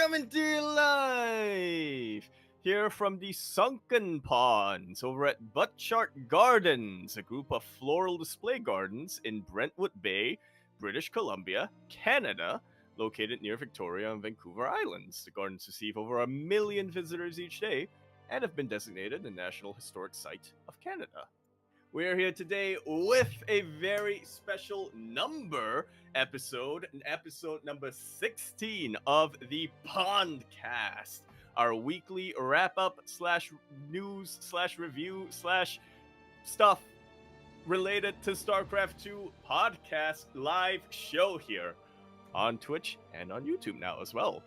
coming to you live here from the Sunken Ponds over at Butchart Gardens, a group of floral display gardens in Brentwood Bay, British Columbia, Canada, located near Victoria and Vancouver Islands. The gardens receive over 1 million visitors each day and have been designated a National Historic Site of Canada. We're here today with a very special number episode number 16 of the PondCast, our weekly wrap-up / news / review / stuff related to StarCraft 2 podcast live show here on Twitch and on YouTube now as well.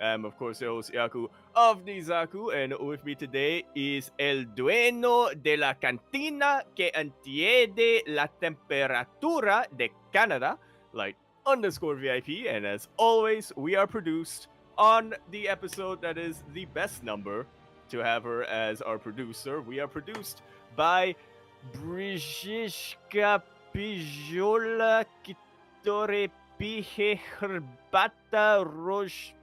Of course, your host Yaku of Nizaku, and with me today is el dueño de la cantina que entiende la temperatura de Canada, Light_VIP, and as always, we are produced on the episode that is the best number to have her as our producer. We are produced by Brishka Pijola Kitore Pihe Herbata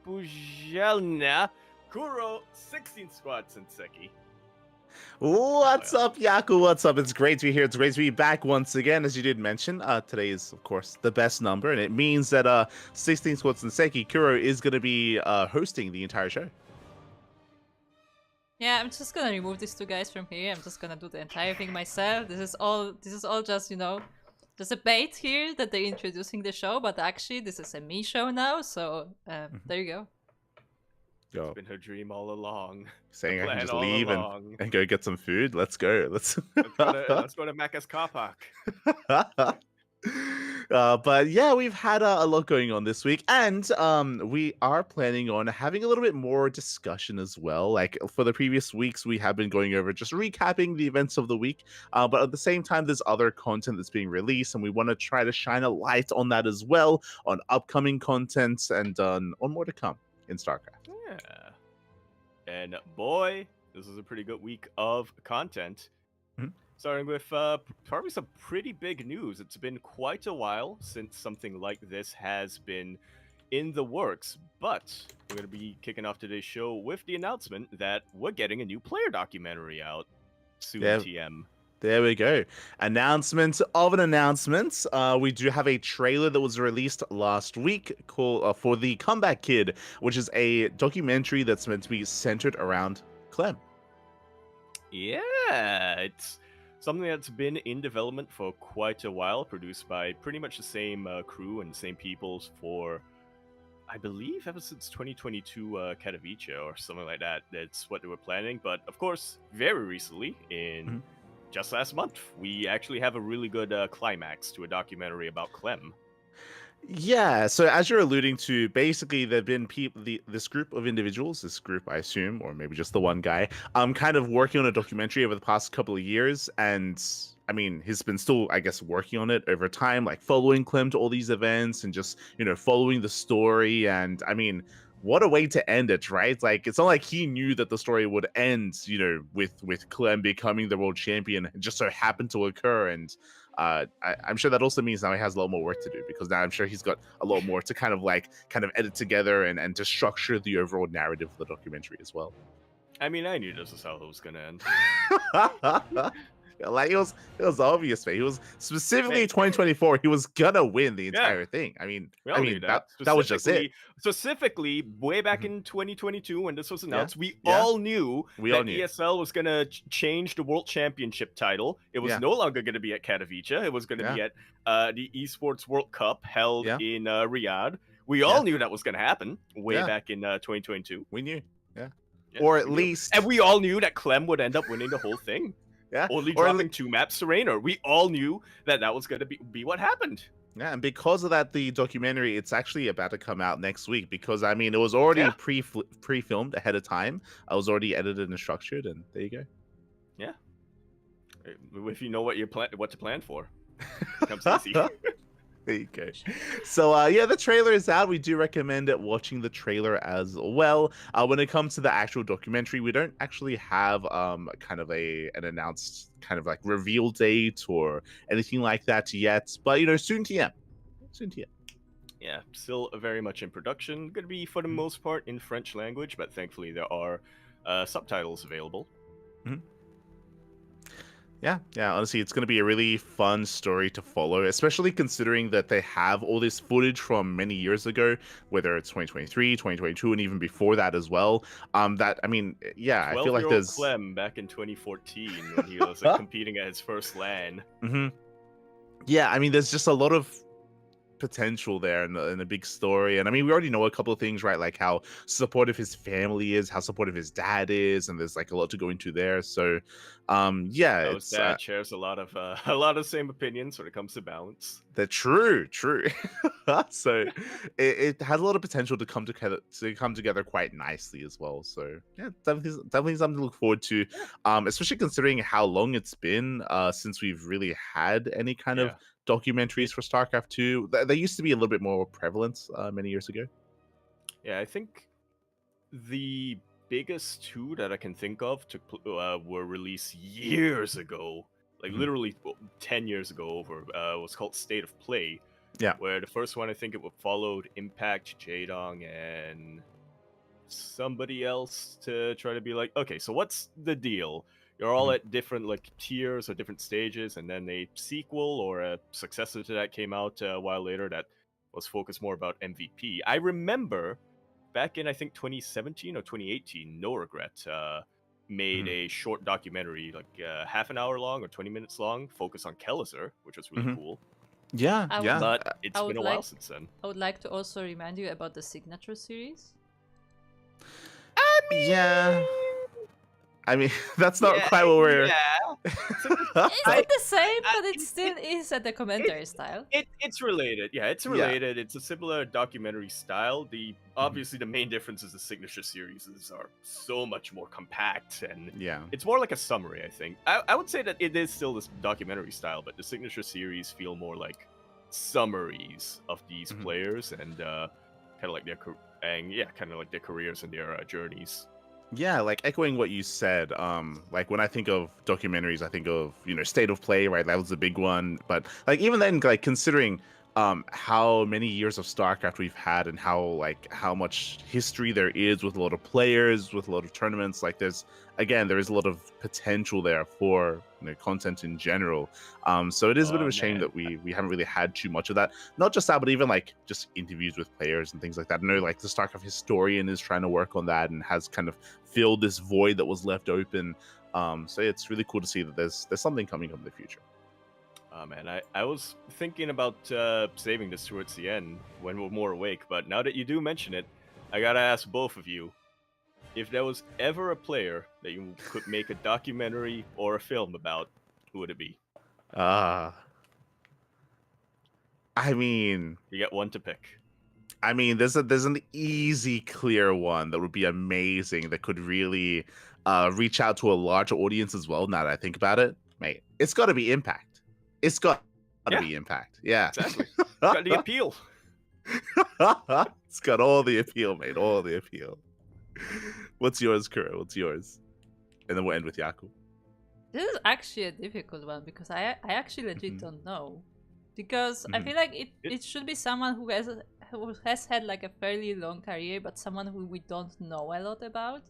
Roshpujalna Kuro 16 Squad Senseki. What's up, Yaku? What's up? It's great to be here. It's great to be back once again, as you did mention. Today is, of course, the best number, and it means that 16 Squad Senseki Kuro is going to be hosting the entire show. Yeah, I'm just gonna remove these two guys from here. I'm just gonna do the entire thing myself. This is all just, there's a bait here that they're introducing the show, but actually this is a me show now, so there you go. It's been her dream all along. Saying I can just leave and go get some food. Let's go. Let's go to Macca's car park. But yeah, we've had a lot going on this week, and we are planning on having a little bit more discussion as well. Like for the previous weeks, we have been going over just recapping the events of the week, but at the same time, there's other content that's being released, and we want to try to shine a light on that as well, on upcoming content and on more to come in StarCraft. Yeah, and boy, this is a pretty good week of content. Mm-hmm. Starting with probably some pretty big news. It's been quite a while since something like this has been in the works, but we're going to be kicking off today's show with the announcement that we're getting a new player documentary out soon, TM. There we go. Announcement of an announcement. We do have a trailer that was released last week called for The Comeback Kid, which is a documentary that's meant to be centered around Clem. Yeah, it's something that's been in development for quite a while, produced by pretty much the same crew and same people for, I believe, ever since 2022 Katowice or something like that. That's what they were planning. But of course, very recently, in just last month, we actually have a really good climax to a documentary about Clem. Yeah, so as you're alluding to, basically there've been this group of individuals, this group I assume, or maybe just the one guy, kind of working on a documentary over the past couple of years, and I mean, he's been still, I guess, working on it over time, like following Clem to all these events and just, following the story, and I mean, what a way to end it, right? Like, it's not like he knew that the story would end, with Clem becoming the world champion. It just so happened to occur, and I'm sure that also means now he has a lot more work to do, because now I'm sure he's got a lot more to kind of edit together and to structure the overall narrative of the documentary as well. I mean, I knew this is how it was going to end. Like, it was obvious, man. He was specifically 2024. He was gonna win the entire thing. I mean, that was just it. Specifically, way back in 2022 when this was announced, we all knew that ESL was gonna change the World Championship title. It was no longer gonna be at Katowice. It was gonna be at the Esports World Cup held in Riyadh. We all knew that was gonna happen way back in 2022. We knew, or at least, and we all knew that Clem would end up winning the whole thing. Only dropping 2 maps to Raynor. We all knew that was going to be what happened. Yeah, and because of that, the documentary, it's actually about to come out next week, because, I mean, it was already pre-filmed ahead of time. I was already edited and structured, and there you go. Yeah. If you know what to plan for, it comes easy. There you go. So, the trailer is out. We do recommend watching the trailer as well. When it comes to the actual documentary, we don't actually have kind of an announced kind of like reveal date or anything like that yet. But, soon TM. Soon TM. Yeah, still very much in production. Going to be for the most part in French language, but thankfully there are subtitles available. Mhm. Yeah. Honestly, it's going to be a really fun story to follow, especially considering that they have all this footage from many years ago, whether it's 2023, 2022, and even before that as well. That I mean, yeah, I feel like 12-year-old there's. Clem back in 2014 when he was competing at his first LAN. Yeah, I mean, there's just a lot of potential there and a big story. And I mean, we already know a couple of things, right? Like how supportive his family is, how supportive his dad is, and there's like a lot to go into there. So, yeah, His it's dad shares a lot of a lot of same opinions when it comes to balance. they're true. So, it has a lot of potential to come together quite nicely as well. So, yeah, definitely something to look forward to. Especially considering how long it's been since we've really had any kind of Yeah. documentaries for StarCraft 2. They used to be a little bit more prevalent many years ago. Yeah, I think the biggest two that I can think of were released years ago, like Mhm. literally 10 years ago over. Was called State of Play, Yeah. where the first one I think it followed Impact, Jadong, and somebody else to try to be like, okay, so what's the deal? You're all Mhm. at different like tiers or different stages, and then a sequel or a successor to that came out a while later that was focused more about MVP. I remember back in I think 2017 or 2018, No Regret made Mhm. a short documentary, like half an hour long or 20 minutes long, focused on Kelliser, which was really Mhm. cool. Yeah. I would, Yeah. But I it's been would a while like, since then. I would like to also remind you about the Signature series. I Yeah. I mean, that's not yeah, quite what we're. yeah. So Is I, it the same? But it it, still is at the commentary style. it's related. Yeah, it's Yeah. related. It's a similar documentary style. The Mhm. obviously the main difference is the signature series are so much more compact and Yeah. it's more like a summary. I think I would say that it is still this documentary style, but the signature series feel more like summaries of these Mhm. players and kind of like kind of like their careers and their journeys. Yeah, like echoing what you said, like when I think of documentaries, I think of, State of Play, right? That was the big one. But like even then, like considering how many years of StarCraft we've had and how much history there is with a lot of players, with a lot of tournaments, like there is a lot of potential there for content in general. So it is a bit of Oh a shame man, that we haven't really had too much of that. Not just that, but even like just interviews with players and things like that. I know like the StarCraft historian is trying to work on that and has kind of filled this void that was left open. So it's really cool to see that there's something coming up in the future. oh man, I was thinking about saving this towards the end when we're more awake, but now that you do mention it, I gotta ask both of you if there was ever a player that you could make a documentary or a film about, who would it be? Uh I mean, You get one to pick. there's an easy, clear one that would be amazing that could really reach out to a larger audience as well. Now that I think about it, mate, it's got to be Impact. It's got to Yeah, be Impact. Yeah, exactly. Got the appeal. it's got all the appeal, mate. All the appeal. What's yours, Kuro? What's yours? And then we'll end with Yaku. This is actually a difficult one because I actually legit Mhm. don't know. Because I Mhm. feel like it should be someone who has had like a fairly long career, but someone who we don't know a lot about.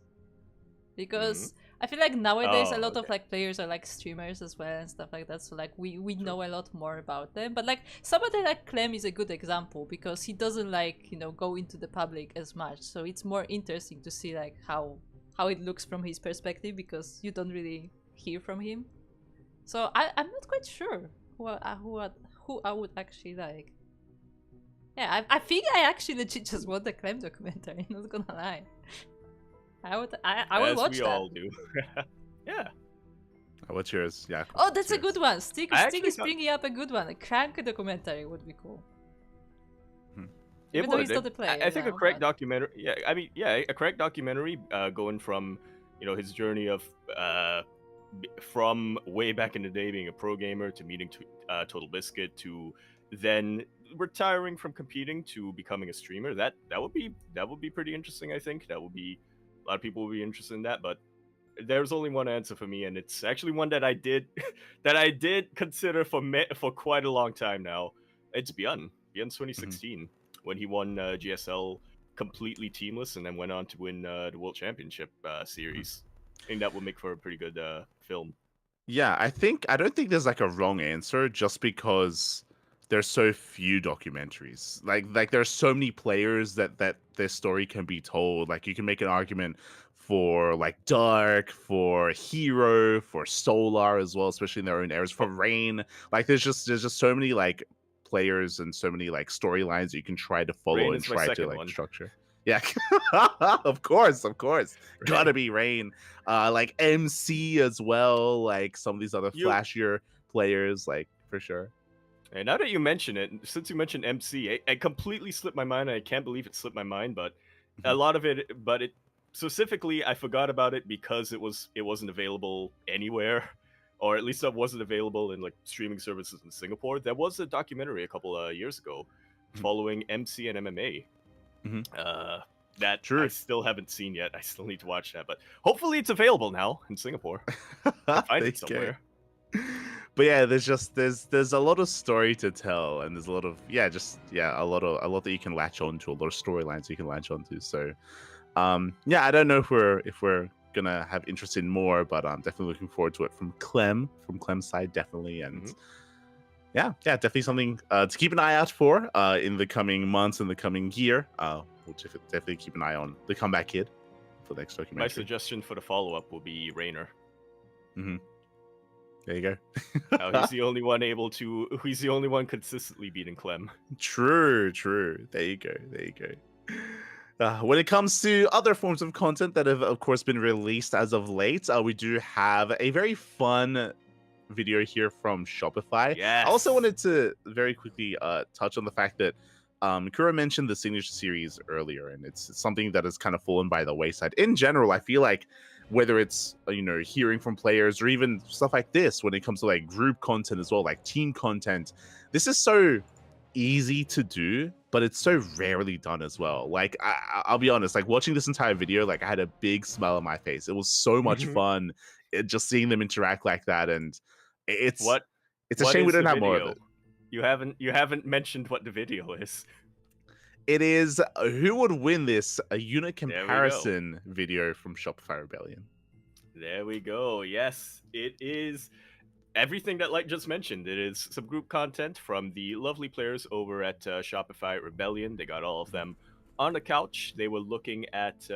Because I feel like nowadays a Oh, lot of okay. like players are like streamers as well and stuff like that. So like we True. know a lot more about them. But like somebody like Clem is a good example because he doesn't like go into the public as much. So it's more interesting to see like how it looks from his perspective because you don't really hear from him. So I'm not quite sure who I would actually like. Yeah, I think I actually legit just want the Clem documentary. Not gonna lie. I would As watch we that. all do. Yeah. What's yours? Yeah. Oh, that's a good one. Stick I is actually thought bringing up a good one. A CranKy documentary would be cool. it Even though would. he's not a player I think a now, correct but- documentary. Yeah, I mean, yeah, a correct documentary going from his journey of from way back in the day being a pro gamer to meeting Total Biscuit to then retiring from competing to becoming a streamer. That would be pretty interesting. I think that would be a lot of people would be interested in that. But there's only one answer for me, and it's actually one that I did that I did consider for quite a long time now. It's Beyond 2016. when he won GSL completely teamless and then went on to win the World Championship series. I think that would make for a pretty good film. Yeah, I don't think there's like a wrong answer just because there's so few documentaries. Like there's so many players that their story can be told. Like you can make an argument for like Dark, for Hero, for Solar as well, especially in their own eras, for Rain. Like there's just so many like players and so many like storylines that you can try to follow Rain and is my try to second like one. structure. Yeah, of course. Gotta be Rain. Like MC as well, like some of these other flashier players, like for sure. And now that you mention it, since you mentioned MC, it completely slipped my mind. I can't believe it slipped my mind, but a lot of it, but it specifically, I forgot about it because it wasn't available anywhere, or at least it wasn't available in like streaming services in Singapore. There was a documentary a couple of years ago following MC and MMA. That True. I still haven't seen yet. I still need to watch that, but hopefully it's available now in Singapore. I find it somewhere. But yeah, there's a lot of story to tell, and there's a lot of a lot that you can latch onto, a lot of storylines you can latch onto. So, I don't know if we're gonna have interest in more, but I'm definitely looking forward to it from Clem's side, definitely, and definitely something to keep an eye out for in the coming months and the coming year. We'll definitely keep an eye on the Comeback Kid for the next documentary. My suggestion for the follow-up will be Rainer. There you go. He's the only one he's the only one consistently beating Clem. True. There you go. When it comes to other forms of content that have, of course, been released as of late, we do have a very fun video here from Shopify. Yes. I also wanted to very quickly touch on the fact that Kura mentioned the Signature Series earlier, and it's something that has kind of fallen by the wayside. In general, I feel like whether it's hearing from players or even stuff like this, when it comes to like group content as well, like team content, this is so easy to do, but it's so rarely done as well. Like I'll be honest, like watching this entire video, like I had a big smile on my face. It was so much fun just seeing them interact like that, and it's a shame we don't have more of it. You haven't mentioned what the video is. It is who would win this a unit comparison video from Shopify Rebellion. There we go. Yes, it is everything that Light just mentioned. It is some group content from the lovely players over at Shopify Rebellion. They got all of them on the couch. They were looking at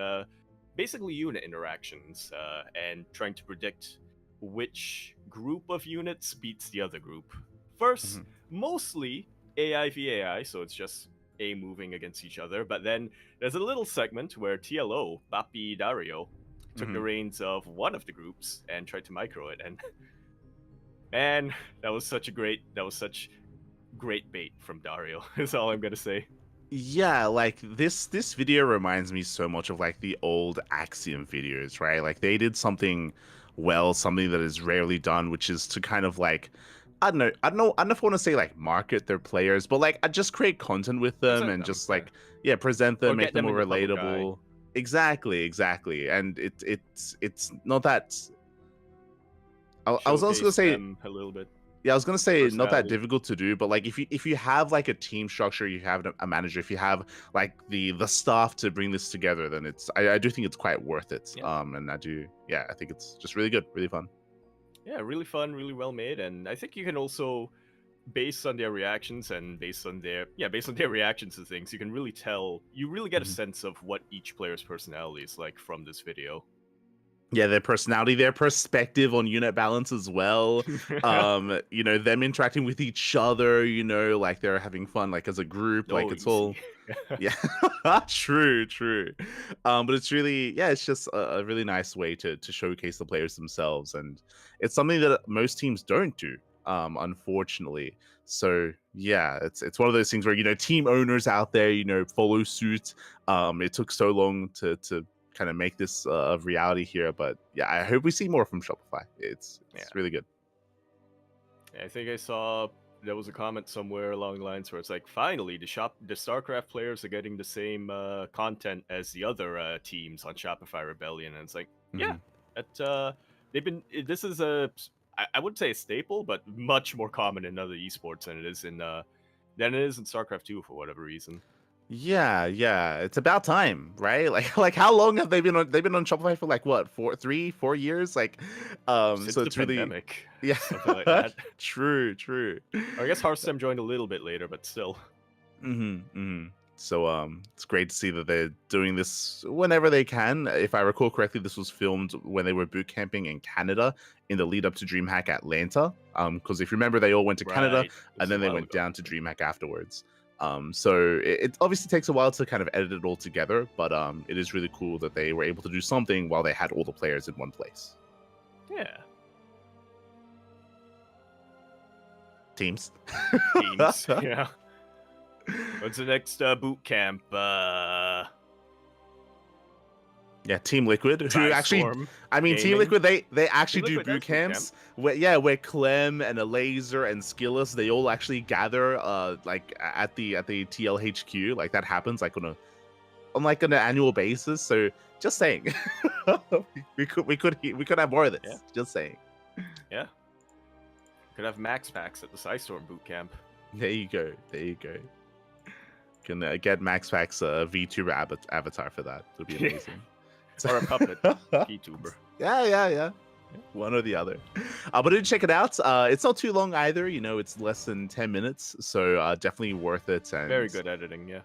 basically unit interactions and trying to predict which group of units beats the other group. First, mostly AI v AI, so it's just A moving against each other. But then there's a little segment where TLO, Papi Dario, took the reins of one of the groups and tried to micro it. And man, that was such great bait from Dario, is all I'm gonna say. Yeah, like this video reminds me so much of like the old Axiom videos, right? Like they did something that is rarely done, which is to kind of like I don't know if I want to say like market their players, but like I just create content with them and just like present them, make them more relatable. Exactly. And it's not that I was also gonna say a little bit. Yeah, I was gonna say not that difficult to do, but like if you have like a team structure, you have a manager, if you have like the staff to bring this together, then I do think it's quite worth it. And I think it's just really good, really fun. Yeah, really fun, really well made, and I think you can also, based on their reactions and based on their reactions to things, you can really tell, you really get a sense of what each player's personality is like from this video. Yeah, their personality, their perspective on unit balance as well. Them interacting with each other, like they're having fun, like as a group, like it's all. Yeah, true. But it's really, it's just a really nice way to showcase the players themselves, and it's something that most teams don't do, unfortunately. So yeah, it's one of those things where team owners out there, follow suit. It took so long to kind of make this a reality here, but I hope we see more from Shopify. It's really good. I think I saw there was a comment somewhere along the lines where it's like, finally the StarCraft players are getting the same content as the other teams on Shopify Rebellion, and it's like this is I wouldn't say a staple, but much more common in other esports than it is in StarCraft 2 for whatever reason. Yeah. It's about time, right? Like how long have they been on? They've been on Shopify for like what, 4 years? Like, Since so the it's really, pandemic, yeah, something like that. true. Or I guess Hearthstone joined a little bit later, but still. So it's great to see that they're doing this whenever they can. If I recall correctly, this was filmed when they were boot camping in Canada in the lead up to DreamHack Atlanta. Because if you remember, they all went to Canada Right. and This is a then they while went ago. down to DreamHack afterwards. So it obviously takes a while to kind of edit it all together, but it is really cool that they were able to do something while they had all the players in one place. Yeah. Teams. Teams. Yeah. What's the next boot camp? Yeah, Team Liquid, who Side actually, Storm I mean, Team Gaming. Liquid, they actually Team do Liquid does boot boot camp. camps. Where Clem and Elazer and Skillus, they all actually gather, like at the TLHQ, like that happens like on an annual basis. So just saying, we could have more of this. Yeah. Just saying. Yeah. Could have max packs at the Side Storm boot camp. There you go. Can get Max Pac's VTuber avatar for that. It'll be amazing. Or a puppet VTuber. Yeah. One or the other. But do check it out. It's not too long either. You know, it's less than 10 minutes. So definitely worth it. And Very good editing, yeah.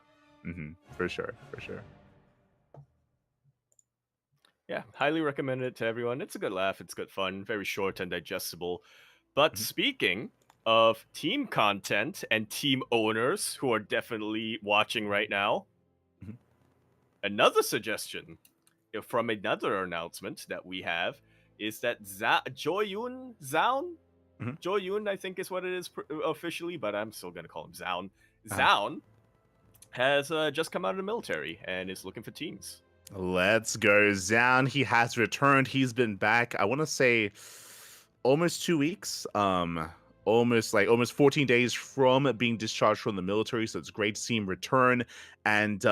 For sure. Yeah, highly recommend it to everyone. It's a good laugh. It's good fun. Very short and digestible. But speaking of team content and team owners who are definitely watching right now, another suggestion from another announcement that we have is that Joyun Zaun, Joyun I think is what it is officially, but I'm still gonna call him Zaun. Zaun has just come out of the military and is looking for teams. Let's go, Zaun. He has returned. He's been back. I want to say almost 2 weeks. Almost 14 days from being discharged from the military. So it's great to see him return. And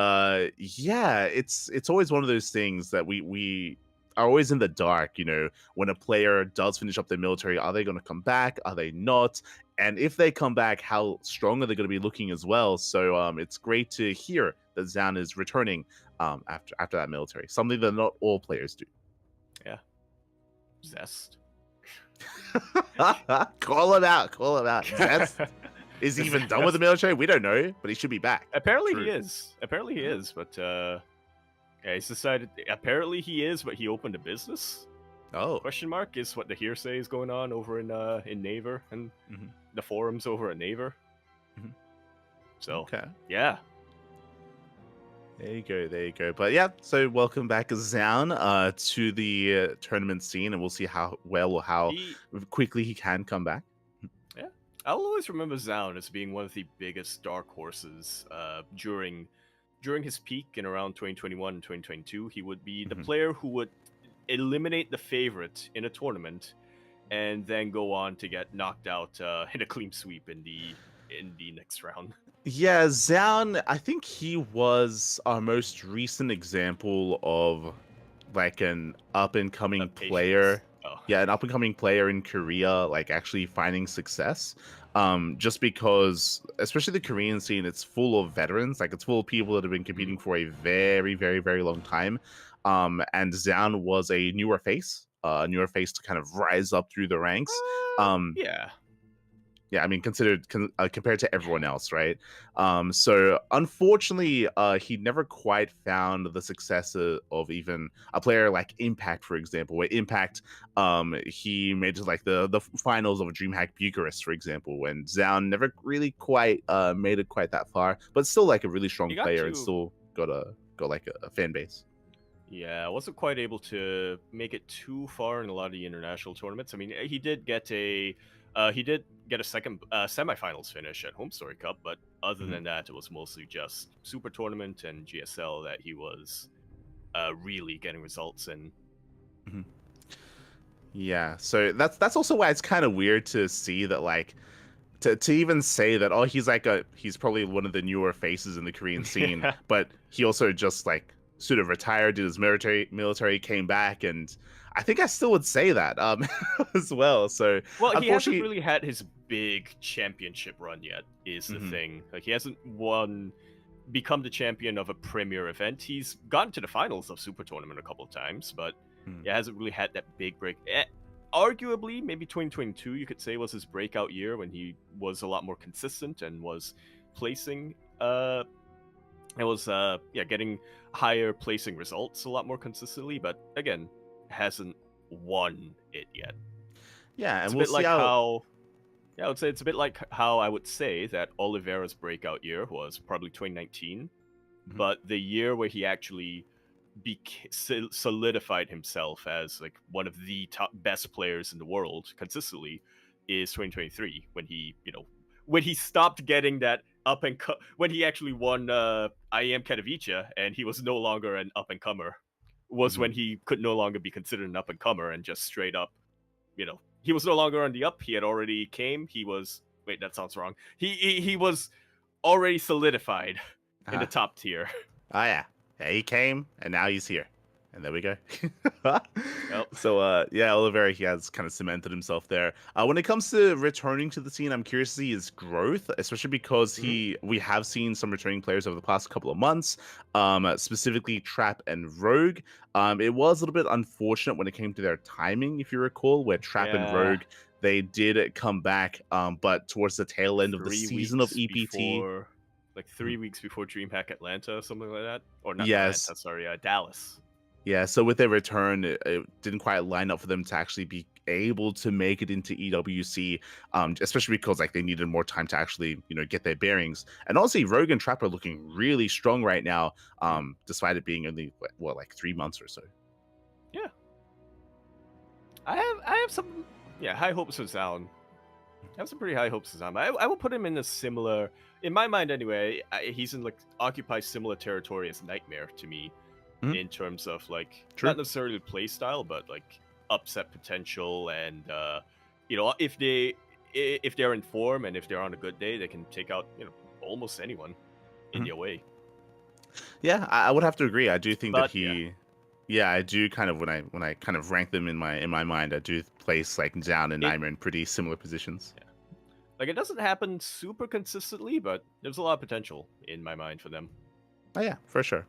yeah, it's always one of those things that we are always in the dark, you know, when a player does finish up their military. Are they going to come back? Are they not? And if they come back, how strong are they going to be looking as well? So it's great to hear that Zaun is returning after that military. Something that not all players do. Yeah. Zest. Call him out. Zest. Is he even done with the military? We don't know, but he should be back. Apparently he is, but yeah, he's decided. Apparently he is, but he opened a business. Oh, Question mark is what the hearsay is going on over in Naver and the forums over at Naver. So okay. Yeah. There you go. But yeah, so welcome back, Zaun, to the tournament scene, and we'll see how well or how quickly he can come back. Yeah, I'll always remember Zaun as being one of the biggest dark horses during his peak in around 2021 and 2022. He would be the player who would eliminate the favorite in a tournament and then go on to get knocked out in a clean sweep in the next round. Yeah, Zaun, I think he was our most recent example of like an up-and-coming player. Yeah, an up-and-coming player in Korea, like actually finding success. Just because, especially the Korean scene, it's full of veterans. Like, it's full of people that have been competing for a very, very, very long time. And Zaun was a newer face to kind of rise up through the ranks. Yeah, I mean, compared to everyone else, right? So unfortunately, he never quite found the success of even a player like Impact, for example. Where Impact, he made like the finals of DreamHack Bucharest, for example. When Zaun never really quite made it quite that far, but still like a really strong player and still got like a fan base. Yeah, I wasn't quite able to make it too far in a lot of the international tournaments. I mean, he did get a second semifinals finish at Home Story Cup, but other than that, it was mostly just Super Tournament and GSL that he was really getting results in. Yeah, so that's also why it's kind of weird to see that, like, to even say that, oh, he's probably one of the newer faces in the Korean scene, but he also just like sort of retired, did his military, came back, and I think I still would say that as well. So he hasn't really had his big championship run yet, is the thing. Like, he hasn't won become the champion of a premier event. He's gotten to the finals of Super Tournament a couple of times, but it hasn't really had that big break. Arguably, maybe 2022, you could say, was his breakout year when he was a lot more consistent and was placing, getting higher placing results a lot more consistently. But again, hasn't won it yet. Yeah, and It's a we'll bit see like how. I would say it's a bit like how I would say that Oliveira's breakout year was probably 2019, but the year where he actually solidified himself as like one of the top best players in the world consistently is 2023, when he stopped getting that when he actually won IEM Katowice and he was no longer an up and comer, was when he could no longer be considered an up and comer and just straight up, he was no longer on the up. He had already wait, that sounds wrong. He was already solidified in the top tier. Oh yeah, he came and now he's here, and there we go. Yep. So Oliveira, he has kind of cemented himself there. When it comes to returning to the scene, I'm curious to see his growth, especially because we have seen some returning players over the past couple of months, specifically Trap and Rogue. It was a little bit unfortunate when it came to their timing, if you recall, where Trap and Rogue, they did come back, but towards the tail end of the season of EPT. Like 3 weeks before DreamHack Atlanta or something like that. Or not Yes. Atlanta, sorry, Dallas. Yeah, so with their return, it didn't quite line up for them to actually be able to make it into EWC, especially because like they needed more time to actually, get their bearings. And honestly, Rogue and Trap are looking really strong right now, despite it being only, like 3 months or so. Yeah. I have some high hopes for Sound. I have some pretty high hopes for Sound. I will put him in a similar, in my mind anyway, he's in like occupies similar territory as Nightmare to me. In terms of like not necessarily play style, but like upset potential, and if they're in form and if they're on a good day, they can take out almost anyone in their way. Yeah, I would have to agree. I do think that he, I do kind of when I kind of rank them in my mind, I do place like Down and Nightmare in pretty similar positions. Yeah. Like it doesn't happen super consistently, but there's a lot of potential in my mind for them. Oh yeah, for sure.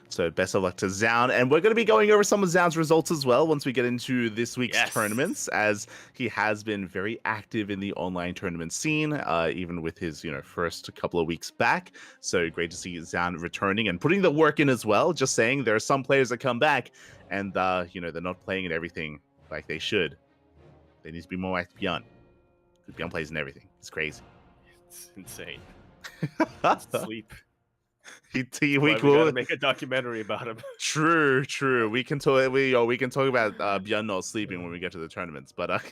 So best of luck to Zound, and we're going to be going over some of Zound's results as well once we get into this week's tournaments, as he has been very active in the online tournament scene, even with his first couple of weeks back. So great to see Zound returning and putting the work in as well. Just saying, there are some players that come back and they're not playing at everything like they should. They need to be more like Beyond. Beyond plays in everything. It's crazy. It's insane. Sleep. We gotta make a documentary about him. True. We can talk. We can talk about Beyond not sleeping when we get to the tournaments. But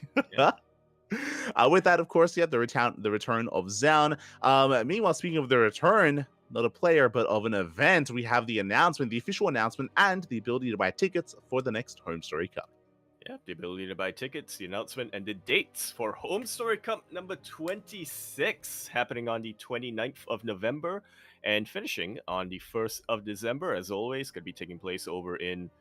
with that, of course, the return of Zound. Meanwhile, speaking of the return, not a player but of an event, we have the official announcement, and the ability to buy tickets for the next Home Story Cup. Yeah, the ability to buy tickets, the announcement, and the dates for Home Story Cup number 26, happening on the 29th of November and finishing on the 1st of December. As always, going to be taking place over in,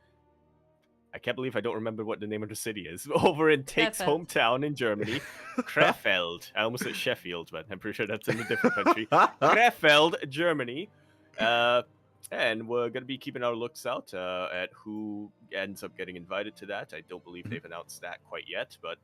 I can't believe I don't remember what the name of the city is, over in Tate's hometown in Germany, Krefeld. I almost said Sheffield, but I'm pretty sure that's in a different country. Krefeld, Germany. And we're going to be keeping our looks out at who ends up getting invited to that. I don't believe they've announced that quite yet, but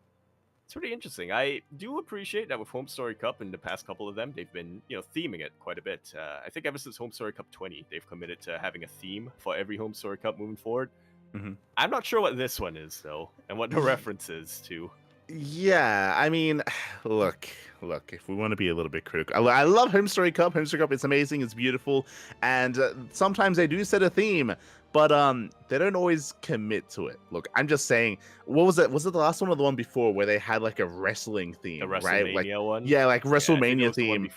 it's pretty interesting. I do appreciate that with Home Story Cup in the past couple of them, they've been, theming it quite a bit. I think ever since Home Story Cup 20, they've committed to having a theme for every Home Story Cup moving forward. I'm not sure what this one is, though, and what the reference is to. Yeah, I mean, look, if we want to be a little bit critical, I love Home Story Cup. Home Story Cup, it's amazing, it's beautiful, and sometimes they do set a theme, but they don't always commit to it. Look, I'm just saying, what was it? Was it the last one or the one before where they had like a wrestling theme, the WrestleMania right? Like, one? Yeah, like WrestleMania theme.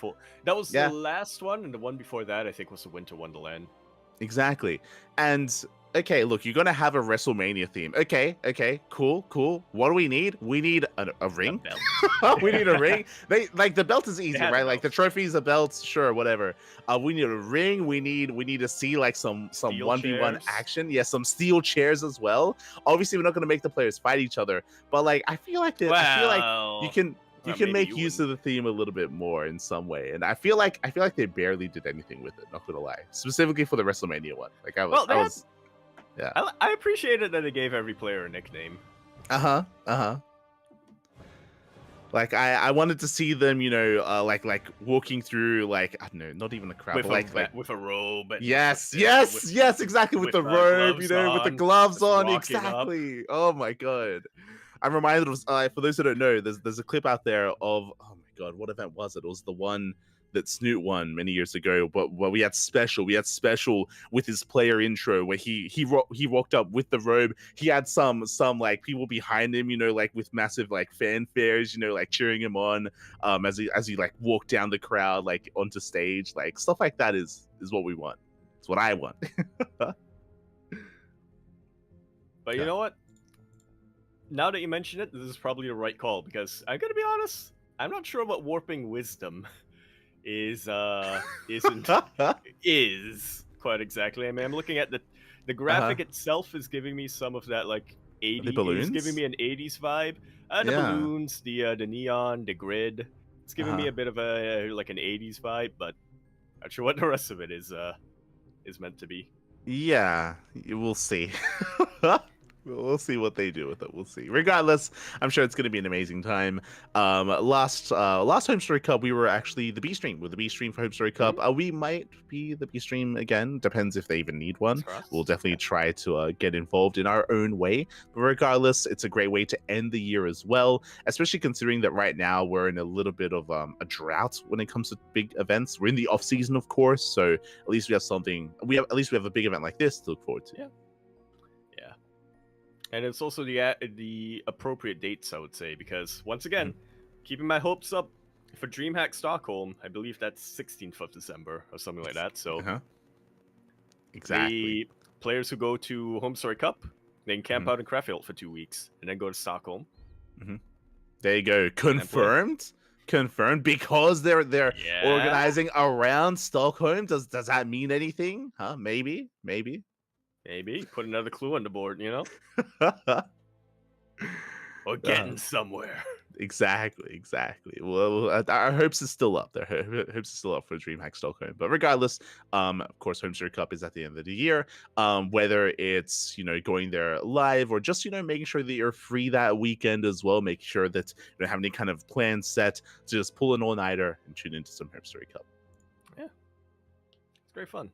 That was the last one, and the one before that, I think, was the Winter Wonderland. Exactly. And okay, look, you're gonna have a WrestleMania theme. Okay, cool. What do we need? We need a ring. We need a ring. The belt is easy, right? Like the trophies, the belts, sure, whatever. We need a ring. We need to see like some 1v1 action. Yeah, some steel chairs as well. Obviously, we're not gonna make the players fight each other, but like I feel like you can. you Well, can maybe make you use wouldn't. of the theme a little bit more in some way, and I feel like they barely did anything with it. Not gonna lie, specifically for the WrestleMania one. Like Well, they I had. was, yeah. I appreciated that they gave every player a nickname. Uh-huh. Like I wanted to see them, like walking through, like, I don't know, not even a crowd, With but like with a robe and yes, with yes, exactly, with the robe, gloves with the on, gloves just on, walking up. exactly. Oh my god. I'm reminded of, for those who don't know, there's a clip out there of, oh my god, what event was it? It was the one that Snoot won many years ago, but we had special with his player intro where he walked up with the robe. He had some like people behind him, like with massive like fanfares, like cheering him on, as he like walked down the crowd, like onto stage, like stuff like that is what we want. It's what I want. But you know what? Now that you mention it, this is probably the right call because I'm gonna be honest. I'm not sure what warping wisdom is is quite exactly. I mean, I'm looking at the graphic itself is giving me some of that like The 80 balloons? is giving me an 80s vibe. The Yeah. balloons, the neon, the grid. It's giving me a bit of a like an 80s vibe, but not sure what the rest of it is meant to be. Yeah, we'll see. We'll see what they do with it. We'll see. Regardless, I'm sure it's going to be an amazing time. Last Home Story Cup, we were actually the B stream. With the B stream for Home Story Cup, we might be the B stream again. Depends if they even need one. We'll definitely try to get involved in our own way. But regardless, it's a great way to end the year as well. Especially considering that right now we're in a little bit of a drought when it comes to big events. We're in the off season, of course, so at least we have something. At least we have a big event like this to look forward to. Yeah. And it's also the appropriate dates, I would say, because once again, keeping my hopes up for DreamHack Stockholm. I believe that's 16th of December or something like that. So exactly, the players who go to Home Story Cup, they can camp out in Krefeld for 2 weeks and then go to Stockholm. There you go, confirmed because they're organizing around Stockholm. Does that mean anything? Maybe. Maybe put another clue on the board, or getting somewhere. Exactly. Well, our hopes is still up there. Hopes is still up for DreamHack Stockholm. But regardless, of course, Home Story Cup is at the end of the year. Whether it's going there live or just making sure that you're free that weekend as well, making sure that you don't have any kind of plan set to just pull an all-nighter and tune into some Home Story Cup. Yeah, it's great fun.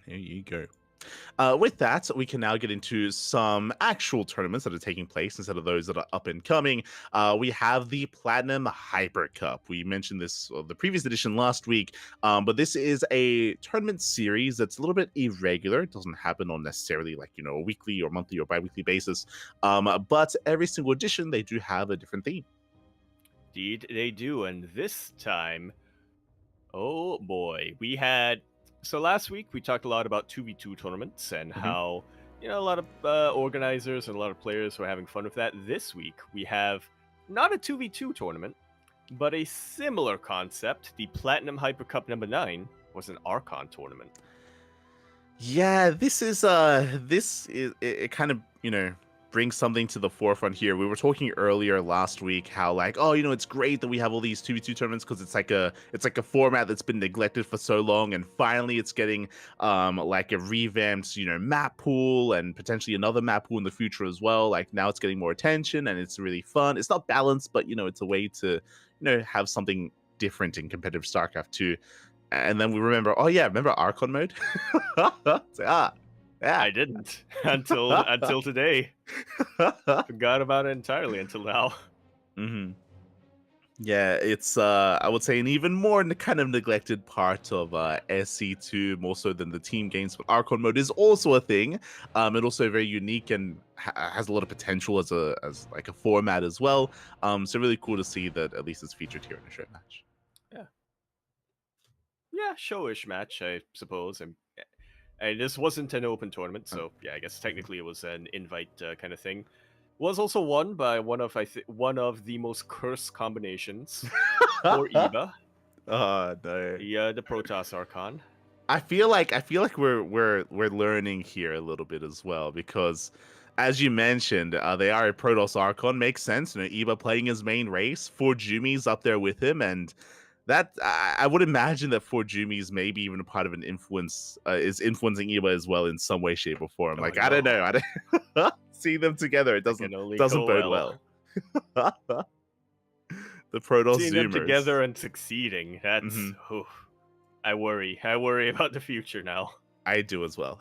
There you go. With that, we can now get into some actual tournaments that are taking place instead of those that are up and coming. We have the Platinum Hyper Cup. We mentioned this the previous edition last week, but this is a tournament series that's a little bit irregular. It doesn't happen on necessarily like a weekly or monthly or bi-weekly basis, but every single edition they do have a different theme. Indeed, they do, and this time, oh boy, we had. So last week we talked a lot about 2v2 tournaments and how a lot of organizers and a lot of players were having fun with that. This week we have not a 2v2 tournament, but a similar concept. The Platinum Hyper Cup number 9 was an Archon tournament. Yeah, this is it kind of brings something to the forefront here. We were talking earlier last week how like, it's great that we have all these 2v2 tournaments because it's like a format that's been neglected for so long, and finally it's getting like a revamped map pool and potentially another map pool in the future as well. Like now it's getting more attention and it's really fun. It's not balanced, but it's a way to have something different in competitive StarCraft 2. And then we remember Archon mode? Yeah. I didn't until today. Forgot about it entirely until now. Yeah, it's I would say an even more kind of neglected part of SC2, more so than the team games. But Archon mode is also a thing. And also very unique and has a lot of potential as like a format as well. So really cool to see that at least it's featured here in a show match. Yeah, showish match, I suppose. And this wasn't an open tournament, so yeah, I guess technically it was an invite kind of thing. Was also won by one of the most cursed combinations for EVA. Oh no. The Protoss Archon. I feel like we're learning here a little bit as well, because as you mentioned, they are a Protoss Archon. Makes sense. You know, Eba playing his main race. Four Jumi's up there with him, and that I would imagine that Four Jumi's maybe even a part of an influence is influencing Eba as well in some way, shape, or form. Oh, Like I don't no. know. I don't see them together. It That can only doesn't go bode well. well. The Protoss Seeing them Zoomers. together and succeeding, that's... Mhm. oof. I worry. I worry about the future now. I do as well.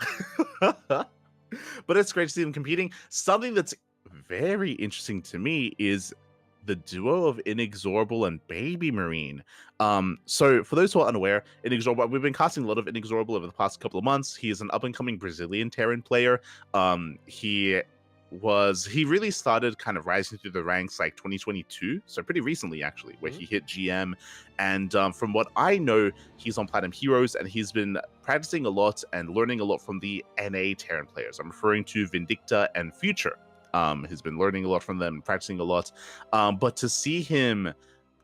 But it's great to see them competing. Something that's very interesting to me is the duo of Inexorable and Baby Marine. So for those who are unaware, Inexorable, we've been casting a lot of Inexorable over the past couple of months. He is an up-and-coming Brazilian Terran player. He really started kind of rising through the ranks like 2022, so pretty recently actually, where he hit GM. And from what I know, he's on Platinum Heroes, and he's been practicing a lot and learning a lot from the NA Terran players. I'm referring to Vindicta and Future. He's been learning a lot from them, practicing a lot. But to see him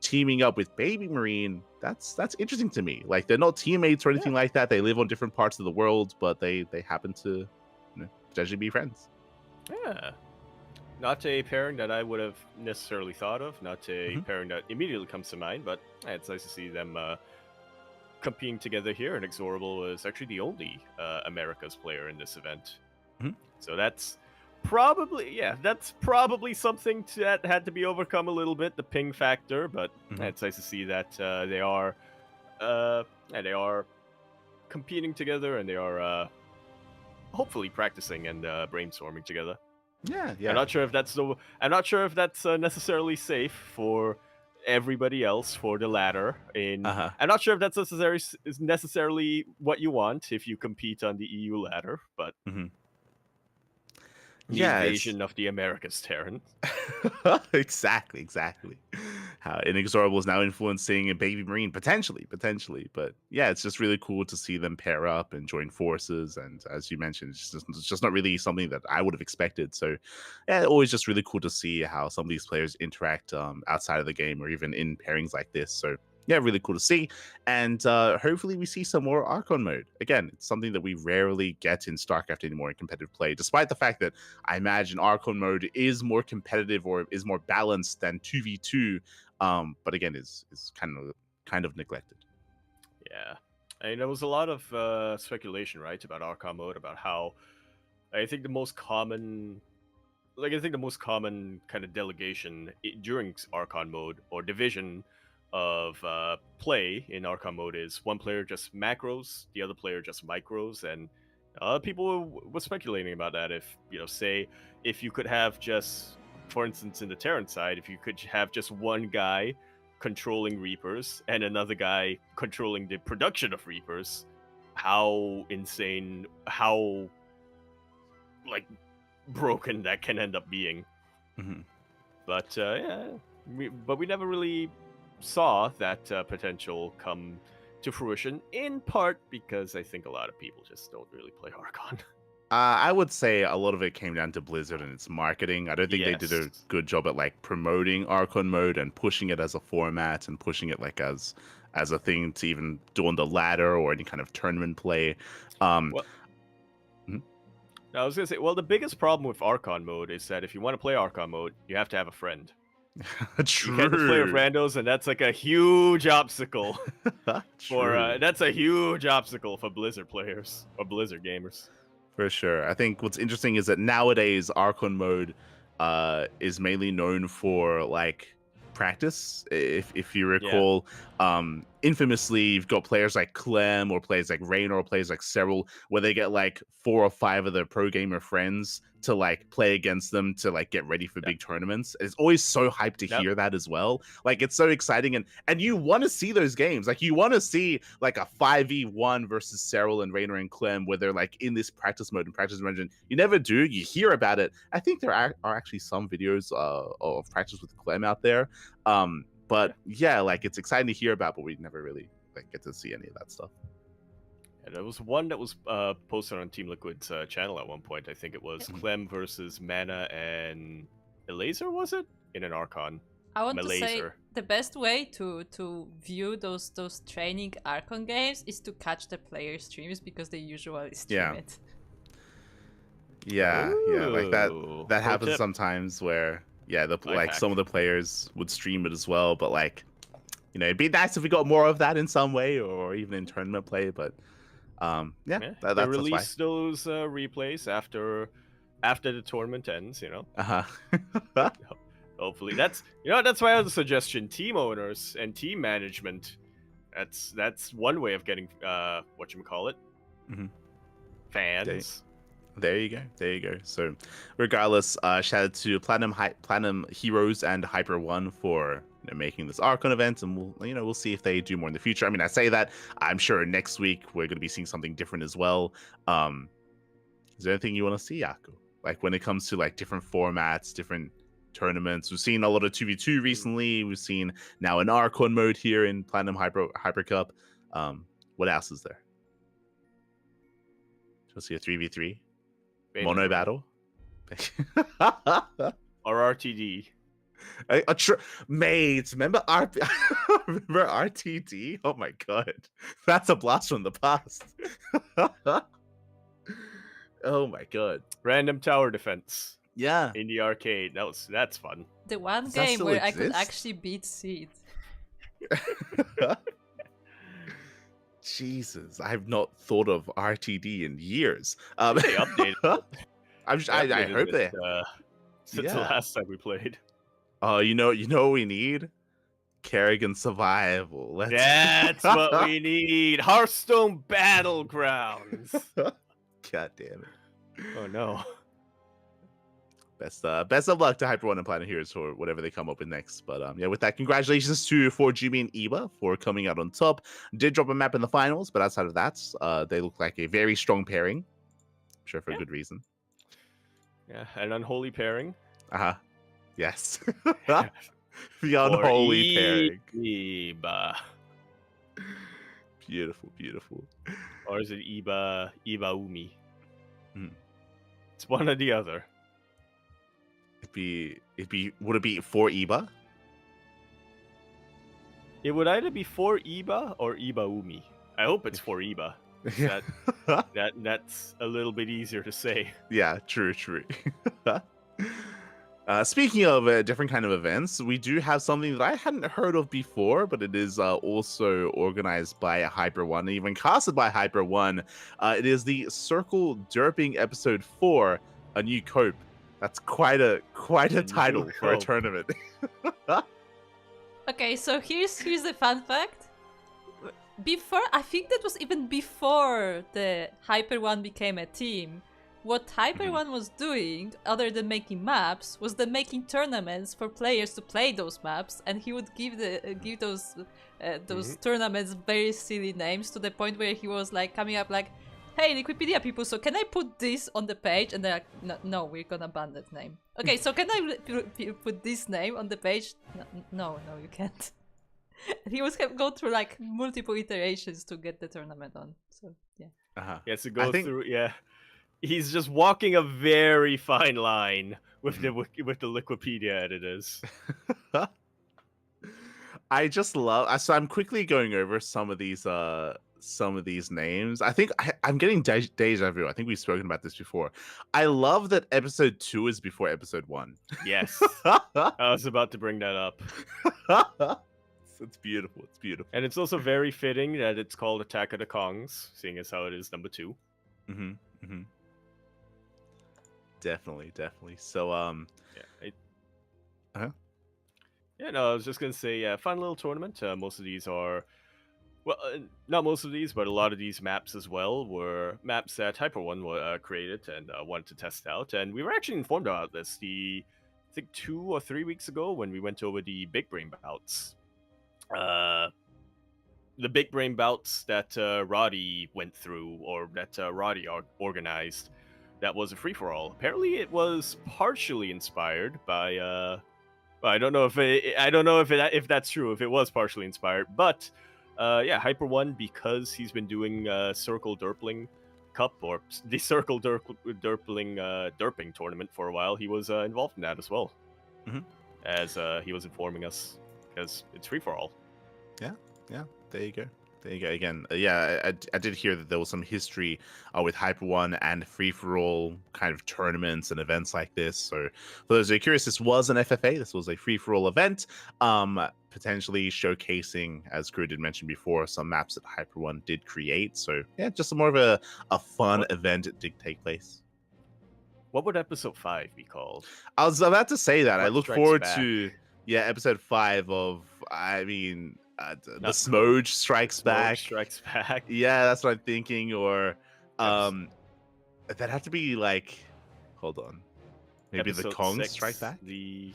teaming up with Baby Marine, that's interesting to me. Like, they're not teammates or anything like that. They live on different parts of the world, but they happen to potentially be friends. Yeah. Not a pairing that I would have necessarily thought of. Not a pairing that immediately comes to mind, but it's nice to see them competing together here. And Inexorable is actually the only America's player in this event. So that's probably something that had to be overcome a little bit, the ping factor. But it's nice to see that they are competing together, and they are hopefully practicing and brainstorming together. Yeah. I'm not sure if that's necessarily safe for everybody else for the ladder. I'm not sure if that's necessarily what you want if you compete on the EU ladder, but the invasion of the Americas Terran. Exactly. How Inexorable is now influencing a Baby Marine, potentially. But yeah, it's just really cool to see them pair up and join forces. And as you mentioned, it's just not really something that I would have expected. So yeah, always just really cool to see how some of these players interact outside of the game or even in pairings like this. So yeah, really cool to see. And hopefully we see some more Archon mode. Again, it's something that we rarely get in StarCraft anymore in competitive play, despite the fact that I imagine Archon mode is more competitive or is more balanced than 2v2, but again, is kind of neglected. Yeah. I mean, there was a lot of speculation, right, about Archon mode, about how I think the most common kind of delegation during Archon mode or division of play in Archon mode is one player just macros, the other player just micros, and people were speculating about that. If say if you could have just, for instance, in the Terran side, if you could have just one guy controlling Reapers and another guy controlling the production of Reapers, how insane, how like broken that can end up being. But we never really saw that potential come to fruition, in part because I think a lot of people just don't really play Archon. I would say a lot of it came down to Blizzard and its marketing. I don't think they did a good job at like promoting Archon mode and pushing it as a format and pushing it like as a thing to even do on the ladder or any kind of tournament play. I was gonna say, well, the biggest problem with Archon mode is that if you want to play Archon mode, you have to have a friend. True. You can't just play with randos, and that's like a huge obstacle that's a huge obstacle for Blizzard players or Blizzard gamers. For sure. I think what's interesting is that nowadays Archon mode is mainly known for like practice. If you recall, infamously, you've got players like Clem or players like Raynor or players like Cyril, where they get like 4 or 5 of their pro gamer friends to like play against them to like get ready for big tournaments. It's always so hyped to hear that as well. Like, it's so exciting, and you want to see those games. Like, you want to see like a 5v1 versus Cyril and Raynor and Clem where they're like in this practice mode and practice dungeon. You never do. You hear about it. I think there are actually some videos of practice with Clem out there. But yeah, like, it's exciting to hear about, but we never really like get to see any of that stuff. And there was one that was posted on Team Liquid's channel at one point. I think it was Clem versus Mana and Elaser, was it? In an Archon. I want to say the best way to view those training Archon games is to catch the player streams, because they usually stream it. Yeah, like that. Ooh, That pro happens tip. sometimes where Life like some hack. of the players would stream it as well, but like it'd be nice if we got more of that in some way or even in tournament play. But yeah, Yeah, they that's why. release those replays after the tournament ends. Uh huh. Hopefully, that's my other suggestion. Team owners and team management. That's one way of getting whatchamacallit, Mhm. fans. There you go. There you go. So, regardless, shout out to Platinum Heroes and Hyper One for making this Archon event, and we'll see if they do more in the future. I mean, I say that I'm sure next week we're going to be seeing something different as well. Is there anything you want to see, Yaku? Like when it comes to like different formats, different tournaments. We've seen a lot of 2v2 recently. We've seen now an Archon mode here in Platinum Hyper Cup. What else is there? You'll see a 3v3 mono battle. Or RTD. Mates, remember remember RTD? Oh my god, that's a blast from the past. Oh my god, Random tower defense. yeah, In the arcade. That's fun. The one Does that game still where I could exist? actually beat Seed. Jesus, I have not thought of RTD in years. They updated it. I hope they. Since the last time we played. Oh, you know what we need? Kerrigan Survival. That's what we need. Hearthstone Battlegrounds. God damn it. Oh no. Best of luck to Hyper One and Planet Heroes for whatever they come up with next. But yeah, with that, congratulations to for Jimmy and Eva for coming out on top. Did drop a map in the finals, but outside of that, they look like a very strong pairing. I'm sure for a good reason. Yeah, an unholy pairing. Yes. The unholy pairing. Eba. Beautiful, beautiful. Or is it Eba Umi? Hmm. It's one or the other. Would it be for Eba? It would either be for Eba or Eba Umi. I hope it's for Eba. That's a little bit easier to say. Yeah, true. Speaking of different kind of events, we do have something that I hadn't heard of before, but it is also organized by Hyper One, even casted by Hyper One. It is the Circle Derping Episode 4, A New Cope. That's quite a title for a tournament. Okay, so here's the fun fact. I think that was even before the Hyper One became a team. What Hyper One was doing, other than making maps, was then making tournaments for players to play those maps, and he would give those tournaments very silly names to the point where he was like coming up like, "Hey, Wikipedia people, so can I put this on the page?" And they're like, "No, we're gonna ban that name." Okay, so can I put this name on the page? No, you can't. And he was go through like multiple iterations to get the tournament on. So yeah. He has to go through. Yeah. He's just walking a very fine line with the Wikipedia editors. I just love. So I'm quickly going over some of these names. I think I'm getting deja vu. I think we've spoken about this before. I love that episode 2 is before episode 1. Yes, I was about to bring that up. It's beautiful. It's beautiful, and it's also very fitting that it's called Attack of the Kongs, seeing as how it is number 2. Definitely. So Yeah, no, I was just gonna say, fun little tournament. Most of these are, well, not most of these, but a lot of these maps as well were maps that Hyper One created and wanted to test out. And we were actually informed about this I think 2 or 3 weeks ago when we went over the Big Brain bouts. The Big Brain bouts that Roddy went through, or that Roddy organized. That was a free-for-all. Apparently, it was partially inspired by. Well, I don't know if that's true. If it was partially inspired, but yeah, Hyper One, because he's been doing Circle Derpling Cup or the Circle Derpling Derping tournament for a while. He was involved in that as well, as he was informing us, because it's free-for-all. Yeah. There you go. There you go again. Yeah, I did hear that there was some history with Hyper One and free for all kind of tournaments and events like this. So, for those who are curious, this was an FFA. This was a free for all event, potentially showcasing, as Crew did mention before, some maps that Hyper One did create. So, yeah, just more of a fun event that did take place. What would episode 5 be called? I was about to say that. I What look Strikes forward Back? to episode 5 of. I mean, the Not Smoge Strikes Smoke Back. Strikes Back. Yeah, that's what I'm thinking. Or Episode- that had to be like, hold on, maybe the Episode Kong 6, Strike Back. The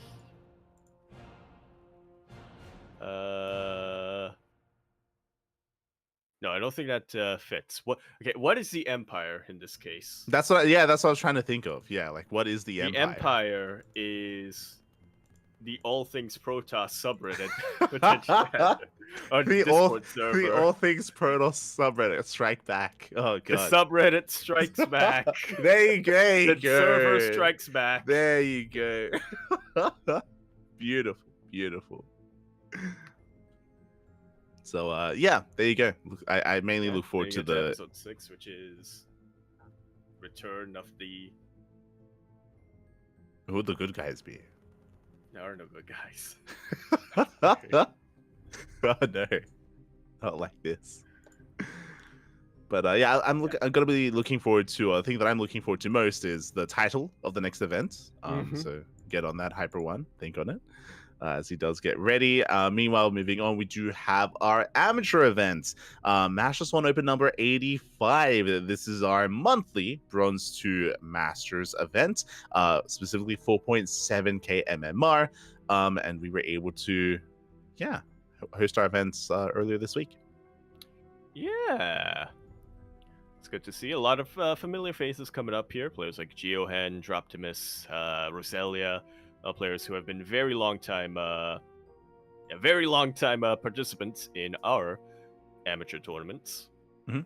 no, I don't think that fits. What is the Empire in this case? That's what. Yeah, that's what I was trying to think of. Yeah, like what is the The Empire? Empire is the All Things Protoss subreddit potentially on The Discord server. The All Things Protoss subreddit Strike Back. Oh The god. subreddit strikes back. There you go. The server strikes back. There you go. Beautiful, beautiful. So yeah, there you go. I mainly look forward to Getting the into episode 6, which is Return of the. who would the good guys be? There are no good guys. Oh no, not like this. But yeah, I'm gonna be looking forward to. The thing that I'm looking forward to most is the title of the next event. So get on that, Hyper One. Think on it as he does get ready. Meanwhile, moving on, we do have our amateur events. Masters One Open number 85. This is our monthly Bronze 2 Masters event, specifically 4.7k MMR. And we were able to, host our events earlier this week. Yeah. It's good to see a lot of familiar faces coming up here. Players like Geohen, Droptimus, Roselia, players who have been very long time participants in our amateur tournaments. Mhm.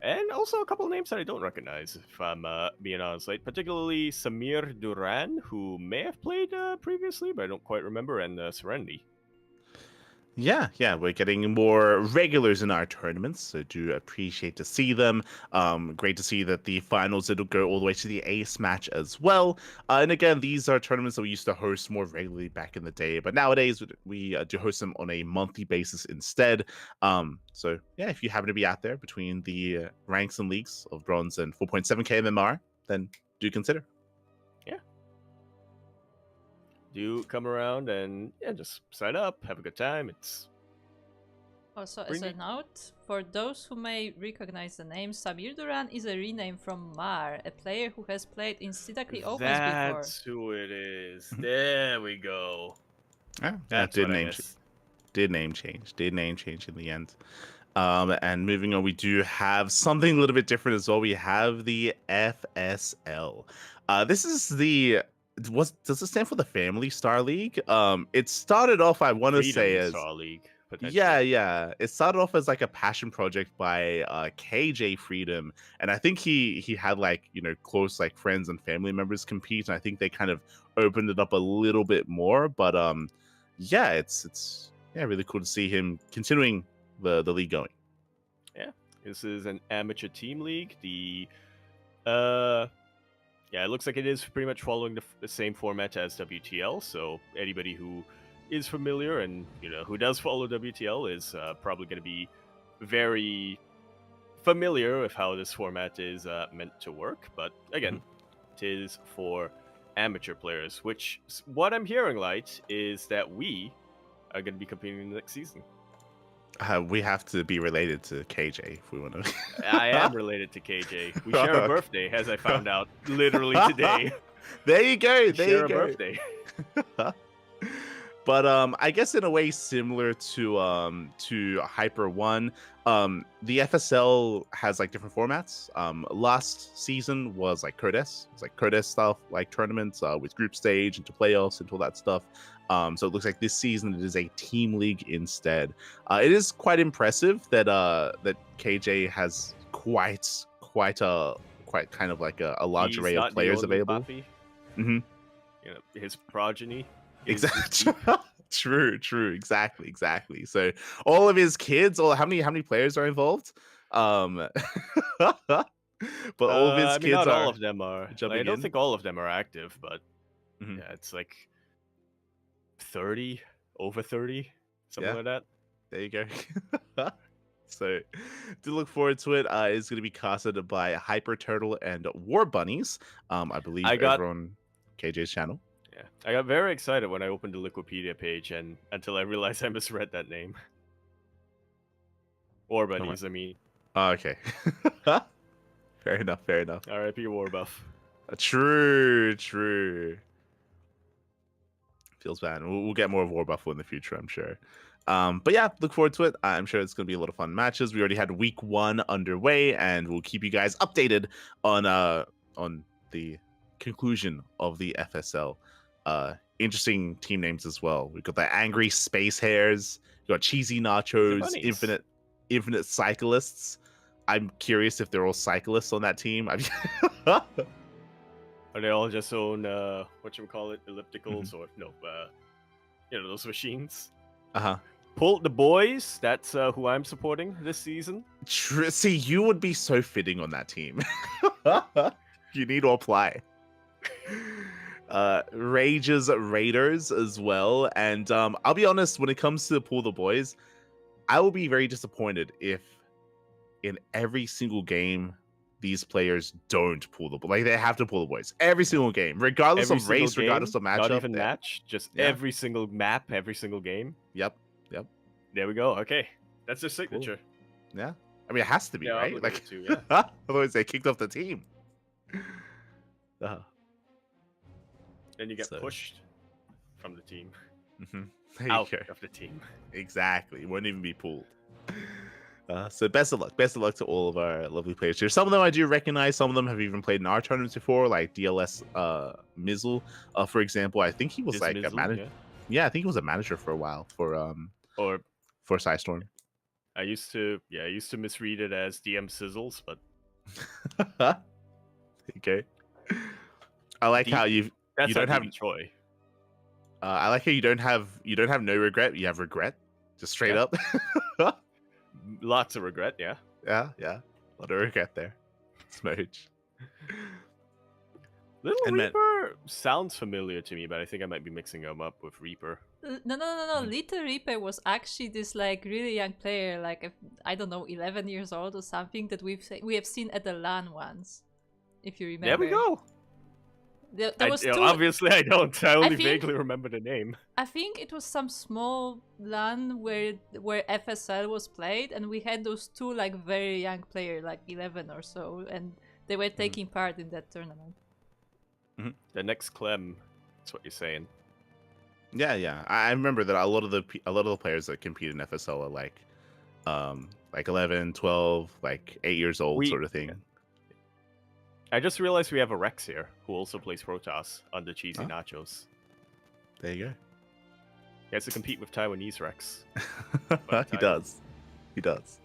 And also a couple of names that I don't recognize, if I'm being honest. Like, particularly Samir Duran, who may have played previously, but I don't quite remember, and Serenity. Yeah, we're getting more regulars in our tournaments, so do appreciate to see them. Great to see that the finals it'll go all the way to the ace match as well. And again, these are tournaments that we used to host more regularly back in the day, but nowadays we do host them on a monthly basis instead. So yeah, if you happen to be out there between the ranks and leagues of bronze and 4.7k MMR, then do consider. Do come around and just sign up, have a good time. It's Also, as a note, for those who may recognize the name, Samir Duran is a rename from Mar, a player who has played in Sidakli Opens before. That's who it is. There we go. Yeah, did name change in the end. And moving on, we do have something a little bit different as well. We have the FSL. This is the does it stand for the Family Star League? It started off, I want to say, as Star League. Yeah. It started off as like a passion project by KJ Freedom, and I think he had close friends and family members compete, and I think they kind of opened it up a little bit more. But it's really cool to see him continuing the league going. Yeah, this is an amateur team league. It looks like it is pretty much following the same format as WTL. So anybody who is familiar and who does follow WTL is probably going to be very familiar with how this format is meant to work. But again, it is for amateur players. Which what I'm hearing, Light, is that we are going to be competing in the next season. We have to be related to KJ if we want to. I am related to KJ. We share a birthday, as I found out literally today. There you go. We share a birthday. But I guess in a way similar to Hyper One, the FSL has different formats. Last season was Codes. It's Codes stuff, tournaments with group stage into playoffs and all that stuff. So it looks like this season it is a team league instead. It is quite impressive that that KJ has quite kind of a large array of players available. His progeny. Exactly. True, exactly. So all of his kids, or how many players are involved? But all of his I mean, kids not all are of them are. Like, I jumping don't in. think all of them are active, but Mhm. yeah, it's like 30, over 30, something Yeah. like that. There you go. So, to look forward to it, it's going to be casted by Hyper Turtle and War Bunnies. I believe I got over on KJ's channel. Yeah, I got very excited when I opened the Wikipedia page, and until I realized I misread that name. War Oh, bunnies, I mean. okay. Fair enough. R.I.P. Warbuff. True. Feels bad. We'll get more of War Buffalo in the future, I'm sure. But yeah, look forward to it. I'm sure it's going to be a lot of fun matches. We already had week 1 underway, and we'll keep you guys updated on the conclusion of the FSL. Interesting team names as well. We've got the Angry Space Hares, we got Cheesy The Nachos, bunnies. Infinite Cyclists. I'm curious if they're all cyclists on that team. Are they all just own, whatchamacallit, ellipticals, or, no, those machines? Uh-huh. Pull the boys, that's who I'm supporting this season. See, you would be so fitting on that team. You need to apply. Rage's Raiders as well. And I'll be honest, when it comes to Pull the Boys, I will be very disappointed if in every single game these players don't pull the like they have to pull the boys every single game, regardless Every of single race, regardless game, of matchup. not even match, just Yeah. every single map, every single game. Yep. There we go. Okay, that's their signature. Yeah. I mean, it has to be, Yeah, right? obligated Like, to, yeah. otherwise they kicked off the team. Then you get So- pushed from the team, There you out go. of the team. Exactly. Won't even be pulled. So best of luck. Best of luck to all of our lovely players here. Some of them I do recognize. Some of them have even played in our tournaments before, like DLS Mizzle, for example. I think he was like a Dismizzle, manager. Yeah, I think he was a manager for a while for Or Psystorm. I used to misread it as DM Sizzles, but Okay. I like how you that's don't have. Troy. I like how you don't have no regret. You have regret, just straight Yeah. up. Lots of regret, yeah. Yeah. A lot of regret there. Smooch. Little And man- Reaper sounds familiar to me, but I think I might be mixing them up with Reaper. No. Little Reaper was actually this like really young player, like I don't know, 11 years old or something that we have seen at the LAN once, if you remember. There we go. There was two. Obviously, I don't. I only think- vaguely remember the name. I think it was some small LAN where FSL was played, and we had those two like very young players, like 11 or so, and they were taking part in that tournament. The next Clem. That's what you're saying. Yeah. I remember that a lot of the players that compete in FSL are like 11, 12, like 8 years old sort of thing. I just realized we have a Rex here who also plays Protoss under Cheesy Huh? Nachos. There you He has to compete with Taiwanese Rex. go. He does.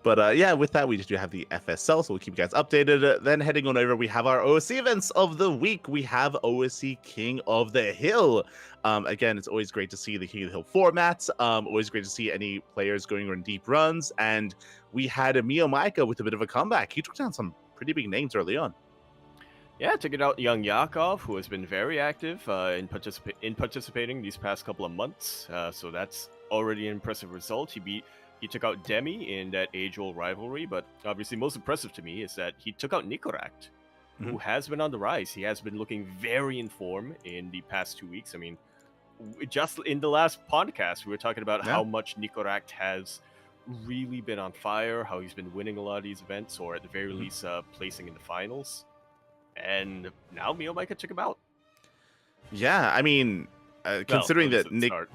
But yeah, with that, we do have the FSL, so we'll keep you guys updated. Then heading on over, we have our OSC events of the week. We have OSC King of the Hill. Again, it's always great to see the King of the Hill formats. Always great to see any players going on deep runs. And we had a Mio Micah with a bit of a comeback. He took down some pretty big names early on. Yeah, took it out young Yakov, who has been very active in participating these past couple of months. So that's already an impressive result. He took out Demi in that age-old rivalry, but obviously most impressive to me is that he took out Nicorakt, who has been on the rise. He has been looking very in form in the past 2 weeks. I mean, just in the last podcast, we were talking about how much Nicorakt has really been on fire, how he's been winning a lot of these events, or at the very least placing in the finals. And now Mio Micah took him out. Yeah, I mean, considering Well, that Nick... start.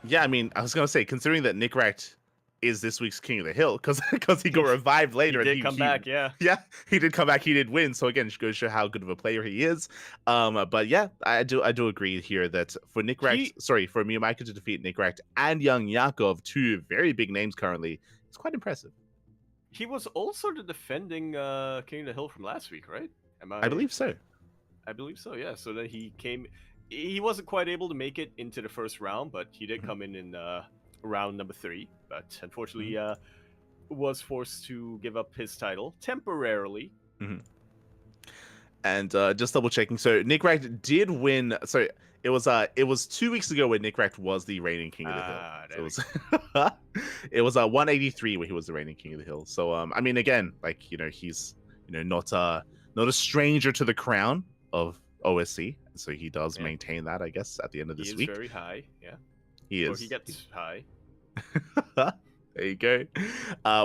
Yeah, I mean, I was going to say, considering that Nicorakt is this week's King of the Hill, because he got revived later. He did come back, yeah. Yeah, he did come back. He did win. So again, it goes to show how good of a player he is. But yeah, I do agree here that for for Mio Micah to defeat Nicorakt and young Yakov, two very big names currently, it's quite impressive. He was also the defending King of the Hill from last week, right? I believe so. I believe so, yeah. So then he came he wasn't quite able to make it into the first round, but he did Mhm. come in round number 3. But unfortunately, Mhm. was forced to give up his title temporarily. And just double checking, so Nick Racked did win. So it was 2 weeks ago when Nick Racked was the reigning king of the hill. Ah, So there it we was it was 183 when he was the reigning king of the hill. So I mean, again, like, he's not a stranger to the crown of OSC, so he does Yeah. maintain that, I guess, at the end of He this is week. very high, yeah. He Or is. he gets high. There you go.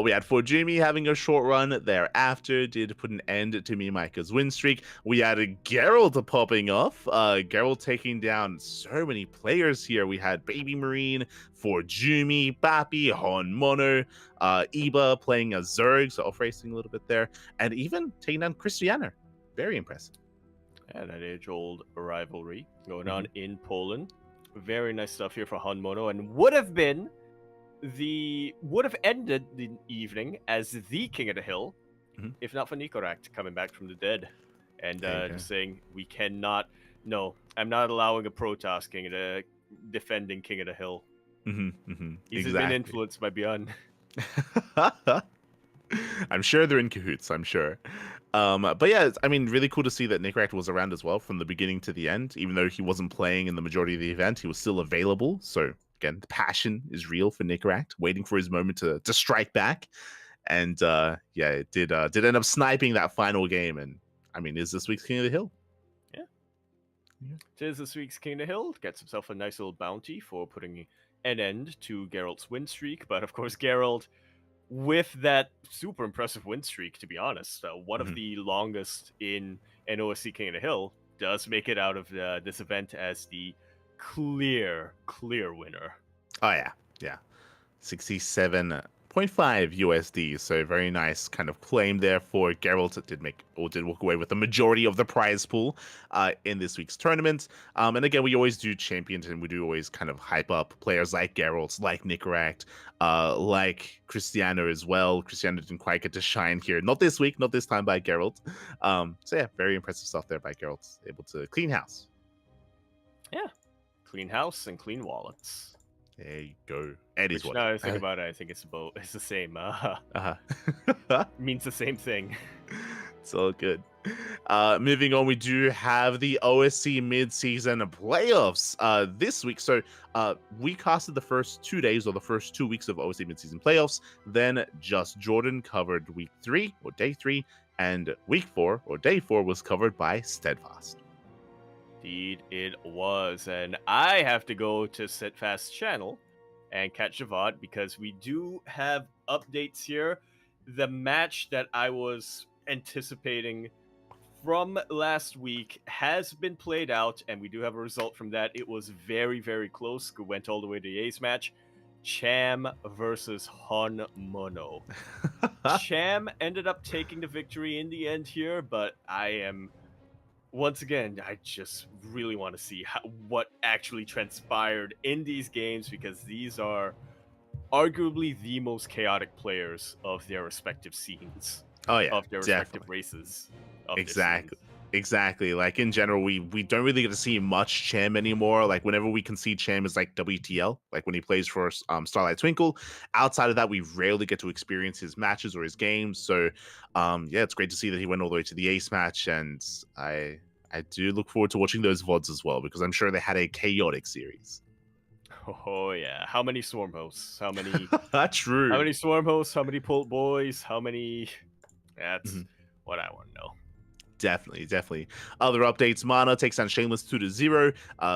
We had Fujimi having a short run thereafter, did put an end to Mimika's win streak. We had a Geralt popping off. Geralt taking down so many players here. We had Baby Marine, Fujimi, Bappy, Honmono, Iba playing a Zerg, so off racing a little bit there, and even taking down Christianer. Very impressive. Yeah, that age-old rivalry going on in Poland. Very nice stuff here for Honmono, and would have ended the evening as the king of the hill, if not for Nikorak coming back from the dead and just saying, we cannot. No, I'm not allowing a Protoss king of the defending king of the hill. He's been influenced by Beyond. I'm sure they're in cahoots, I'm sure. But yeah, I mean, really cool to see that Nick Racked was around as well from the beginning to the end. Even though he wasn't playing in the majority of the event, he was still available. So again, the passion is real for Nick Racked, waiting for his moment to strike back. And yeah, it did end up sniping that final game. And I mean, is this week's King of the Hill? Yeah. Tis this week's King of the Hill. Gets himself a nice little bounty for putting an end to Geralt's win streak. But of course, Geralt, with that super impressive win streak, to be honest, one of the longest in an OSC King of the Hill, does make it out of this event as the clear winner. Oh yeah, 67.5 USD. So very nice kind of claim there for Geralt. Did walk away with the majority of the prize pool in this week's tournament. And again, we always do champions, and we do always kind of hype up players like Geralt, like Nicoract, like Christiana as well. Christiana didn't quite get to shine here. Not this week, not this time by Geralt. So yeah, very impressive stuff there by Geralt. Able to clean house. Yeah. Clean house and clean wallets. There you go. Eddie's Which, wallet. now I think about it, I think it's the same. Means the same thing. It's all good. Moving on, we do have the OSC mid-season playoffs this week. So we casted the first 2 days or the first 2 weeks of OSC mid-season playoffs. Then Just Jordan covered week 3 or day 3, and week 4 or day 4 was covered by Steadfast. Indeed, it was. And I have to go to Steadfast's channel and catch the VOD because we do have updates here. The match that I was anticipating from last week has been played out, and we do have a result from that. It was very, very close. It went all the way to the ace match. Cham versus Honmono. Cham ended up taking the victory in the end here, but once again, I just really want to see what actually transpired in these games, because these are arguably the most chaotic players of their respective scenes. Oh yeah, of their respective races. Exactly. Like in general, we don't really get to see much Cham anymore. Like whenever we can see Cham is like WTL, like when he plays for Starlight Twinkle. Outside of that, we rarely get to experience his matches or his games. So yeah, it's great to see that he went all the way to the ace match, and I do look forward to watching those VODs as well, because I'm sure they had a chaotic series. Oh yeah, how many swarm hosts? How many? True. How many swarm hosts? How many Pult boys? How many? That's what I want to know. Definitely. Other updates: Mana takes down Shameless 2-0.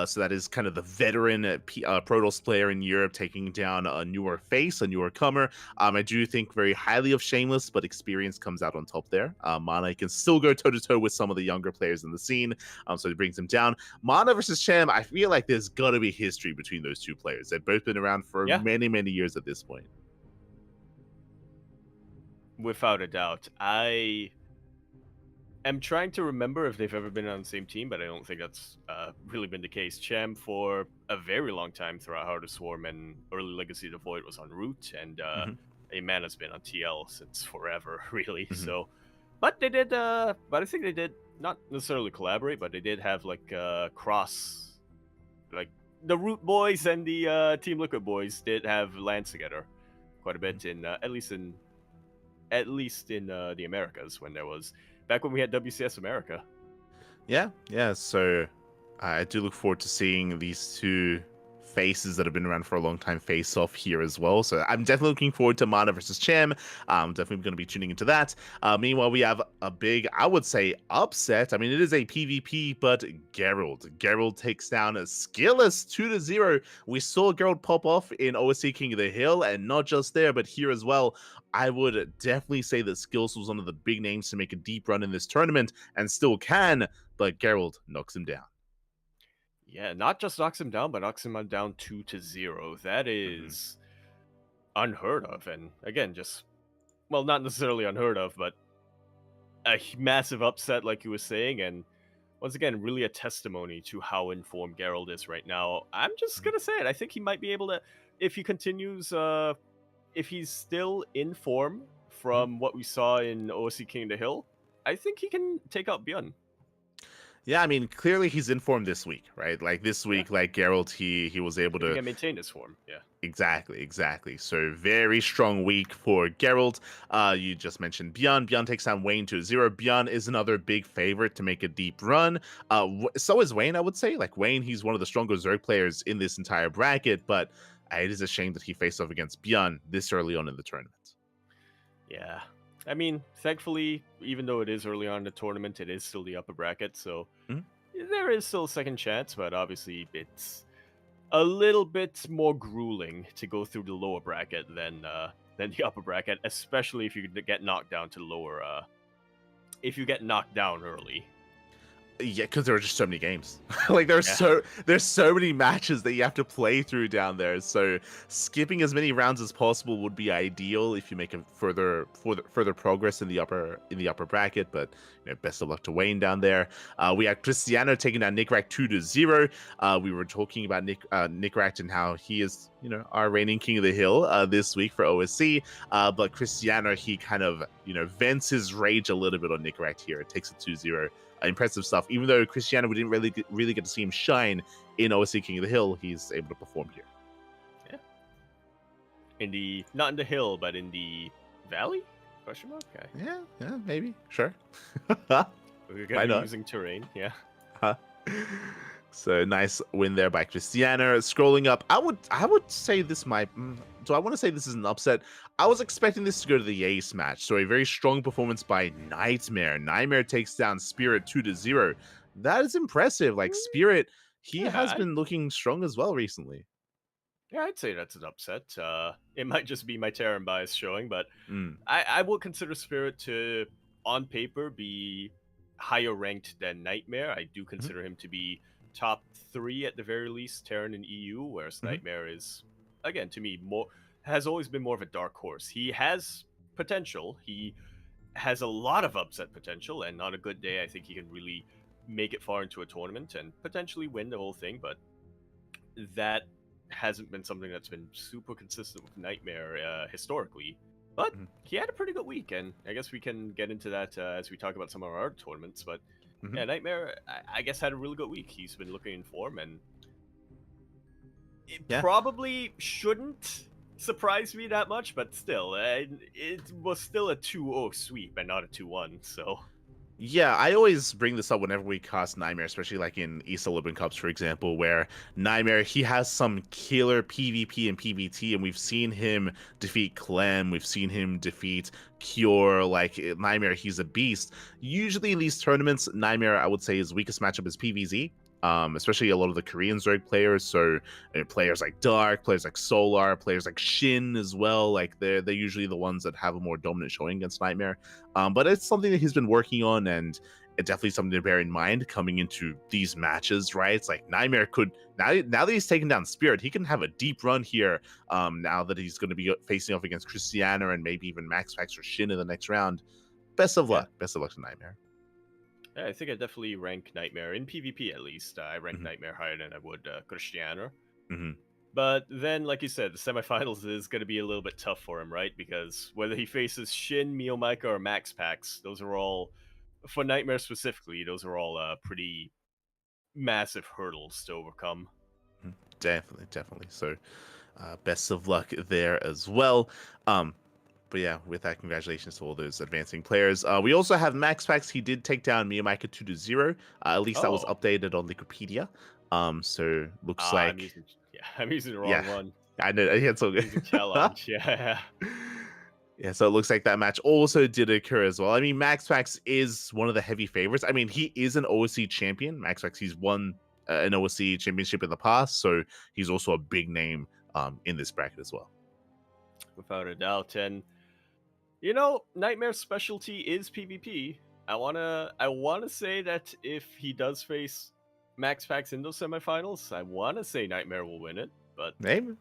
So that is kind of the veteran Protoss player in Europe taking down a newer face, a newer comer. I do think very highly of Shameless, but experience comes out on top there. Mana can still go toe-to-toe with some of the younger players in the scene, so he brings him down. Mana versus Cham, I feel like there's got to be history between those two players. They've both been around for many, many years at this point. Without a doubt. I'm trying to remember if they've ever been on the same team, but I don't think that's really been the case. Cham, for a very long time throughout Heart of Swarm and early Legacy of the Void, was on Root, and Amana's been on TL since forever, really. So, but they did, but I think they did not necessarily collaborate, but they did have like cross like the Root Boys and the Team Liquid Boys did have lands together quite a bit in at least in the Americas when there was back when we had WCS America. Yeah. So I do look forward to seeing these two faces that have been around for a long time face off here as well. So I'm definitely looking forward to Mana versus Cham. I'm definitely going to be tuning into that. Meanwhile, we have a big, I would say, upset. I mean, it is a PvP, but Geralt takes down a Skillless 2-0. We saw Geralt pop off in OSC King of the Hill, and not just there, but here as well. I would definitely say that Skills was one of the big names to make a deep run in this tournament, and still can, but Geralt knocks him down. Yeah, not just knocks him down, but knocks him down 2-0. That is unheard of, and again, just well, not necessarily unheard of, but a massive upset, like you were saying, and once again, really a testimony to how informed Geralt is right now. I'm just gonna say it. I think he might be able to, if he continues, if he's still in form from what we saw in OSC King of the Hill, I think he can take out Bjorn. Yeah, I mean, clearly he's in form this week, right? Like this week, like Geralt, he was able He to can maintain his form. Yeah. exactly. So very strong week for Geralt. You just mentioned Bjorn. Bjorn takes down Wayne 2-0. Bjorn is another big favorite to make a deep run. So is Wayne, I would say. Like Wayne, he's one of the stronger Zerg players in this entire bracket, but it is a shame that he faced off against Bjorn this early on in the tournament. Yeah. I mean, thankfully, even though it is early on in the tournament, it is still the upper bracket, so there is still a second chance, but obviously it's a little bit more grueling to go through the lower bracket than the upper bracket, especially if you get knocked down to the lower. If you get knocked down early. Yeah, because there are just so many games. Like there's so many matches that you have to play through down there. So skipping as many rounds as possible would be ideal if you make a further progress in the upper bracket. But best of luck to Wayne down there. We had Cristiano taking down Nick Rack 2-0. We were talking about Nick Rack and how he is our reigning king of the hill this week for OSC. But Cristiano, he kind of vents his rage a little bit on Nick Rack here. It takes a 2-0. Impressive stuff. Even though Cristiano, we didn't really get to see him shine in OSC King of the Hill, he's able to perform here. Yeah. Not in the hill, but in the valley? Question mark? Okay. Yeah, maybe. Sure. We're gonna be using terrain, yeah. So nice win there by Cristiano. Scrolling up, I would say this might. Do I want to say this is an upset? I was expecting this to go to the ace match. So a very strong performance by Nightmare. Nightmare takes down Spirit 2-0. That is impressive. Like Spirit, he has been looking strong as well recently. Yeah, I'd say that's an upset. It might just be my Terran bias showing, but I would consider Spirit to, on paper, be higher ranked than Nightmare. I do consider him to be top 3 at the very least, Terran and EU, whereas Nightmare is, again, to me, has always been more of a dark horse. He has potential. He has a lot of upset potential, and on a good day, I think he can really make it far into a tournament and potentially win the whole thing, but that hasn't been something that's been super consistent with Nightmare historically. But he had a pretty good week, and I guess we can get into that as we talk about some of our other tournaments, but yeah, Nightmare, I guess, had a really good week. He's been looking in form, and it probably shouldn't surprise me that much, but still, it was still a 2-0 sweep and not a 2-1, so... Yeah, I always bring this up whenever we cast Nightmare, especially like in East Olympian Cups, for example, where Nightmare, he has some killer PvP and PvT, and we've seen him defeat Clem, we've seen him defeat Cure. Like Nightmare, he's a beast. Usually in these tournaments, Nightmare, I would say, his weakest matchup is PvZ. Especially a lot of the Korean Zerg players, so players like Dark, players like Solar, players like Shin as well, like they're usually the ones that have a more dominant showing against Nightmare. But it's something that he's been working on, and it's definitely something to bear in mind coming into these matches, right? It's like Nightmare could, now that he's taken down Spirit, he can have a deep run here, now that he's going to be facing off against Cristiano and maybe even Max Pax or Shin in the next round. Best of luck to Nightmare. Yeah, I think I definitely rank Nightmare, in PvP at least. I rank Nightmare higher than I would Cristiano. But then, like you said, the semifinals is going to be a little bit tough for him, right? Because whether he faces Shin, Mio Micah, or Max Pax, those are all, for Nightmare specifically, those are all pretty massive hurdles to overcome. Definitely. So, best of luck there as well. But yeah, with that, congratulations to all those advancing players. We also have Max Pax. He did take down Miyamika 2-0. At least that was Oh, updated on Wikipedia. So looks I'm like using I'm using the yeah, wrong one. I know it's all I'm good. using challenge. Yeah. Yeah, so it looks like that match also did occur as well. I mean, Max Pax is one of the heavy favorites. I mean, he is an OSC champion. Max Pax, he's won an OSC championship in the past, so he's also a big name in this bracket as well. Without a doubt. And Nightmare's specialty is PvP. I wanna say that if he does face Max Pax in those semifinals, I wanna say Nightmare will win it, but Maybe.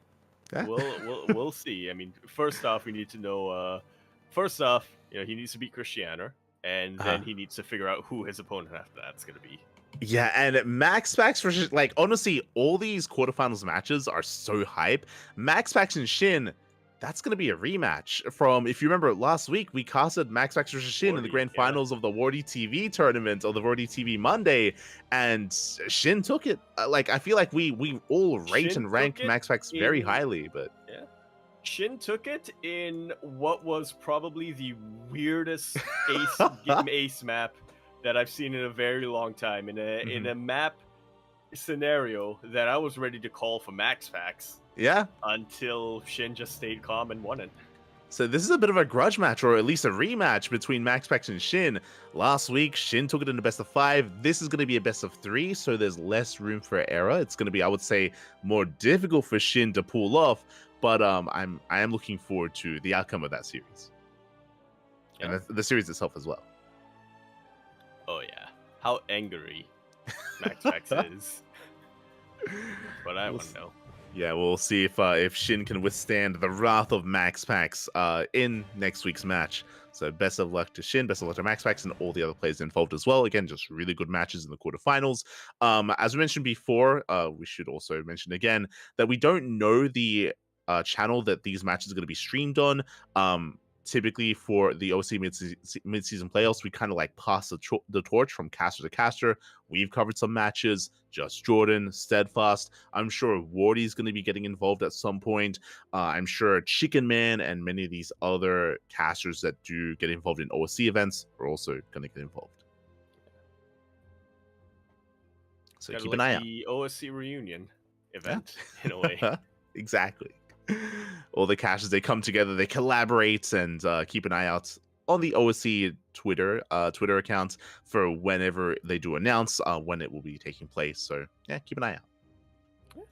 Yeah. we'll see. I mean, first off, we need to know. First off, he needs to beat Christianer, and then he needs to figure out who his opponent after that's gonna be. Yeah, and Max Pax versus, like, honestly, all these quarterfinals matches are so hype. Max Pax and Shin, that's going to be a rematch from, if you remember last week, we casted Max Pax versus Shin in the Wardy, grand yeah. finals of the Wardy TV tournament, or the Wardy TV Monday, and Shin took it. Like, I feel like we all rate Shin and rank took it Max Pax very in- highly, but Yeah. Shin took it in what was probably the weirdest ace map that I've seen in a very long time. In a map scenario that I was ready to call for Max Pax yeah. until Shin just stayed calm and won it. So this is a bit of a grudge match, or at least a rematch between Max Pax and Shin. Last week, Shin took it in a best of 5. This is going to be a best of 3, so there's less room for error. It's going to be, I would say, more difficult for Shin to pull off. But I am looking forward to the outcome of that series, and the series itself as well. Oh yeah, how angry Max Pax is. But I want to know. Yeah, we'll see if Shin can withstand the wrath of Max Pax in next week's match. So best of luck to Shin, best of luck to Max Pax, and all the other players involved as well. Again, just really good matches in the quarterfinals. As we mentioned before, we should also mention again that we don't know the channel that these matches are going to be streamed on. Typically for the OC mid-season playoffs, we kind of like pass the torch from caster to caster. We've covered some matches, Just Jordan, Steadfast. I'm sure Wardy's going to be getting involved at some point. I'm sure Chicken Man and many of these other casters that do get involved in OSC events are also going to get involved. So keep an eye out. The OSC reunion event, in a way. Exactly. All the casters, they come together, they collaborate, and keep an eye out on the OSC Twitter accounts for whenever they do announce when it will be taking place. So yeah, keep an eye out.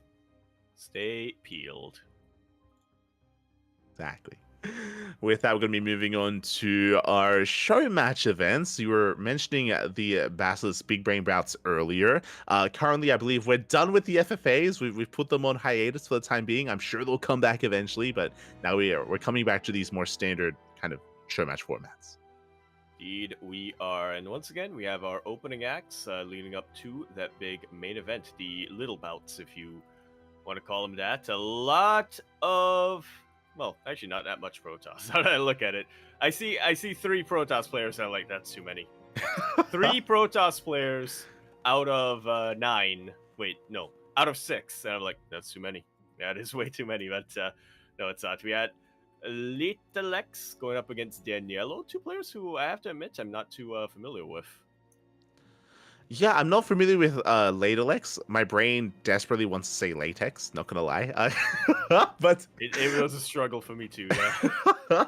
Stay peeled. Exactly. With that, we're going to be moving on to our show match events. You were mentioning the Basilisk Big Brain Bouts earlier. Currently, I believe we're done with the FFAs. We've put them on hiatus for the time being. I'm sure they'll come back eventually, but now we're coming back to these more standard kind of show match formats. Indeed, we are. And once again, we have our opening acts leading up to that big main event, the Little Bouts, if you want to call them that. A lot of... Well, actually, not that much Protoss. How do I look at it? I see 3 Protoss players, and I'm like, that's too many. 3 Protoss players out of 9. Wait, no, out of 6. And I'm like, that's too many. Yeah, it is way too many. But no, it's not. We had Litalex going up against Daniello. 2 players who I have to admit I'm not too familiar with. Yeah, I'm not familiar with Latalex. My brain desperately wants to say latex, not gonna lie. But it was a struggle for me too, yeah.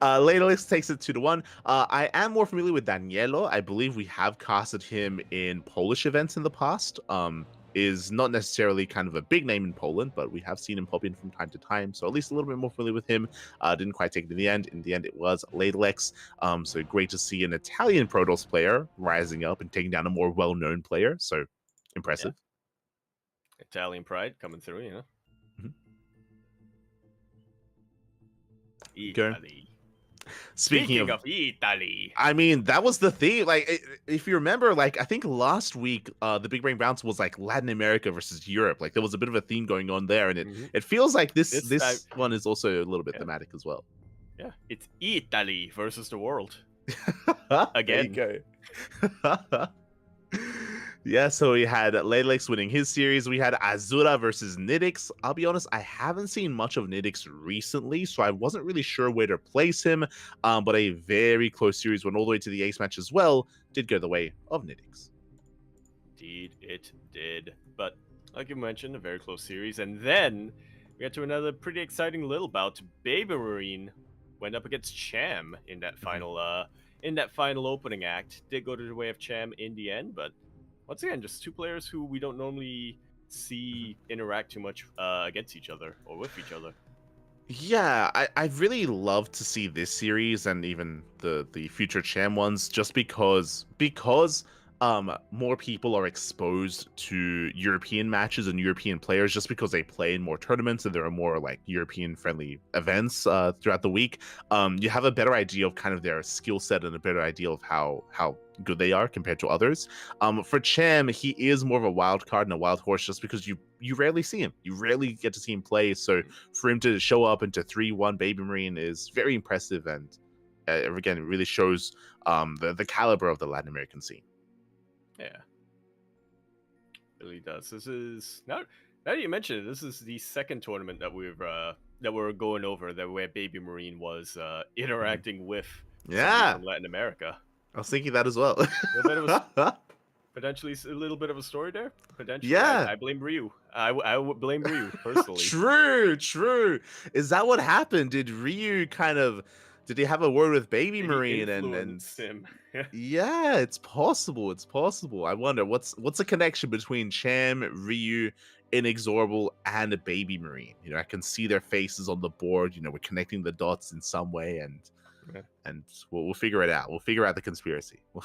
Latalex takes it 2-1. I am more familiar with Daniello. I believe we have casted him in Polish events in the past. Is not necessarily kind of a big name in Poland, but we have seen him pop in from time to time, so at least a little bit more familiar with him. Didn't quite take it in the end. In the end, it was Latalex. So great to see an Italian Protoss player rising up and taking down a more well-known player. So impressive. Yeah. Italian pride coming through, you know. Italy. Speaking of Italy, I mean, that was the theme. Like, if you remember, like, I think last week, the Big Brain Bounce was like Latin America versus Europe. Like, there was a bit of a theme going on there, and it feels like this one is also a little bit thematic as well. Yeah, it's Italy versus the world. Again. There you go. Yeah, so we had Lelex winning his series. We had Azura versus Nidix. I'll be honest, I haven't seen much of Nidix recently, so I wasn't really sure where to place him. But a very close series went all the way to the ace match as well. Did go the way of Nidix. Indeed, it did. But like you mentioned, a very close series. And then we got to another pretty exciting little bout. Baby Marine went up against Cham in that final opening act. Did go to the way of Cham in the end, but once again, just two players who we don't normally see interact too much against each other or with each other. Yeah, I'd really love to see this series and even the future Cham ones, just because more people are exposed to European matches and European players just because they play in more tournaments and there are more like European friendly events throughout the week. You have a better idea of kind of their skill set and a better idea of how good they are compared to others. For Cham, he is more of a wild card and a wild horse just because you rarely see him. You rarely get to see him play. So for him to show up into 3-1 Baby Marine is very impressive, and again, it really shows the caliber of the Latin American scene. Yeah, really does. This is now that you mention it, this is the second tournament that we're going over that where Baby Marine was interacting with somebody from Latin America. I was thinking that as well. Potentially a little bit of a story there. Potentially, Yeah. I blame Ryu. I would blame Ryu personally. True. Is that what happened? Did Ryu did he have a word with Baby Marine and him? Yeah, it's possible. It's possible. I wonder what's the connection between Cham, Ryu, Inexorable, and a Baby Marine. You know, I can see their faces on the board. You know, we're connecting the dots in some way, and we'll figure it out. We'll figure out the conspiracy. We're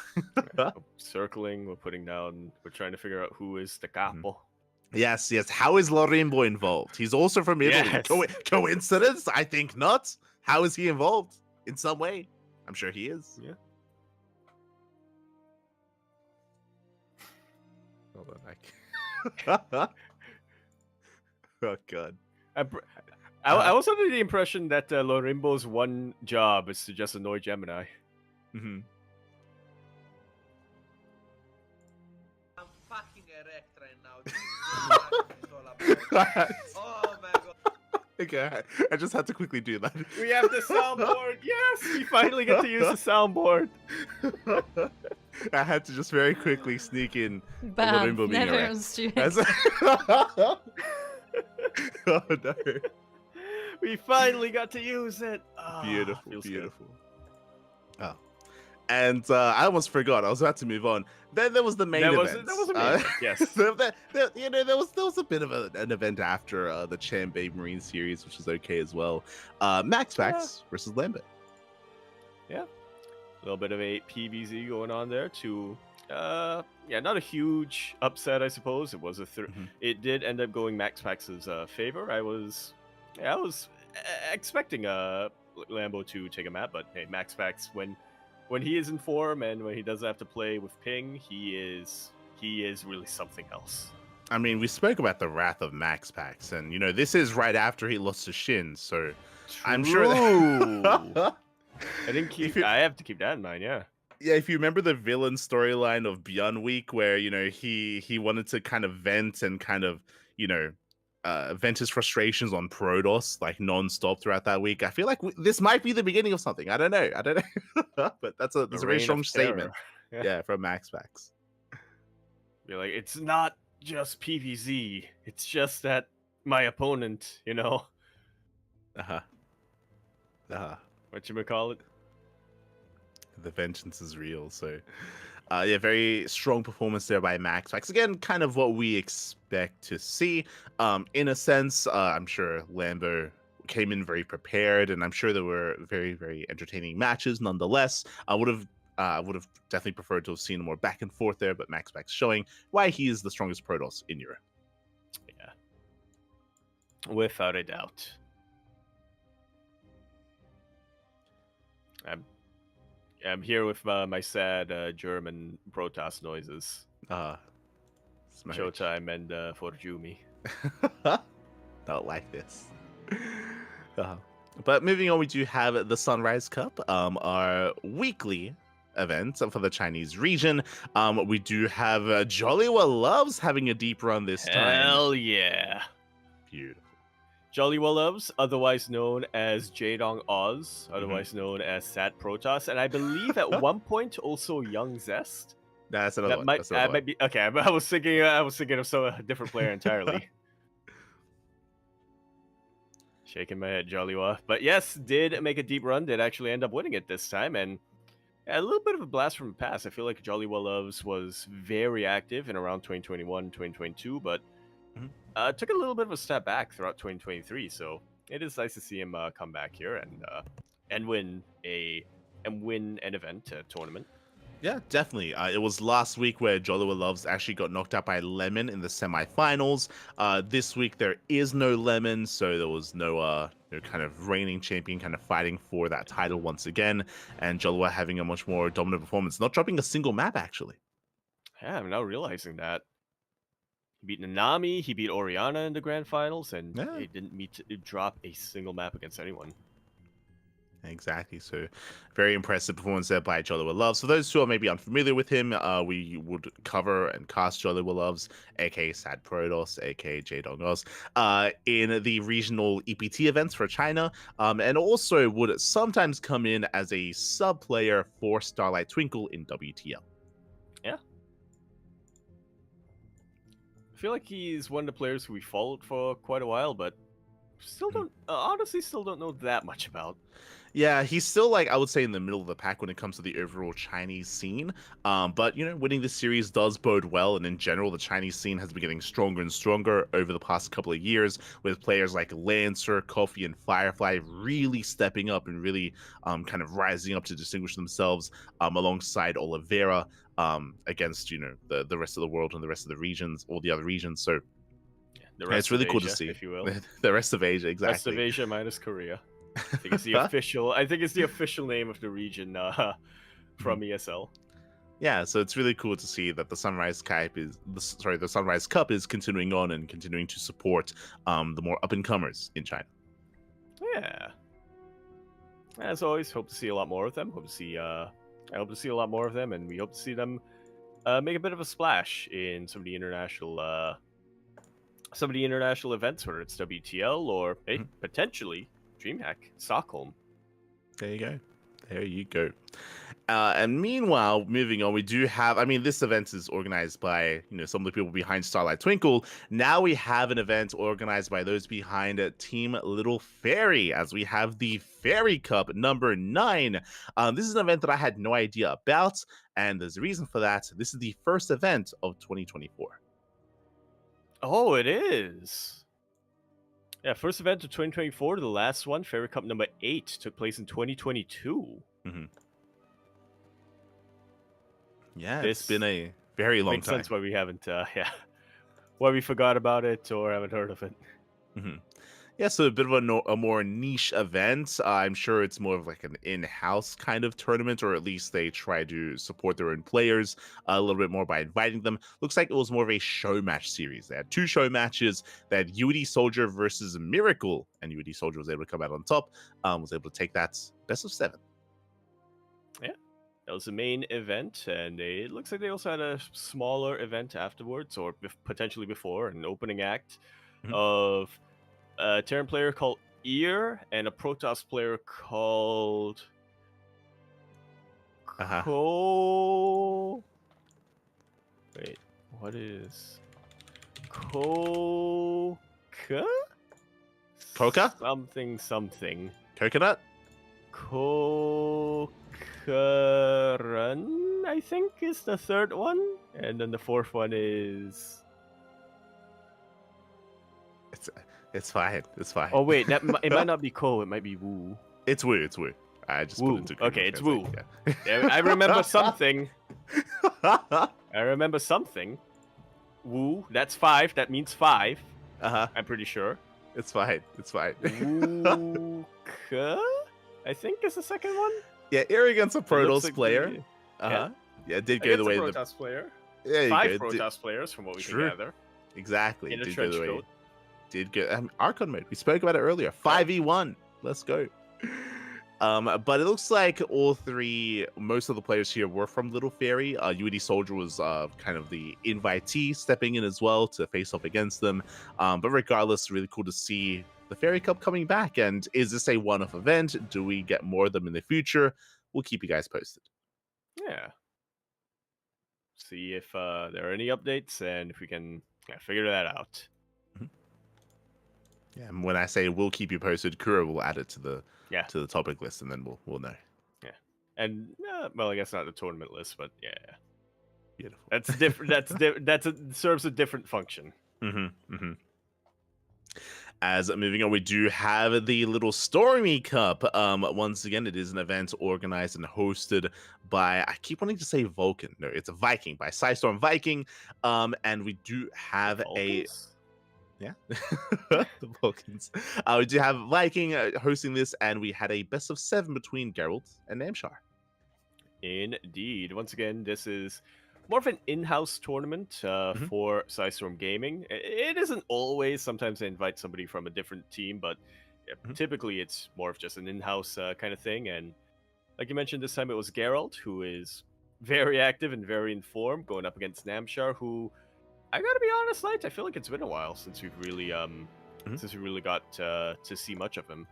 circling. We're putting down. We're trying to figure out who is the capo. Yes. How is Lorimbo involved? He's also from Italy. Yes. Coincidence? I think not. How is he involved? In some way. I'm sure he is. Yeah. Hold on. Oh, God. I was under the impression that Lorimbo's one job is to just annoy Gemini. Mm-hmm. I'm fucking erect right now. Oh my god. Okay, I just had to quickly do that. We have the soundboard. Yes, we finally get to use the soundboard. I had to just very quickly sneak in Bam, Lorimbo being never erect. on stream. Oh no. We finally got to use it. Beautiful. Oh. And I almost forgot. I was about to move on. Then there was the main event. That was amazing. Yes. There was a bit of an event after the Cham Babe Marine series, which is okay as well. Max Pax versus Lambert. Yeah. A little bit of a PVZ going on there to not a huge upset, I suppose. It was It did end up going Max Pax's favor. I was expecting Lambo to take a map, but hey, Max Pax, when he is in form and when he doesn't have to play with ping, he is really something else. I mean, we spoke about the wrath of Max Pax, and you know this is right after he lost to Shin, so I'm sure that I have to keep that in mind. Yeah. Yeah, if you remember the villain storyline of Beyond Week, where you know he wanted to kind of vent and kind of vent his frustrations on Protoss like non-stop throughout that week. I feel like this might be the beginning of something. I don't know, but that's a very strong statement. Yeah, from Max Pax. You're like, it's not just PVZ. It's just that my opponent, whatchamacallit? The vengeance is real. So very strong performance there by Max Pax. Again, kind of what we expect to see. In a sense, I'm sure Lambo came in very prepared, and I'm sure there were very, very entertaining matches nonetheless. I would have definitely preferred to have seen more back and forth there, but Max Pax showing why he is the strongest Protoss in Europe. Yeah. Without a doubt. I'm here with my sad German Protoss noises. Showtime and Forjumi. Don't like this. But moving on, we do have the Sunrise Cup, our weekly event for the Chinese region. We do have Jollywa Loves having a deep run this time. Hell yeah. Beautiful. Jollywa Loves, otherwise known as Jaedong Oz, otherwise known as Sad Protoss, and I believe at one point also Young Zest. That's another That one. might, That's another one. might be okay. I was thinking of a different player entirely. Shaking my head, Jollywa. But yes, did make a deep run. Did actually end up winning it this time, and a little bit of a blast from the past. I feel like Jollywa Loves was very active in around 2021, 2022, but took a little bit of a step back throughout 2023. So it is nice to see him come back here and win an event, a tournament. Yeah, definitely. It was last week where Jollywa Loves actually got knocked out by Lemon in the semifinals. This week there is no Lemon, so there was no kind of reigning champion kind of fighting for that title once again, and Jollywa having a much more dominant performance, not dropping a single map actually. Yeah, I'm now realizing that. He beat Nanami, he beat Oriana in the grand finals, and Yeah. he didn't drop a single map against anyone. Exactly. So, very impressive performance there by Jollywa Loves. For those who are maybe unfamiliar with him, we would cover and cast Jollywa Loves, aka Sad Protoss, aka Jaedong Oz, in the regional EPT events for China, and also would sometimes come in as a sub player for Starlight Twinkle in WTL. Yeah. I feel like he's one of the players who we followed for quite a while, but still don't honestly still don't know that much about. Yeah, he's still, like, I would say, in the middle of the pack when it comes to the overall Chinese scene. But, winning this series does bode well. And in general, the Chinese scene has been getting stronger and stronger over the past couple of years, with players like Lancer, Kofi, and Firefly really stepping up and really kind of rising up to distinguish themselves alongside Oliveira against, the rest of the world and the rest of the regions, all the other regions. So The rest it's really of cool Asia, to see. if you will. The rest of Asia, exactly. Rest of Asia minus Korea. I think it's the official. I think it's the official name of the region from ESL. Yeah, so it's really cool to see that the Sunrise Cup is continuing on and continuing to support the more up and comers in China. Yeah. As always, hope to see a lot more of them. I hope to see a lot more of them, and we hope to see them make a bit of a splash in some of the international events, whether it's WTL or potentially DreamHack Stockholm. There you go. And meanwhile, moving on, we do have, this event is organized by, some of the people behind Starlight Twinkle. Now we have an event organized by those behind Team Little Fairy, as we have the Fairy Cup number 9. This is an event that I had no idea about, and there's a reason for that. This is the first event of 2024. Oh, it is. Yeah, first event of 2024. The last one, Fairy Cup number 8, took place in 2022. Mm-hmm. Yeah, It's been a very long makes time. sense why we haven't, why we forgot about it or haven't heard of it. Mm-hmm. Yeah, so a bit of a more niche event. I'm sure it's more of like an in-house kind of tournament, or at least they try to support their own players a little bit more by inviting them. Looks like it was more of a show match series. They had 2 show matches. They had UD Soldier versus Miracle, and UD Soldier was able to come out on top, was able to take that best of 7. Yeah, that was the main event, and it looks like they also had a smaller event afterwards, or potentially before, an opening act of a Terran player called Ear and a Protoss player called Wait, what is Coca? Coca? Something. Coconut? Kokaran, I think, is the third one, and then the fourth one is. It's fine. It's fine. Oh wait, it might not be Ko. It might be Wu. It's Wu. It's Wu. I just Wu. put it into Google Okay, it's Translate, Wu. Yeah. Yeah, I remember something. I remember something. Wu. That's 5. That means 5. I'm pretty sure. It's fine. It's fine. Wuka, I think is the second one. Yeah, Ear against a Protoss like player. Yeah, did go the way of the Protoss player. Yeah, 5 Protoss players, from what we True. can gather. Exactly. In a did trench go the way. coat. Did go Archon mode. We spoke about it earlier. 5v1. Let's go. But it looks like most of the players here were from Little Fairy. UD Soldier was kind of the invitee stepping in as well to face off against them. But regardless, really cool to see the Fairy Cup coming back. And is this a one-off event? Do we get more of them in the future? We'll keep you guys posted. Yeah. See if there are any updates and if we can figure that out. Yeah, and when I say we'll keep you posted, Kura will add it to the Yeah. to the topic list, and then we'll know. And well, I guess not the tournament list, but yeah, Beautiful. that's different. Serves a different function. As moving on, we do have the Little Stormy Cup. Once again, it is an event organized and hosted by, I keep wanting to say Vulcan. No, it's a Viking, by Psystorm Viking. And we do have Vulcans? the Vulcans. We do have Viking hosting this, and we had a best of 7 between Geralt and Namshar. Indeed. Once again, this is more of an in-house tournament for Psystorm Gaming. It isn't always. Sometimes they invite somebody from a different team, but typically it's more of just an in-house kind of thing. And like you mentioned, this time it was Geralt, who is very active and very informed, going up against Namshar, who, I gotta be honest, Light, I feel like it's been a while since we've really got to see much of him.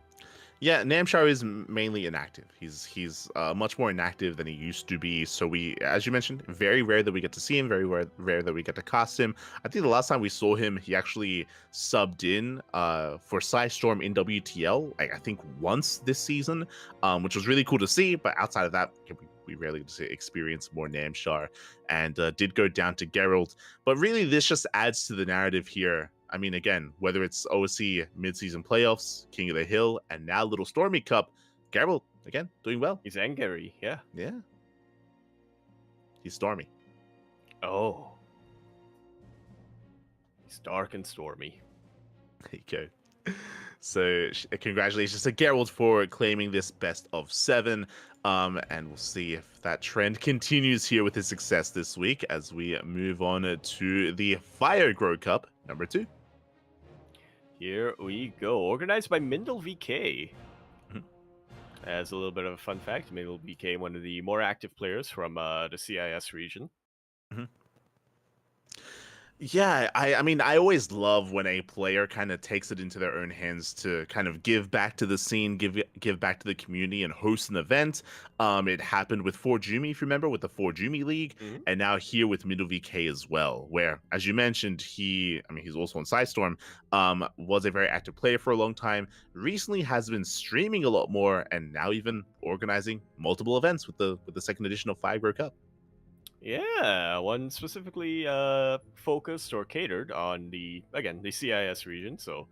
Yeah, Namshar is mainly inactive. He's much more inactive than he used to be. So we, as you mentioned, very rare that we get to see him. Very rare that we get to cast him. I think the last time we saw him, he actually subbed in for Psystorm in WTL. I think once this season, which was really cool to see. But outside of that, we rarely get to experience more Namshar, and did go down to Geralt. But really, this just adds to the narrative here. I mean, again, whether it's OSC mid-season playoffs, King of the Hill, and now Little Stormy Cup, Geralt, again, doing well. He's angry, yeah. Yeah. He's stormy. Oh. He's dark and stormy. There you go. So, congratulations to Geralt for claiming this best of 7. And we'll see if that trend continues here with his success this week as we move on to the Fire Grow Cup number 2. Here we go. Organized by Mindle VK. As a little bit of a fun fact, Mindle VK, one of the more active players from the CIS region. Yeah, I mean, I always love when a player kind of takes it into their own hands to kind of give back to the scene, give back to the community, and host an event. It happened with 4Jumi, if you remember, with the 4Jumi League, and now here with Middle VK as well, where, as you mentioned, he's also on Psystorm, was a very active player for a long time, recently has been streaming a lot more, and now even organizing multiple events with the second edition of Fire Grow Cup. Yeah, one specifically focused or catered on the CIS region, so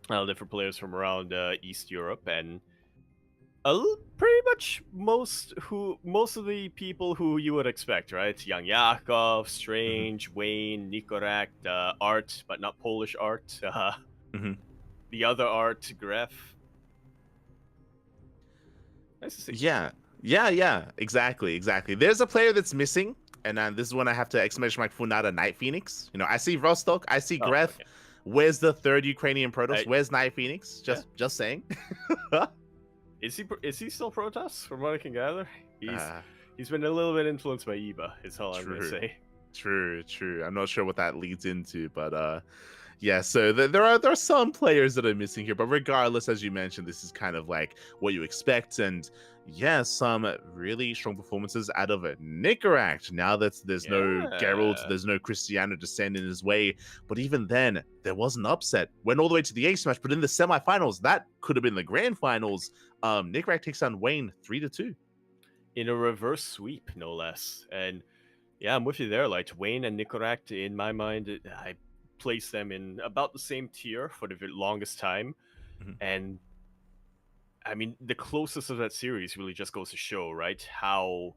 different players from around East Europe, and pretty much most of the people who you would expect, right? Young Yakov, Strange, Wayne, Nikorak, Art, but not Polish Art, the other Art, Gref. Nice to see. Yeah, exactly. There's a player that's missing, and this is when I have to exclamation mark Funada Night Phoenix. I see Vostok, I see Gref. Okay. Where's the third Ukrainian Protoss? Where's Night Phoenix? Just saying. Is he still Protoss? From what I can gather, he's been a little bit influenced by Eva. Is all I'm gonna say. True. I'm not sure what that leads into, but yeah, so there are some players that are missing here, but regardless, as you mentioned, this is kind of like what you expect, and yeah, some really strong performances out of Nikorak. Now that there's no Geralt, there's no Cristiano to stand in his way, but even then, there was an upset. Went all the way to the ace match, but in the semifinals, that could have been the grand finals. Nikorak takes on Wayne 3-2. In a reverse sweep, no less. And yeah, I'm with you there. Like Wayne and Nikorak, in my mind, I place them in about the same tier for the longest time. And I mean, the closest of that series really just goes to show, right, how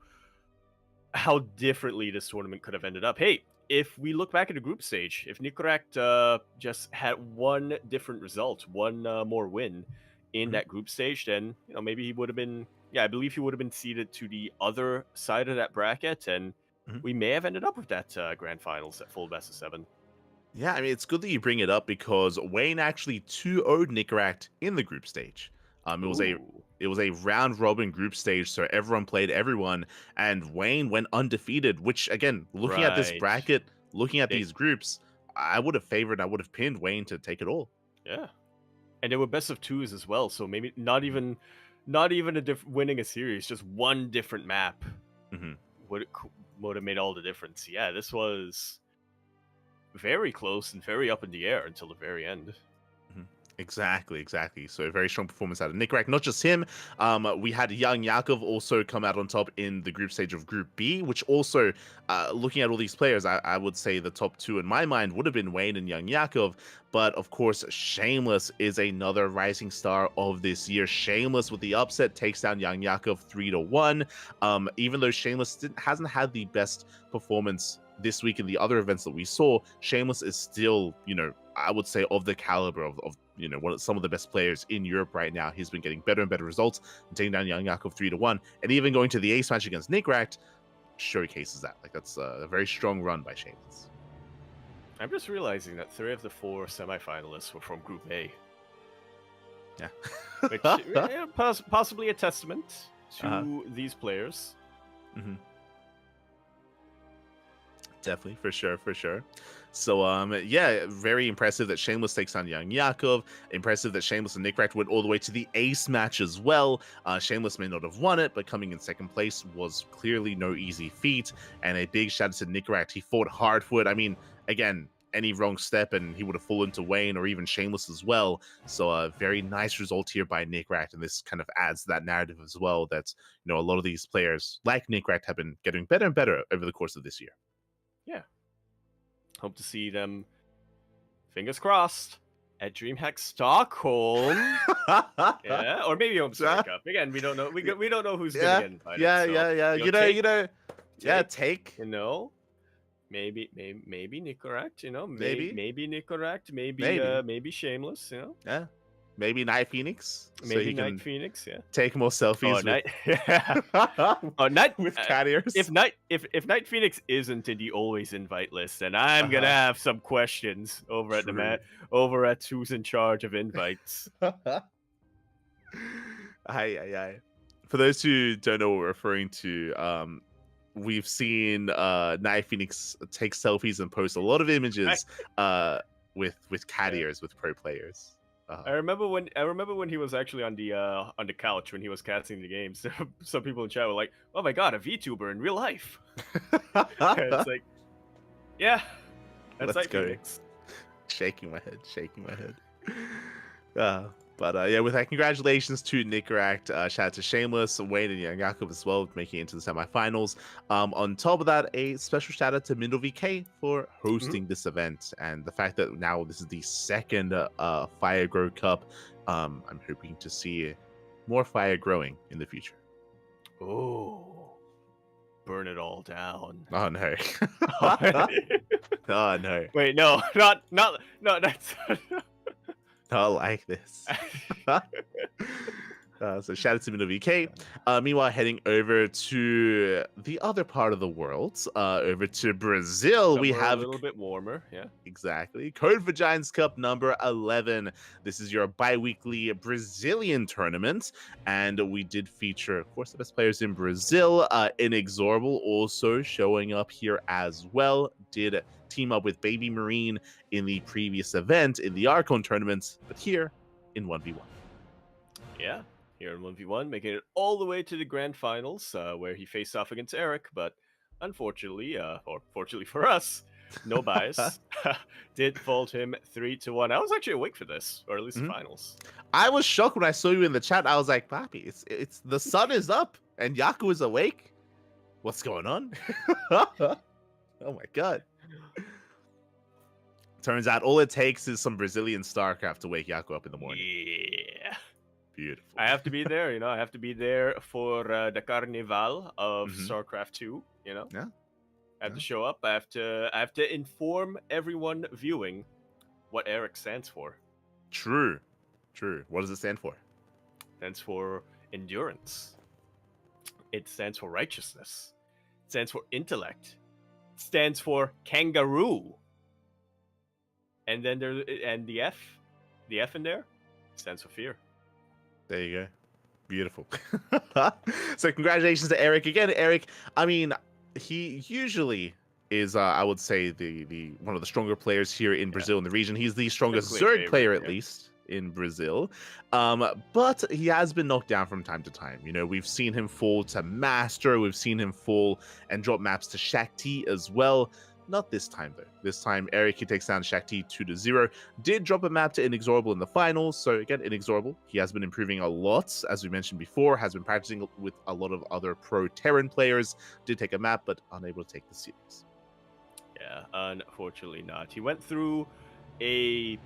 differently this tournament could have ended up. Hey, if we look back at the group stage, if Nikorak just had one different result, one more win in that group stage, then maybe he would have been, I believe he would have been seeded to the other side of that bracket, and we may have ended up with that grand finals at full best of 7. Yeah, I mean, it's good that you bring it up because Wayne actually 2-0'd Nikorak in the group stage. It was a Ooh. it was a round robin group stage, so everyone played everyone, and Wayne went undefeated. Which again, looking at this Right. bracket, looking at They- these groups, I would have pinned Wayne to take it all. Yeah. And they were best of twos as well, so maybe not even winning a series, just one different map Mhm. would have made all the difference. Yeah, this was very close and very up in the air until the very end. Exactly. So a very strong performance out of Nikrak. Not just him. We had Young Yakov also come out on top in the group stage of Group B, which also, looking at all these players, I would say the top two in my mind would have been Wayne and Young Yakov. But of course, Shameless is another rising star of this year. Shameless with the upset takes down Young Yakov 3-1. Even though Shameless hasn't had the best performance this week in the other events that we saw, Shameless is still, I would say of the caliber of some of the best players in Europe right now. He's been getting better and better results and taking down Young Yakov 3-1, and even going to the ace match against Nikrak showcases that. Like, that's a very strong run by Shameless. I'm just realizing that 3 of the 4 semifinalists were from Group A, Yeah. which possibly a testament to these players. Mm-hmm. Definitely, for sure. So, yeah, very impressive that Shameless takes on Young Yakov. Impressive that Shameless and Nikrak went all the way to the ace match as well. Shameless may not have won it, but coming in second place was clearly no easy feat. And a big shout out to Nikrak. He fought hard for it. I mean, again, any wrong step and he would have fallen to Wayne or even Shameless as well. So a very nice result here by Nikrak, and this kind of adds to that narrative as well that, a lot of these players like Nikrak have been getting better and better over the course of this year. Yeah. Hope to see them, fingers crossed, at DreamHack Stockholm. Yeah, or maybe Home Strike Cup. Again, we don't know. We don't know who's gonna get invited. Yeah. Take. Maybe Nicorrect. Maybe Nicorrect. Maybe Shameless. Yeah. Maybe Night Phoenix. Maybe so he Night can Phoenix. Yeah. take more selfies Night with cat ears. If Night Phoenix isn't in the always invite list, then I'm gonna have some questions over at over at who's in charge of invites. Aye. For those who don't know what we're referring to, we've seen Night Phoenix take selfies and post a lot of images with cat ears with pro players. I remember when he was actually on the couch when he was casting the games. Some people in chat were like, "Oh my god, a VTuber in real life!" It's like, yeah, that's Night Phoenix. Shaking my head. But yeah, with that, congratulations to Nikrak. Shout out to Shameless, Wayne, and Young Yakov as well, making it into the semifinals. On top of that, a special shout out to Mindle VK for hosting this event, and the fact that now this is the second Fire Grow Cup. I'm hoping to see more fire growing in the future. Oh, burn it all down. Oh no. Oh no. Wait, no, not that's. Not like this. So shout out to Mindle VK. Meanwhile, heading over to the other part of the world, over to Brazil, we have a little bit warmer. Yeah, exactly. Code for Giants Cup number 11. This is your bi-weekly Brazilian tournament, and we did feature, of course, the best players in Brazil. Inexorable also showing up here as well. Did team up with Baby Marine in the previous event in the Archon tournament, but here in 1v1. Yeah. Here in 1v1, making it all the way to the grand finals, where he faced off against Eric, but unfortunately, or fortunately for us, no bias, did fold him 3-1. I was actually awake for this, or at least the finals. I was shocked when I saw you in the chat. I was like, Papi, it's the sun is up and Yaku is awake. What's going on? Oh my god. Turns out all it takes is some Brazilian StarCraft to wake Yaku up in the morning. Yeah. Beautiful. I have to be there, I have to be there for the Carnival of StarCraft 2, Yeah. I have to show up. I have to inform everyone viewing what Eric stands for. True. What does it stand for? It stands for endurance. It stands for righteousness. It stands for intellect. It stands for kangaroo. And then the F in there stands for fear. There you go. Beautiful. So congratulations to Eric again. Eric, I mean, he usually is, I would say, the one of the stronger players here in Brazil in the region. He's the strongest Typically a Zerg favorite, player, at yeah. least in Brazil. But he has been knocked down from time to time. You know, we've seen him fall to Master. We've seen him fall and drop maps to Shakti as well. Not this time, though. This time, Eric, he takes down Shakti 2-0. Did drop a map to Inexorable in the finals. So, again, Inexorable, he has been improving a lot, as we mentioned before, has been practicing with a lot of other pro Terran players. Did take a map, but unable to take the series. Yeah, unfortunately not. He went through the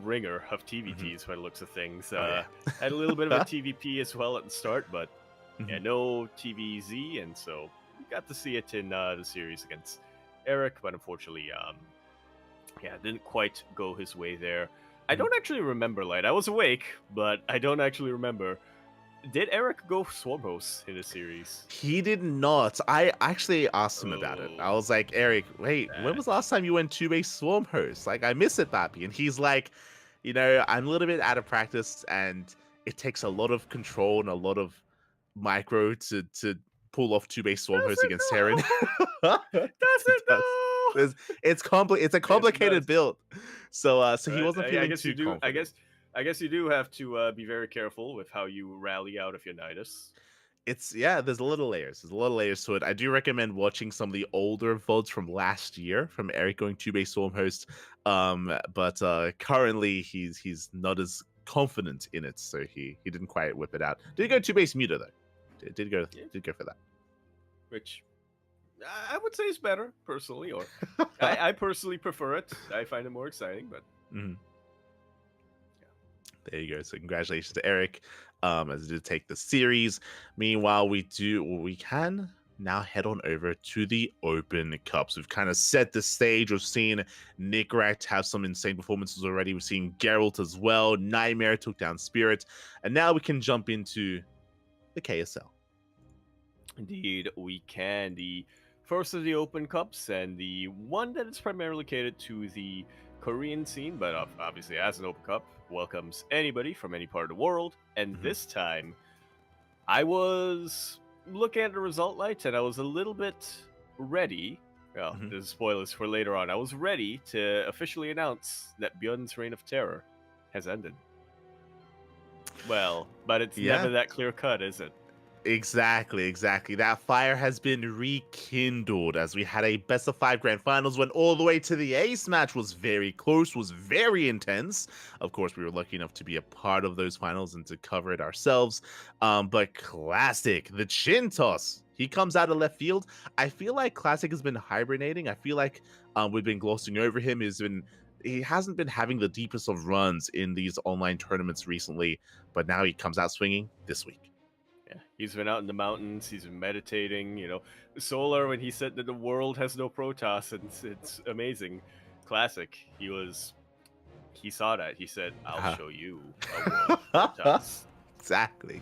ringer of TVTs by the looks of things. Had a little bit of a TVP as well at the start, but yeah, no TVZ, and so we got to see it in the series against Eric, but unfortunately, didn't quite go his way there. I don't actually remember, Light. I was awake, but I don't actually remember. Did Eric go Swarmhost in the series? He did not. I actually asked him about it. I was like, Eric, wait, when was the last time you went 2-base Swarmhost? Like, I miss it, Bappy. And he's like, you know, I'm a little bit out of practice, and it takes a lot of control and a lot of micro to pull off 2-base Swarmhost against Terran. Does it though? It's a complicated build. So he Right, wasn't I feeling guess too you do. confident. I guess you do have to be very careful with how you rally out of your Nidus. There's a little layers. There's a lot of layers to it. I do recommend watching some of the older VODs from last year from Eric going 2-base Stormhost. But currently he's not as confident in it, so he didn't quite whip it out. Did go 2-base Muta though. Did go for that. Which I would say is better personally, or I personally prefer it. I find it more exciting, but. There you go. So congratulations to Eric, as he did take the series. Meanwhile, we can now head on over to the Open Cups. We've kind of set the stage. We've seen Nick Racht have some insane performances already. We've seen Geralt as well. Nightmare took down Spirit. And now we can jump into the KSL. Indeed, we can. The first of the Open Cups, and the one that is primarily catered to the Korean scene, but obviously as an Open Cup, welcomes anybody from any part of the world. And this time, I was looking at the result lights, and I was a little bit ready. Well, there's spoilers for later on. I was ready to officially announce that Bjorn's reign of terror has ended. Well, but it's never that clear cut, is it? Exactly. That fire has been rekindled as we had a best of 5 grand finals, went all the way to the ace match, was very close, was very intense. Of course, we were lucky enough to be a part of those finals and to cover it ourselves. But Classic, the chin toss, he comes out of left field. I feel like Classic has been hibernating. I feel like we've been glossing over him. He hasn't been having the deepest of runs in these online tournaments recently, but now he comes out swinging this week. Yeah, he's been out in the mountains. He's been meditating. You know, Solar, when he said that the world has no Protoss, and it's amazing. Classic. He saw that. He said, "I'll show you a world of Protoss." Exactly.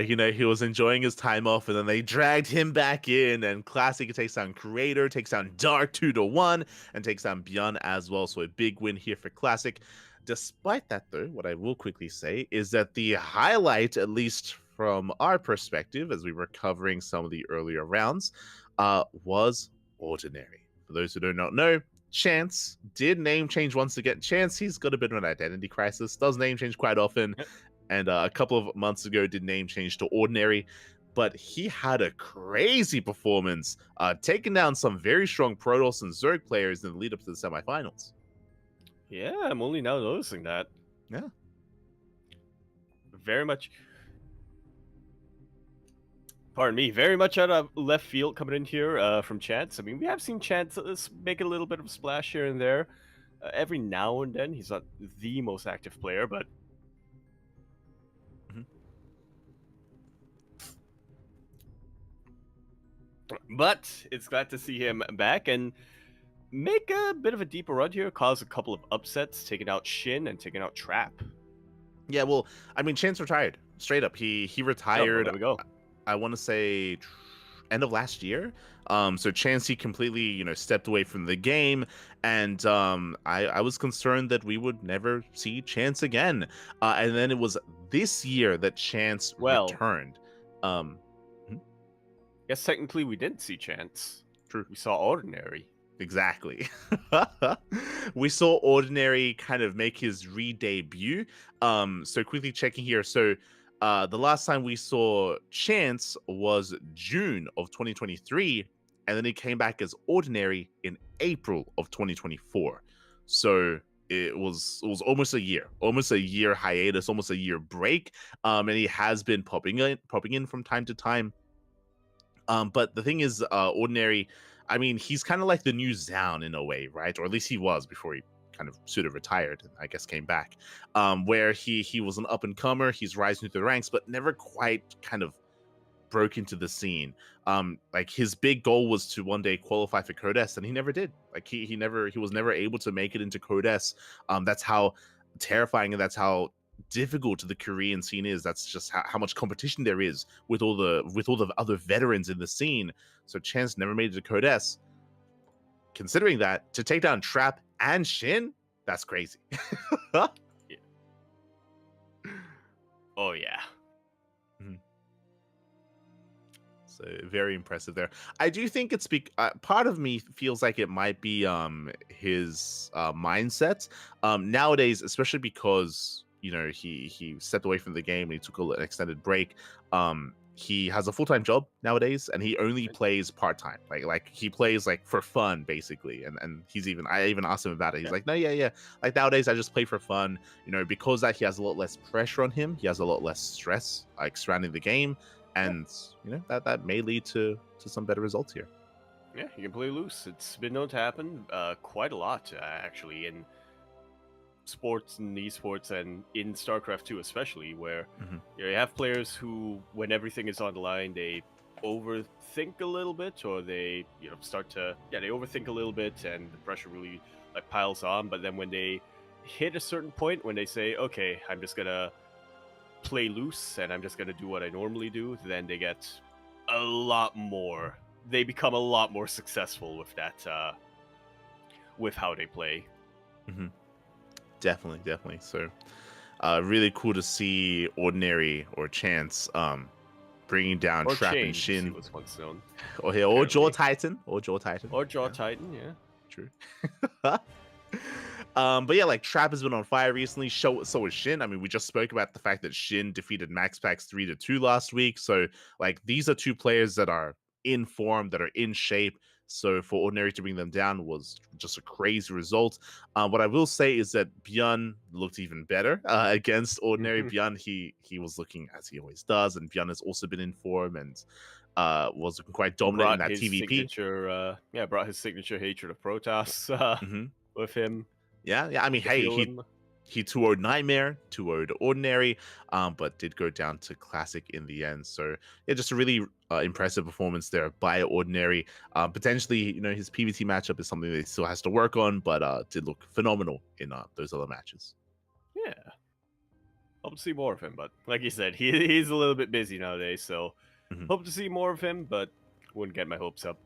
He was enjoying his time off, and then they dragged him back in. And Classic takes down Creator, takes down Dark 2-1, and takes down Beyond as well. So a big win here for Classic. Despite that, though, what I will quickly say is that the highlight, at least from our perspective, as we were covering some of the earlier rounds, was Ordinary. For those who do not know, Chance did name change once again. Chance, he's got a bit of an identity crisis, does name change quite often, and a couple of months ago did name change to Ordinary. But he had a crazy performance, taking down some very strong Protoss and Zerg players in the lead up to the semifinals. Yeah, I'm only now noticing that. Yeah. Very much. Pardon me, very much out of left field coming in here from Chance. I mean, we have seen Chance make a little bit of a splash here and there. Every now and then, he's not the most active player, but... But it's glad to see him back, and make a bit of a deeper run here, cause a couple of upsets, taking out Shin and taking out Trap. Yeah, well, I mean, Chance retired straight up. He retired. There we go. I want to say end of last year. So Chansey completely, stepped away from the game, and I was concerned that we would never see Chance again. And then it was this year that Chance Well- returned. Yes, technically we didn't see Chance. True. We saw Ordinary. Exactly. We saw Ordinary kind of make his re-debut. So quickly checking here. So the last time we saw Chance was June of 2023, and then he came back as Ordinary in April of 2024. So it was almost a year hiatus, almost a year break. And he has been popping in from time to time. But the thing is, Ordinary, I mean, he's kind of like the new Zaun in a way, right? Or at least he was before he kind of sort of retired and I guess came back. Where he was an up and comer, he's rising through the ranks, but never quite kind of broke into the scene. Like his big goal was to one day qualify for Codes, and he never did. Like he was never able to make it into Codes. That's how terrifying and that's how difficult the Korean scene is. That's just how much competition there is with all the other veterans in the scene. So Chance never made it to Codes. Considering that, to take down Trap and Shin, that's crazy. Oh yeah. So very impressive there. I do think it's part of me feels like it might be his mindset nowadays, especially because he stepped away from the game and he took an extended break. He has a full-time job nowadays and he only plays part-time. Like he plays like for fun basically. And I even asked him about it. He's like, no, yeah. Like nowadays I just play for fun, because that he has a lot less pressure on him. He has a lot less stress like surrounding the game. And that may lead to some better results here. Yeah, you can play loose. It's been known to happen quite a lot, actually, in sports and esports and in StarCraft 2 especially, where you have players who, when everything is on the line, they overthink a little bit, or they they overthink a little bit, and the pressure really like piles on. But then when they hit a certain point, when they say, "Okay, I'm just gonna play loose and I'm just gonna do what I normally do," then they get a lot more. They become a lot more successful with that, with how they play. Definitely. So, really cool to see Ordinary or Chance bringing down Or Trap and Change, Shin. he was once known. Or Jaw Titan. Or Jaw Titan, yeah. True. But yeah, like Trap has been on fire recently. So is Shin. I mean, we just spoke about the fact that Shin defeated Max Pax 3-2 last week. So like these are two players that are in form, that are in shape. So for Ordinary to bring them down was just a crazy result. What I will say is that Bjorn looked even better against Ordinary. Bjorn, he was looking as he always does, and Bjorn has also been in form and was looking quite dominant in that TVP. Brought his signature hatred of Protoss with him. Yeah. I mean, hey, he 2-0'd Nightmare, 2-0'd Ordinary, but did go down to Classic in the end. So yeah, just a really impressive performance there by Ordinary. Potentially, his PvT matchup is something that he still has to work on, but did look phenomenal in those other matches. Yeah. Hope to see more of him, but like you said, he's a little bit busy nowadays, so hope to see more of him, but wouldn't get my hopes up.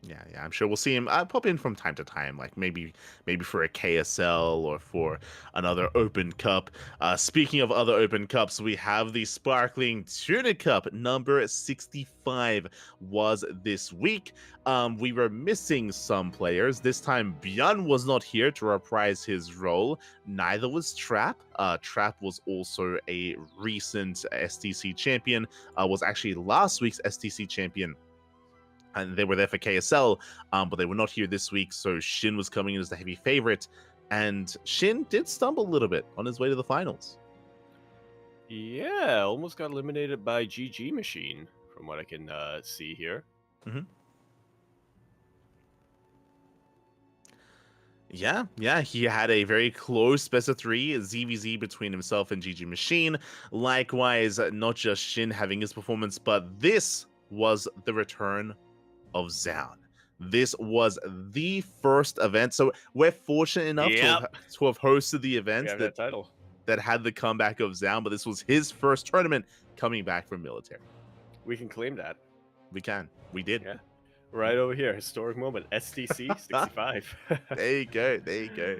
Yeah, I'm sure we'll see him pop in from time to time, like maybe for a KSL or for another Open Cup. Speaking of other Open Cups, we have the Sparkling Tuna Cup. Number 65 was this week. We were missing some players. This time, Bjorn was not here to reprise his role. Neither was Trap. Trap was also a recent STC champion, was actually last week's STC champion. And they were there for KSL, but they were not here this week, so Shin was coming in as the heavy favorite, and Shin did stumble a little bit on his way to the finals. Yeah, almost got eliminated by GG Machine, from what I can see here. Yeah, he had a very close best of 3 ZVZ between himself and GG Machine. Likewise, not just Shin having his performance, but this was the return of Zaun. This was the first event, so we're fortunate enough to have hosted the event that had the comeback of Zaun, but this was his first tournament coming back from military. We can claim that. We can. We did. Yeah. Right over here, historic moment. STC 65. There you go. There you go.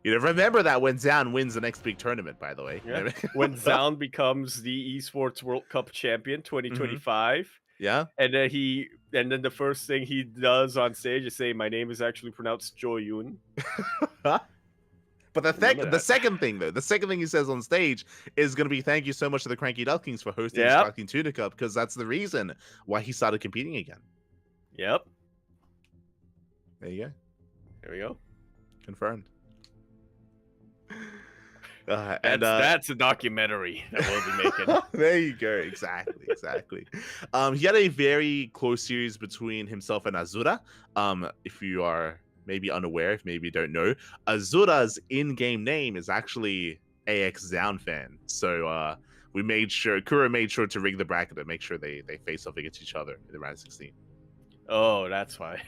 You know, remember that when Zan wins the next big tournament, by the way. Yeah. When Zaun becomes the Esports World Cup champion 2025. Yeah. And then the first thing he does on stage is say, "My name is actually pronounced Joyun." But Remember the that. second thing, though, the second thing he says on stage is going to be thank you so much to the CranKy Ducklings for hosting the Yep. Sparkling Tuna Cup, because that's the reason why he started competing again. Yep. There you go. There we go. Confirmed. That's a documentary that we'll be making. There you go. Exactly. Exactly. He had a very close series between himself and Azura. If you are maybe unaware, if maybe you don't know, Azura's in-game name is actually AX Down fan. So we made sure Kura made sure to rig the bracket and make sure they face off against each other in the round 16. Oh, that's why.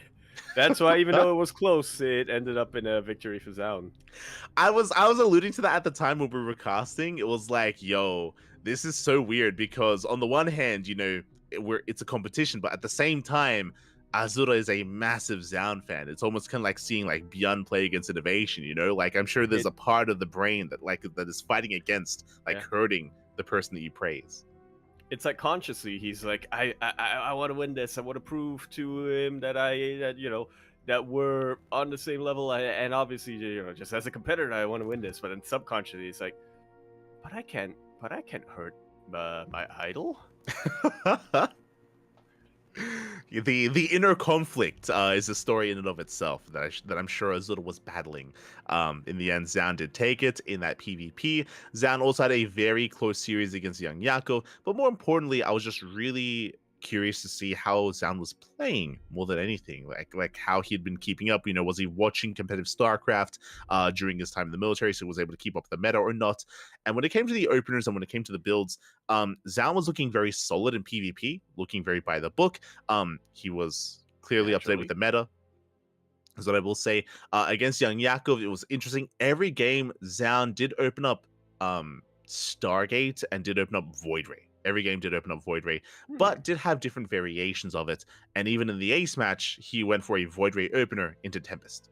That's why, even though it was close, it ended up in a victory for Zaun. I was alluding to that at the time when we were casting. It was like, yo, this is so weird because on the one hand, you know, it's a competition, but at the same time, Azura is a massive Zaun fan. It's almost kind of like seeing like Beyond play against Innovation, you know? Like I'm sure there's a part of the brain that is fighting against hurting the person that you praise. It's like consciously he's like, I want to win this. I want to prove to him that that we're on the same level. And obviously, you know, just as a competitor, I want to win this. But then subconsciously, it's like, but I can't hurt my idol. The inner conflict is a story in and of itself that I'm sure Azura was battling. In the end, Zaun did take it in that PvP. Zaun also had a very close series against Young Yako, but more importantly, I was just really curious to see how Zaun was playing more than anything, like how he'd been keeping up. You know, was he watching competitive StarCraft during his time in the military, so was able to keep up the meta or not? And when it came to the openers and when it came to the builds, Zaun was looking very solid in PvP, looking very by the book. He was clearly up to date with the meta, is what I will say. Against Young Yakov, it was interesting. Every game, Zaun did open up Stargate and did open up Void Ray. Every game did open up Void Ray, but did have different variations of it. And even in the Ace match, he went for a Void Ray opener into Tempest,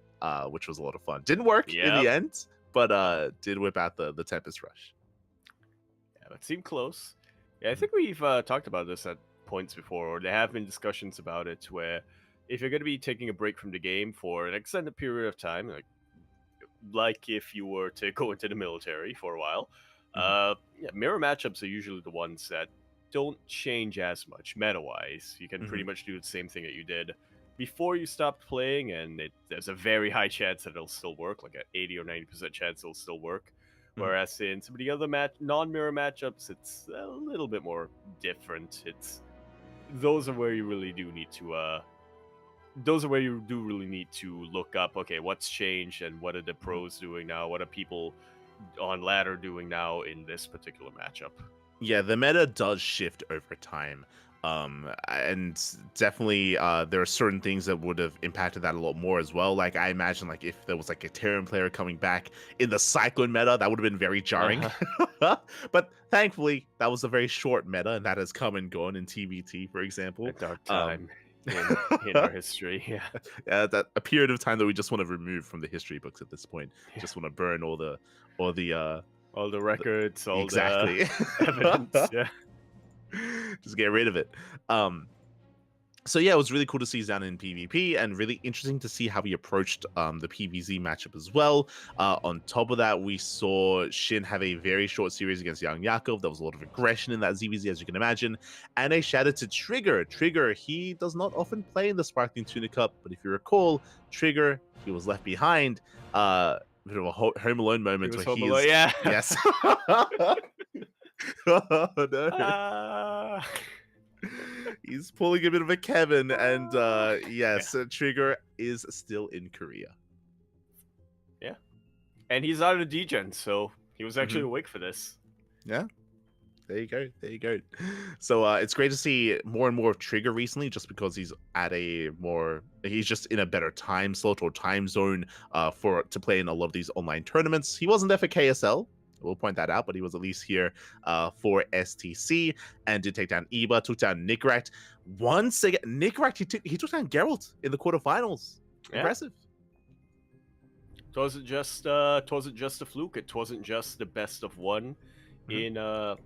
which was a lot of fun. Didn't work in the end, but did whip out the Tempest Rush. Yeah, that seemed close. Yeah, I think we've talked about this at points before, or there have been discussions about it, where if you're going to be taking a break from the game for an extended period of time, like if you were to go into the military for a while, mirror matchups are usually the ones that don't change as much meta-wise. You can pretty much do the same thing that you did before you stopped playing, and there's a very high chance that it'll still work, like an 80 or 90% chance it'll still work. Whereas in some of the other non-mirror matchups, it's a little bit more different. Those are where you really do need to look up, okay, what's changed and what are the pros doing now? What are people on ladder doing now in this particular matchup? Yeah, the meta does shift over time. And definitely there are certain things that would have impacted that a lot more as well. Like I imagine like if there was like a Terran player coming back in the Cyclone meta, that would have been very jarring. But thankfully that was a very short meta, and that has come and gone in TBT, for example. A dark time in our history. Yeah, that a period of time that we just want to remove from the history books at this point. Just want to burn all the records, all exactly. the evidence. Yeah. Just get rid of it. So yeah, it was really cool to see Zaun in PvP, and really interesting to see how he approached the PvZ matchup as well. On top of that, we saw Shin have a very short series against Young Yakov. There was a lot of aggression in that ZVZ, as you can imagine. And a shout out to Trigger. Trigger, he does not often play in the Sparkling Tuna Cup, but if you recall, Trigger, he was left behind. Bit of a Home Alone moment where he's... Yeah. Yes. Oh no. He's pulling a bit of a Kevin, and yes, Trigger is still in Korea. Yeah. And he's out of the DGen, so he was actually awake for this. Yeah. There you go. There you go. So it's great to see more and more of Trigger recently, just because he's just in a better time slot or time zone to play in a lot of these online tournaments. He wasn't there for KSL, We'll point that out, but he was at least here for STC and did take down Eba, took down Nickrat. Once again, Nickrat, he took down Geralt in the quarterfinals. Yeah. Impressive. It wasn't just a fluke. It wasn't just the best of one in of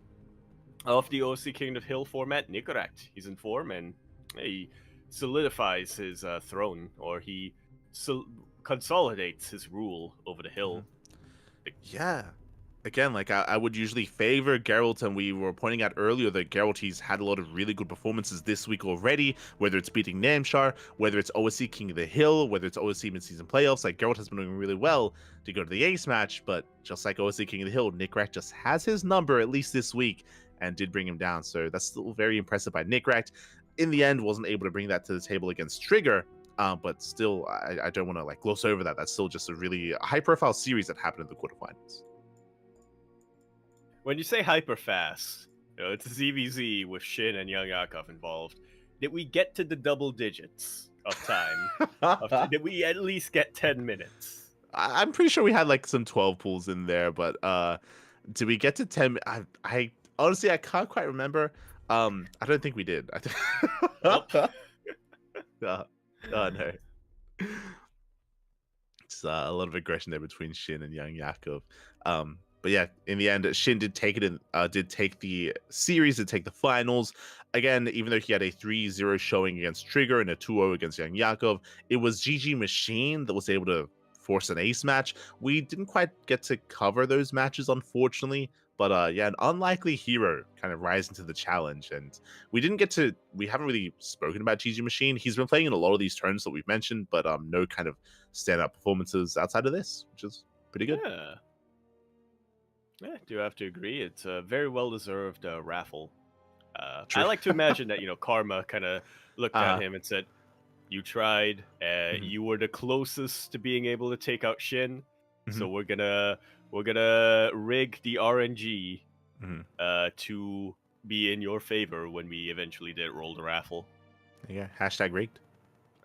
the OC King of Hill format. Nicorakt, he's in form and he solidifies his throne, or he consolidates his rule over the hill. Yeah. Again, like I would usually favor Geralt, and we were pointing out earlier that Geralt, he's had a lot of really good performances this week already, whether it's beating Namshar, whether it's OSC King of the Hill, whether it's OSC mid-season playoffs. Like, Geralt has been doing really well to go to the Ace match, but just like OSC King of the Hill, Nickrat just has his number, at least this week, and did bring him down. So that's still very impressive by Nickrat. In the end, wasn't able to bring that to the table against Trigger, but still, I don't want to like gloss over that. That's still just a really high-profile series that happened in the quarterfinals. When you say hyper fast, it's a ZVZ with Shin and Young Yakov involved. Did we get to the double digits of time? Did we at least get 10 minutes? I'm pretty sure we had like some 12 pools in there, but did we get to 10? I honestly, I can't quite remember. I don't think we did. I think. Oh no. It's a lot of aggression there between Shin and Young Yakov. But yeah, in the end, Shin did take it and did take the series, did take the finals. Again, even though he had a 3-0 showing against Trigger and a 2-0 against Young Yakov, it was GG Machine that was able to force an ace match. We didn't quite get to cover those matches, unfortunately. But yeah, an unlikely hero kind of rising to the challenge. And we haven't really spoken about GG Machine. He's been playing in a lot of these turns that we've mentioned, but no kind of standout performances outside of this, which is pretty good. Yeah, I do have to agree. It's a very well-deserved raffle. I like to imagine that, Karma kind of looked at him and said, you tried, you were the closest to being able to take out Shin, so we're gonna rig the RNG to be in your favor when we eventually did roll the raffle. Yeah, hashtag rigged.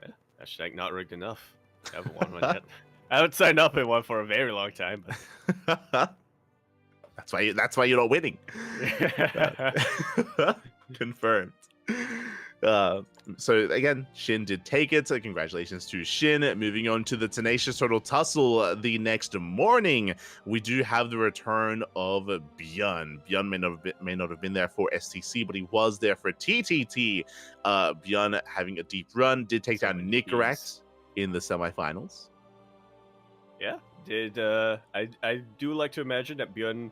Yeah, hashtag not rigged enough. I haven't won one yet. I haven't signed up in one for a very long time. But... That's why you're not winning. Confirmed. So again, Shin did take it. So congratulations to Shin. Moving on to the Tenacious Turtle Tussle the next morning, we do have the return of Björn. Björn may not have been there for STC, but he was there for TTT. Björn having a deep run, did take down Nicorakt in the semifinals. Yeah, I do like to imagine that Björn,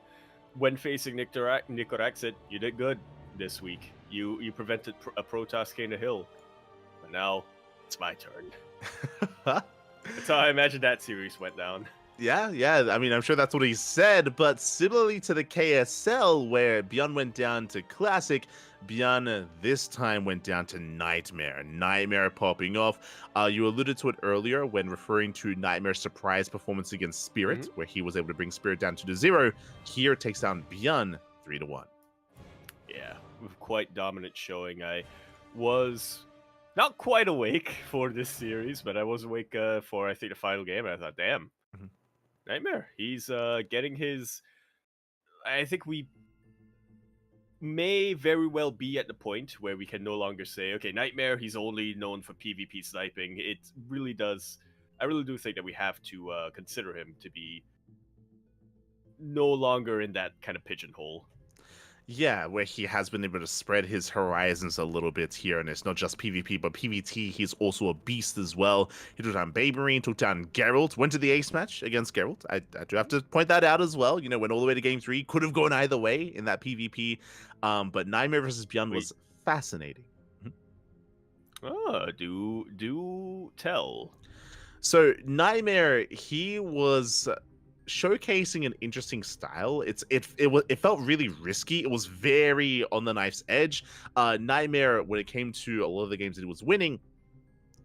when facing Nicorakt, said, you did good this week. You prevented a Protoss King of Hill. But now, it's my turn. That's how I imagine that series went down. Yeah. I mean, I'm sure that's what he said, but similarly to the KSL, where Björn went down to Classic, Björn this time went down to Nightmare. Nightmare popping off. You alluded to it earlier when referring to Nightmare's surprise performance against Spirit, where he was able to bring Spirit down to 2-0. Here takes down Björn 3-1. Yeah, quite dominant showing. I was not quite awake for this series, but I was awake for, I think, the final game, and I thought, damn, Nightmare, he's getting his... I think we may very well be at the point where we can no longer say, okay, Nightmare, he's only known for PvP sniping. It really does... I really do think that we have to consider him to be no longer in that kind of pigeonhole. Yeah, where he has been able to spread his horizons a little bit here, and it's not just PvP, but PvT, he's also a beast as well. He took down Baberine, took down Geralt, went to the ace match against Geralt. I do have to point that out as well. Went all the way to Game 3, could have gone either way in that PvP, but Nightmare versus Björn was fascinating. Oh, do tell. So Nightmare, he was... showcasing an interesting style. It felt really risky. It was very on the knife's edge. Nightmare, when it came to a lot of the games that he was winning,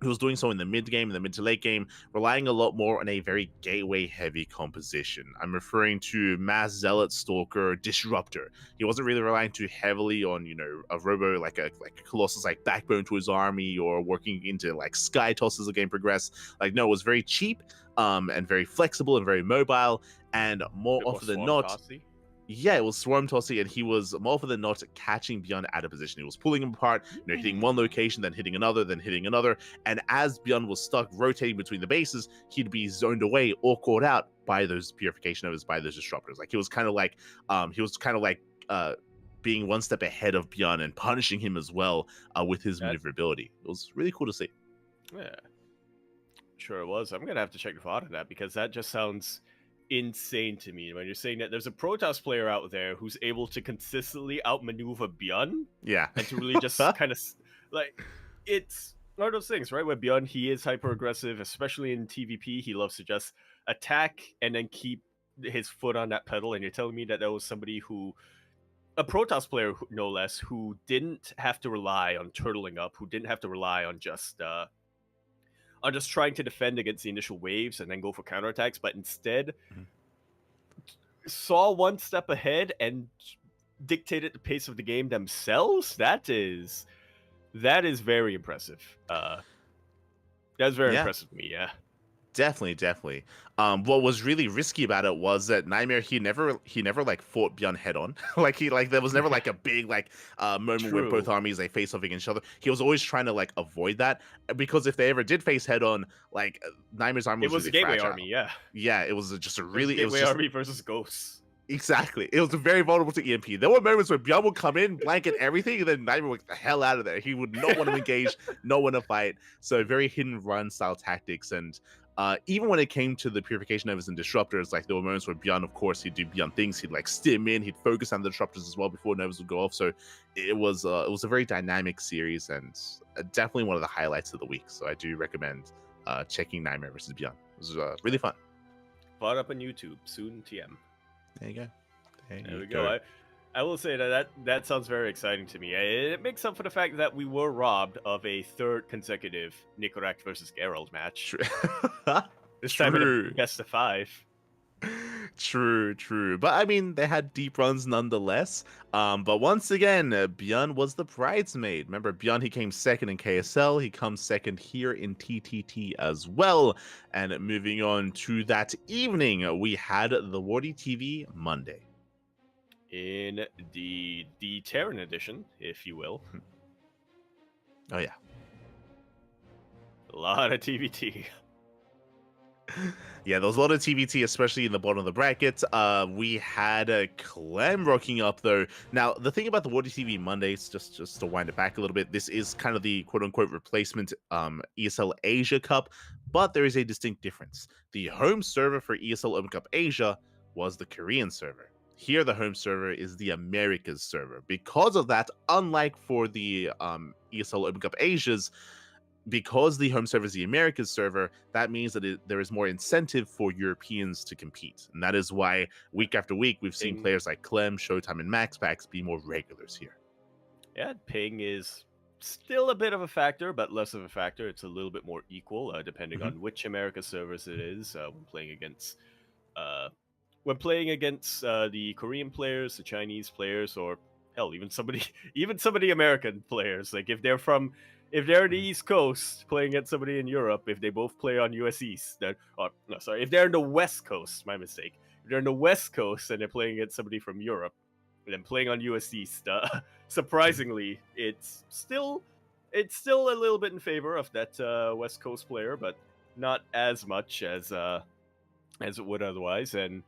He was doing so in the mid game, in the mid to late game, relying a lot more on a very gateway heavy composition. I'm referring to Mass Zealot, Stalker, Disruptor. He wasn't really relying too heavily on, a robo like a Colossus like backbone to his army, or working into like Sky Toss as the game progressed. Like, no, it was very cheap, and very flexible and very mobile, and more Bit more often than swarm not, tossy. yeah, it was swarm tossing, and he was more often than not catching Beyond out of position. He was pulling him apart, hitting one location, then hitting another, and as Beyond was stuck rotating between the bases, he'd be zoned away or caught out by those purification overs, by those disruptors. Like, he was kind of like, being one step ahead of Beyond and punishing him as well, with his maneuverability. It was really cool to see. Yeah, sure it was. I'm gonna have to check the VOD on that, because that just sounds insane to me when you're saying that there's a Protoss player out there who's able to consistently outmaneuver Beyond, Yeah, and to really just kind of like, it's one of those things, right? Where Beyond, he is hyper aggressive, especially in TvP. He loves to just attack and then keep his foot on that pedal. And you're telling me that there was somebody a Protoss player, no less, who didn't have to rely on turtling up, who didn't have to rely on just trying to defend against the initial waves and then go for counterattacks, but instead saw one step ahead and dictated the pace of the game themselves. That is very impressive. That's very impressive to me, yeah. Definitely. What was really risky about it was that Nightmare, he never like fought Beyond head on. There was never like a big moment where both armies they face off against each other. He was always trying to like avoid that, because if they ever did face head on, like Nightmare's army was a really gateway fragile. army, yeah. Yeah, it was just gateway army versus ghosts. Exactly. It was very vulnerable to EMP. There were moments where Beyond would come in, blanket everything, and then Nightmare would get the hell out of there. He would not want to engage, not want to fight. So very hidden run style tactics. And even when it came to the purification overs and disruptors, like there were moments where Beyond, of course, he'd do Beyond things. He'd like stim in, he'd focus on the disruptors as well before Novas would go off. So it was a very dynamic series, and definitely one of the highlights of the week. So I do recommend checking Nightmare versus Beyond. It was really fun. Bought up on YouTube, soon TM. There you go. There we go. I will say that sounds very exciting to me. It makes up for the fact that we were robbed of a third consecutive Nicorach versus Geralt match. This time in a best of 5. True. But I mean, they had deep runs nonetheless. But once again, Beyond was the bridesmaid. Remember, Beyond, he came second in KSL. He comes second here in TTT as well. And moving on to that evening, we had the Wardy TV Monday. In the Terran edition, if you will. Oh, yeah. A lot of TVT. Yeah, there was a lot of TVT, especially in the bottom of the bracket. We had Clem rocking up, though. Now, the thing about the Wardy TV Mondays, just to wind it back a little bit, this is kind of the quote-unquote replacement ESL Asia Cup, but there is a distinct difference. The home server for ESL Open Cup Asia was the Korean server. Here, the home server is the Americas server. Because of that, unlike for the ESL Open Cup Asias, because the home server is the Americas server, that means that there is more incentive for Europeans to compete. And that is why week after week, we've seen players like Clem, Showtime, and MaxPax be more regulars here. Yeah, ping is still a bit of a factor, but less of a factor. It's a little bit more equal, depending on which America servers it is when playing against the Korean players, the Chinese players, or hell, even some of the American players. Like if they're in the East Coast playing against somebody in Europe, if they both play on US East, if they're in the West Coast, my mistake. If they're in the West Coast and they're playing against somebody from Europe, and then playing on US East, surprisingly, it's still a little bit in favor of that West Coast player, but not as much as it would otherwise. And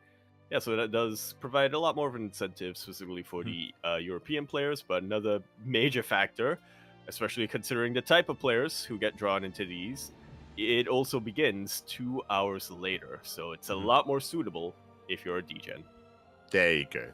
yeah, so that does provide a lot more of an incentive specifically for the European players. But another major factor, especially considering the type of players who get drawn into these, it also begins 2 hours later. So it's a lot more suitable if you're a DGen. There you go.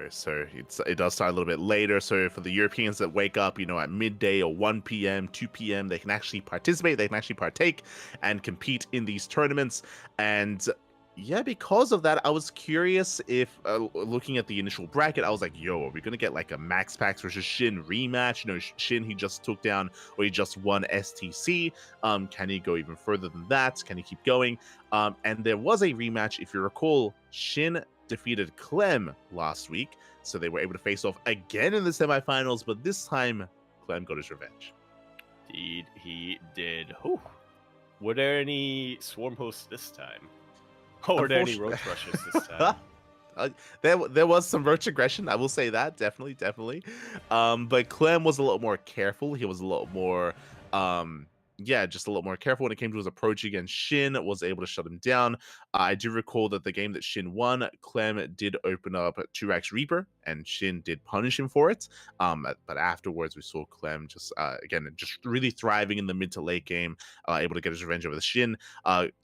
So it does start a little bit later. So for the Europeans that wake up, at midday or 1 p.m., 2 p.m., they can actually participate, they can actually partake and compete in these tournaments. And Yeah, because of that, I was curious if, looking at the initial bracket, I was like, yo, are we going to get like a Max Pax versus Shin rematch? You know, Shin, he just took down, or he just won STC. Can he go even further than that? Can he keep going? And there was a rematch. If you recall, Shin defeated Clem last week, so they were able to face off again in the semifinals, but this time, Clem got his revenge. Indeed, he did. Whew. Were there any swarm hosts this time? Oh, were there any roach rushes this time? There was some roach aggression, I will say that, definitely. But Clem was a lot more careful. He was a lot more, just a lot more careful when it came to his approach against Shin. Was able to shut him down. I do recall that the game that Shin won, Clem did open up 2x Reaper, and Shin did punish him for it. But afterwards, we saw Clem just just really thriving in the mid to late game, able to get his revenge over the Shin.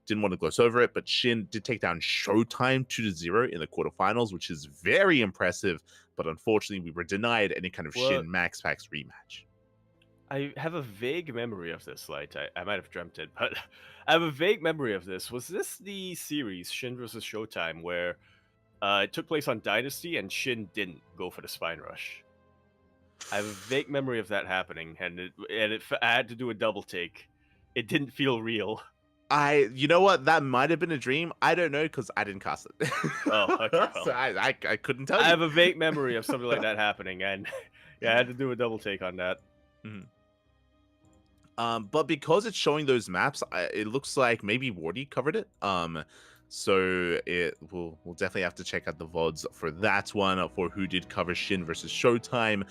Didn't want to gloss over it, but Shin did take down Showtime 2-0 in the quarterfinals, which is very impressive. But unfortunately, we were denied any kind of Shin Max Pax rematch. I have a vague memory of this, Light. I might have dreamt it, but I have a vague memory of this. Was this the series, Shin vs. Showtime, where it took place on Dynasty and Shin didn't go for the Spine Rush? I have a vague memory of that happening, and I had to do a double take. It didn't feel real. You know what? That might have been a dream. I don't know because I didn't cast it. Oh, okay. Well, So I couldn't tell you. I have a vague memory of something like that happening, and yeah, I had to do a double take on that. Mm-hmm. But because it's showing those maps, it looks like maybe Wardy covered it. So we'll definitely have to check out the VODs for that one, for who did cover Shin versus Showtime.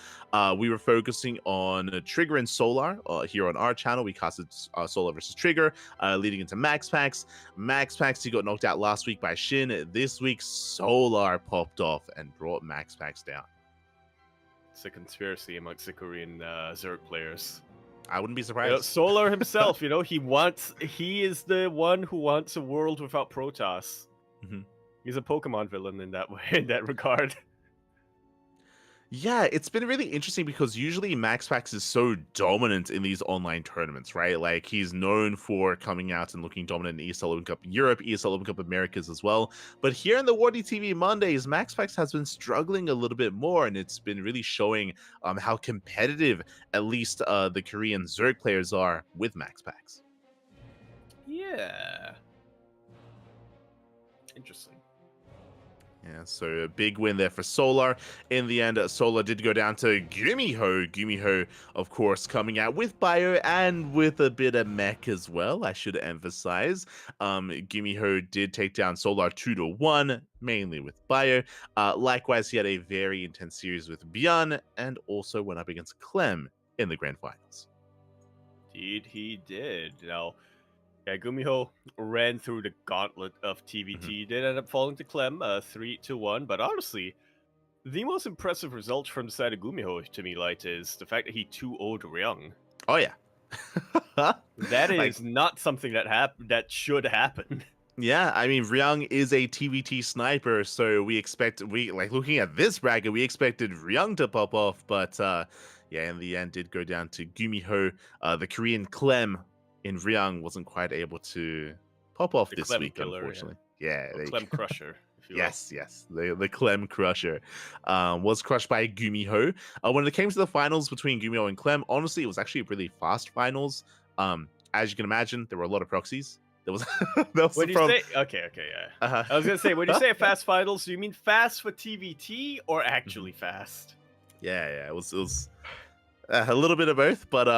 We were focusing on Trigger and Solar here on our channel. We casted Solar versus Trigger, leading into Max Pax. Max Pax, he got knocked out last week by Shin. This week, Solar popped off and brought Max Pax down. It's a conspiracy amongst the Korean Zerg players. I wouldn't be surprised. Solar himself, he is the one who wants a world without Protoss. Mm-hmm. He's a Pokemon villain in that way, in that regard. Yeah, it's been really interesting because usually Max Pax is so dominant in these online tournaments, right? Like, he's known for coming out and looking dominant in ESL Open Cup Europe, ESL Open Cup Americas as well. But here in the Wardy TV Mondays, Max Pax has been struggling a little bit more, and it's been really showing how competitive at least the Korean Zerg players are with Max Pax. Yeah. Interesting. Yeah, so a big win there for Solar. In the end, Solar did go down to Gumiho. Gumiho, of course, coming out with Bio and with a bit of mech as well, I should emphasize. Gumiho did take down Solar 2-1, mainly with Bio. Likewise, he had a very intense series with Bjorn and also went up against Clem in the grand finals. Indeed, he did. Now, yeah, Gumiho ran through the gauntlet of TVT, did end up falling to Clem 3-1, but honestly, the most impressive result from the side of Gumiho to me, Light, is the fact that he 2-0'd Ryung. Oh, yeah. That is not something that should happen. Yeah, I mean, Ryung is a TVT sniper, so looking at this bracket, we expected Ryung to pop off, but yeah, in the end, did go down to Gumiho. The Korean Clem in Ryung wasn't quite able to pop off this Clem week, killer, unfortunately. Yeah, Clem Crusher. If you yes, the Clem Crusher was crushed by Gumiho. When it came to the finals between Gumiho and Clem, honestly, it was actually really fast finals. As you can imagine, there were a lot of proxies. There was when you say okay, yeah. I was gonna say, when you say fast finals, do you mean fast for TVT or actually fast? Yeah, it was a little bit of both, but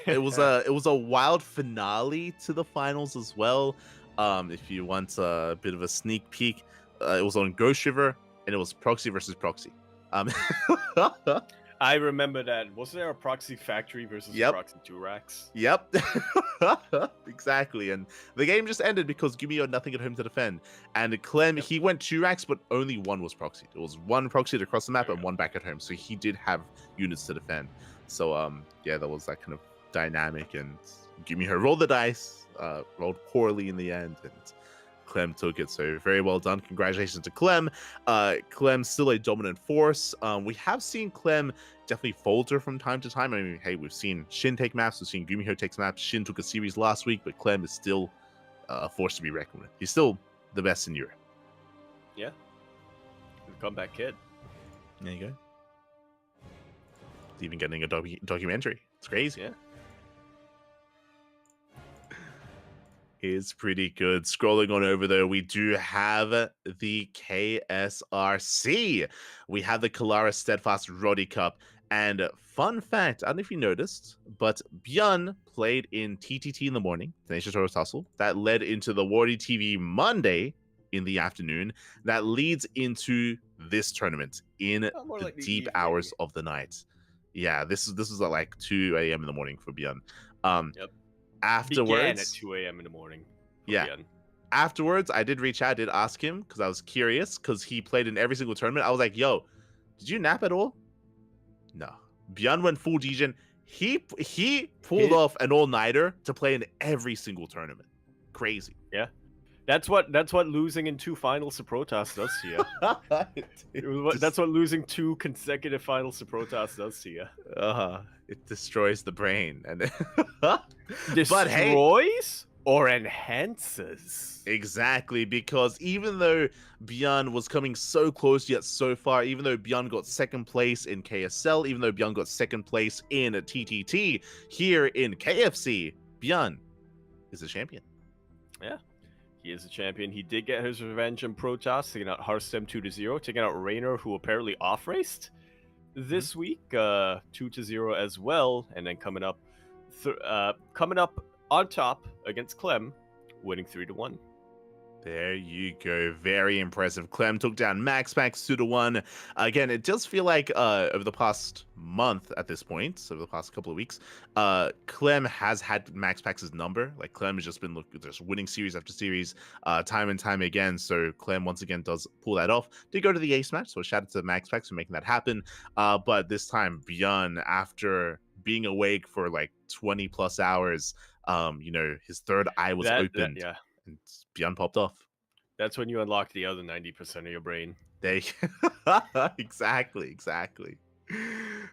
it was a wild finale to the finals as well. If you want a bit of a sneak peek, it was on Ghost River, and it was proxy versus proxy. I remember that. Wasn't there a proxy factory versus proxy 2-racks? Yep. Exactly. And the game just ended because Gumiho had nothing at home to defend. And Clem, he went 2-racks, but only one was proxied. It was one proxied across the map and one back at home. So he did have units to defend. So yeah, that was that kind of dynamic, and Gumiho rolled the dice, rolled poorly in the end, and Clem took it. So very well done. Congratulations to Clem. Clem's still a dominant force. We have seen Clem definitely falter from time to time. I mean, hey, we've seen Shin take maps, we've seen Gumiho take maps. Shin took a series last week, but Clem is still a force to be reckoned with. He's still the best in Europe. Yeah. The comeback kid. There you go. It's even getting a documentary. It's crazy. Yeah. Is pretty good. Scrolling on over though, we do have the KSRC. We have the Kalara Steadfast Roddy Cup. And fun fact, I don't know if you noticed, but Björn played in TTT in the morning, Tenacious Toros Tussle. That led into the Wardy TV Monday in the afternoon. That leads into this tournament in More the like the deep evening. hours of the night. Yeah, this is at like 2 a.m. in the morning for Björn. Yep. Afterwards, Began at 2 a.m. in the morning. Yeah. Björn. Afterwards, I did reach out, I did ask him because I was curious because he played in every single tournament. I was like, yo, did you nap at all? No. Björn went full Degen. He pulled off an all-nighter to play in every single tournament. Crazy. Yeah. That's what losing in 2 finals to Protoss does to you. That's what losing 2 consecutive finals to Protoss does to you. It destroys the brain. And Destroys but hey, or enhances. Exactly, because even though Björn was coming so close yet so far, even though Björn got second place in KSL, even though Björn got second place in TTT, here in KFC, Björn is a champion. Yeah, he is a champion. He did get his revenge in Protoss, taking out Hearthstem 2-0, taking out Raynor, who apparently off-raced this week, 2-0 as well, and then coming up on top against Clem, winning 3-1. There you go. Very impressive. Clem took down Max 2-1. Again, it does feel like over the past month at this point, over the past couple of weeks, Clem has had Max Pax's number. Like, Clem has just been just winning series after series, time and time again. So Clem once again does pull that off. Did go to the ace match, so shout out to Max Pax for making that happen. But this time, Björn, after being awake for like 20 plus hours, his third eye was opened. Yeah. And Björn popped off. That's when you unlock the other 90% of your brain. Exactly.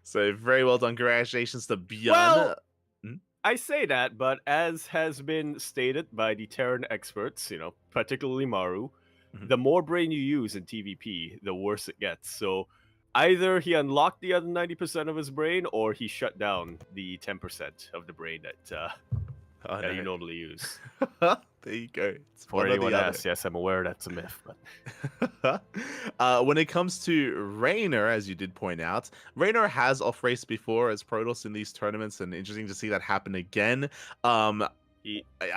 So very well done. Congratulations to Björn. Well, I say that, but as has been stated by the Terran experts, particularly Maru, the more brain you use in TVP, the worse it gets. So either he unlocked the other 90% of his brain, or he shut down the 10% of the brain that you normally use. There you go. It's For anyone else, yes, I'm aware that's a myth. But when it comes to Raynor, as you did point out, Raynor has off-raced before as Protoss in these tournaments, and interesting to see that happen again. I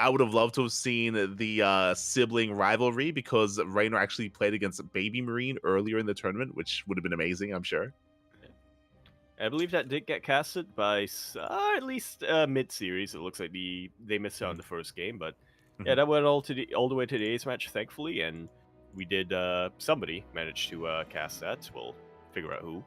would have loved to have seen the sibling rivalry, because Raynor actually played against Baby Marine earlier in the tournament, which would have been amazing, I'm sure. I believe that did get casted by at least mid-series. It looks like they missed out on the first game, but yeah, that went all the way to the ace match, thankfully, and we did. Somebody managed to cast that. We'll figure out who.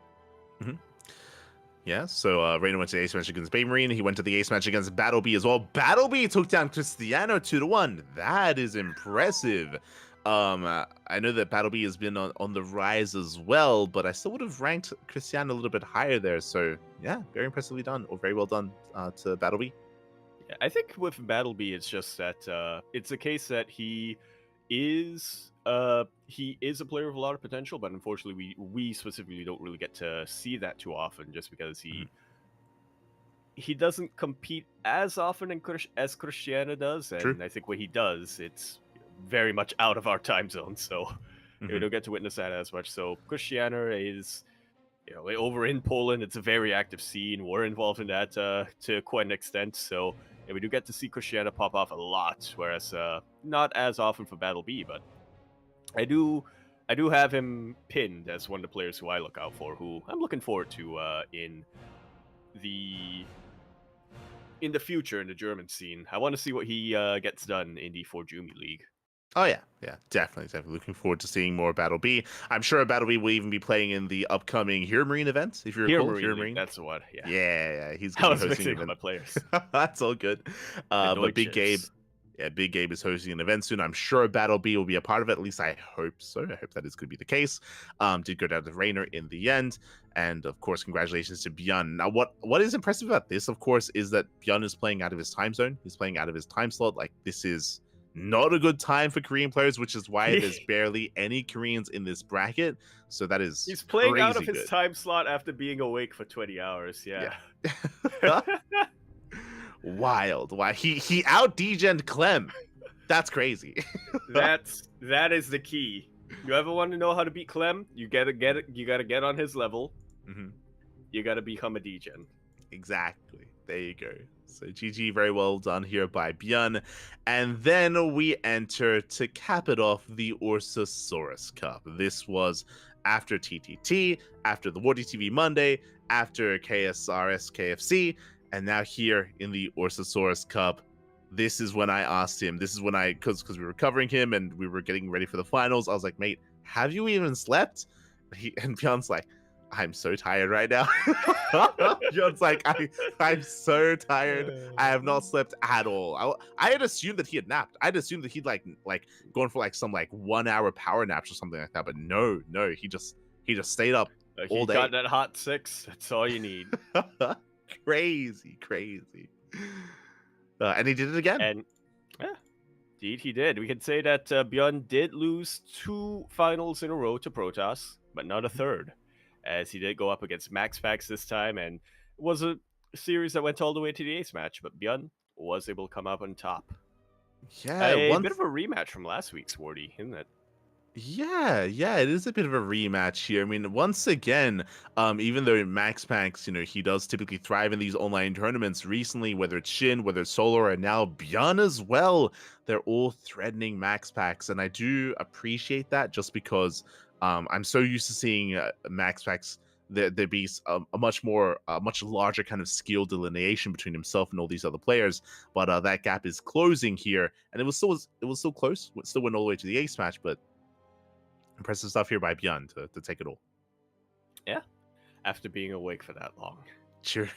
Yeah, so Raynor went to the ace match against Bay Marine. He went to the ace match against Battlebee as well. Battlebee took down Cristiano 2-1. That is impressive. I know that Battlebee has been on the rise as well, but I still would have ranked Cristiano a little bit higher there. So yeah, very impressively done, or very well done to Battlebee. Yeah, I think with Battlebee, it's just that it's a case that he is a player with a lot of potential, but unfortunately, we specifically don't really get to see that too often, just because he doesn't compete as often as Cristiano does, and True. I think when he does, it's very much out of our time zone, so we don't get to witness that as much. So Cristiano is, over in Poland, it's a very active scene. We're involved in that to quite an extent, so yeah, we do get to see Cristiano pop off a lot, whereas not as often for Battlebee, but I do have him pinned as one of the players who I look out for, who I'm looking forward to in the future in the German scene. I want to see what he gets done in the Forjumi League. Oh yeah, definitely looking forward to seeing more Battlebee. I'm sure Battlebee will even be playing in the upcoming Hero Marine event, if you recall. Hero Marine, that's what. Yeah. Yeah, he's I going was to be hosting mixing up my players. That's all good. But Big Gabe is hosting an event soon. I'm sure Battlebee will be a part of it. At least I hope so. I hope that is going to be the case. Did go down to Raynor in the end. And of course, congratulations to Björn. Now, what is impressive about this, of course, is that Björn is playing out of his time zone. He's playing out of his time slot. Like, this is not a good time for Korean players, which is why there's barely any Koreans in this bracket. So that is He's playing out of crazy his good. time slot after being awake for 20 hours. Yeah. Wild. Why he out degened Clem. That's crazy. that is the key. You ever want to know how to beat Clem? You gotta get on his level. Mhm. You gotta become a degen. Exactly. There you go. So GG, very well done here by Björn. And then we enter to cap it off the Ursasaurus Cup. This was after TTT, after the Wardy TV Monday, after KSRS KFC, and now here in the Ursasaurus Cup. This is when I asked him, because we were covering him and we were getting ready for the finals. I was like, mate, have you even slept? And Björn's like, I'm so tired right now. Björn's like, I'm so tired. I have not slept at all. I had assumed that he had napped. I'd assumed that he'd like gone for some 1 hour power naps or something like that. But no, he just stayed up all He day. got that hot 6. That's all you need. crazy. And he did it again. And yeah, indeed he did. We can say that Björn did lose 2 finals in a row to Protoss, but not a third, as he did go up against MaxPax this time, and it was a series that went all the way to the ace match, but Björn was able to come up on top. Yeah, A bit of a rematch from last week's Wardy, isn't it? Yeah, it is a bit of a rematch here. I mean, once again, even though MaxPax, he does typically thrive in these online tournaments recently, whether it's Shin, whether it's Solar, and now Björn as well, they're all threatening MaxPax, and I do appreciate that just because I'm so used to seeing MaxPax there be a much larger kind of skill delineation between himself and all these other players, but that gap is closing here, and it was still close. It still went all the way to the ace match, but impressive stuff here by Björn to take it all. Yeah, after being awake for that long. Sure.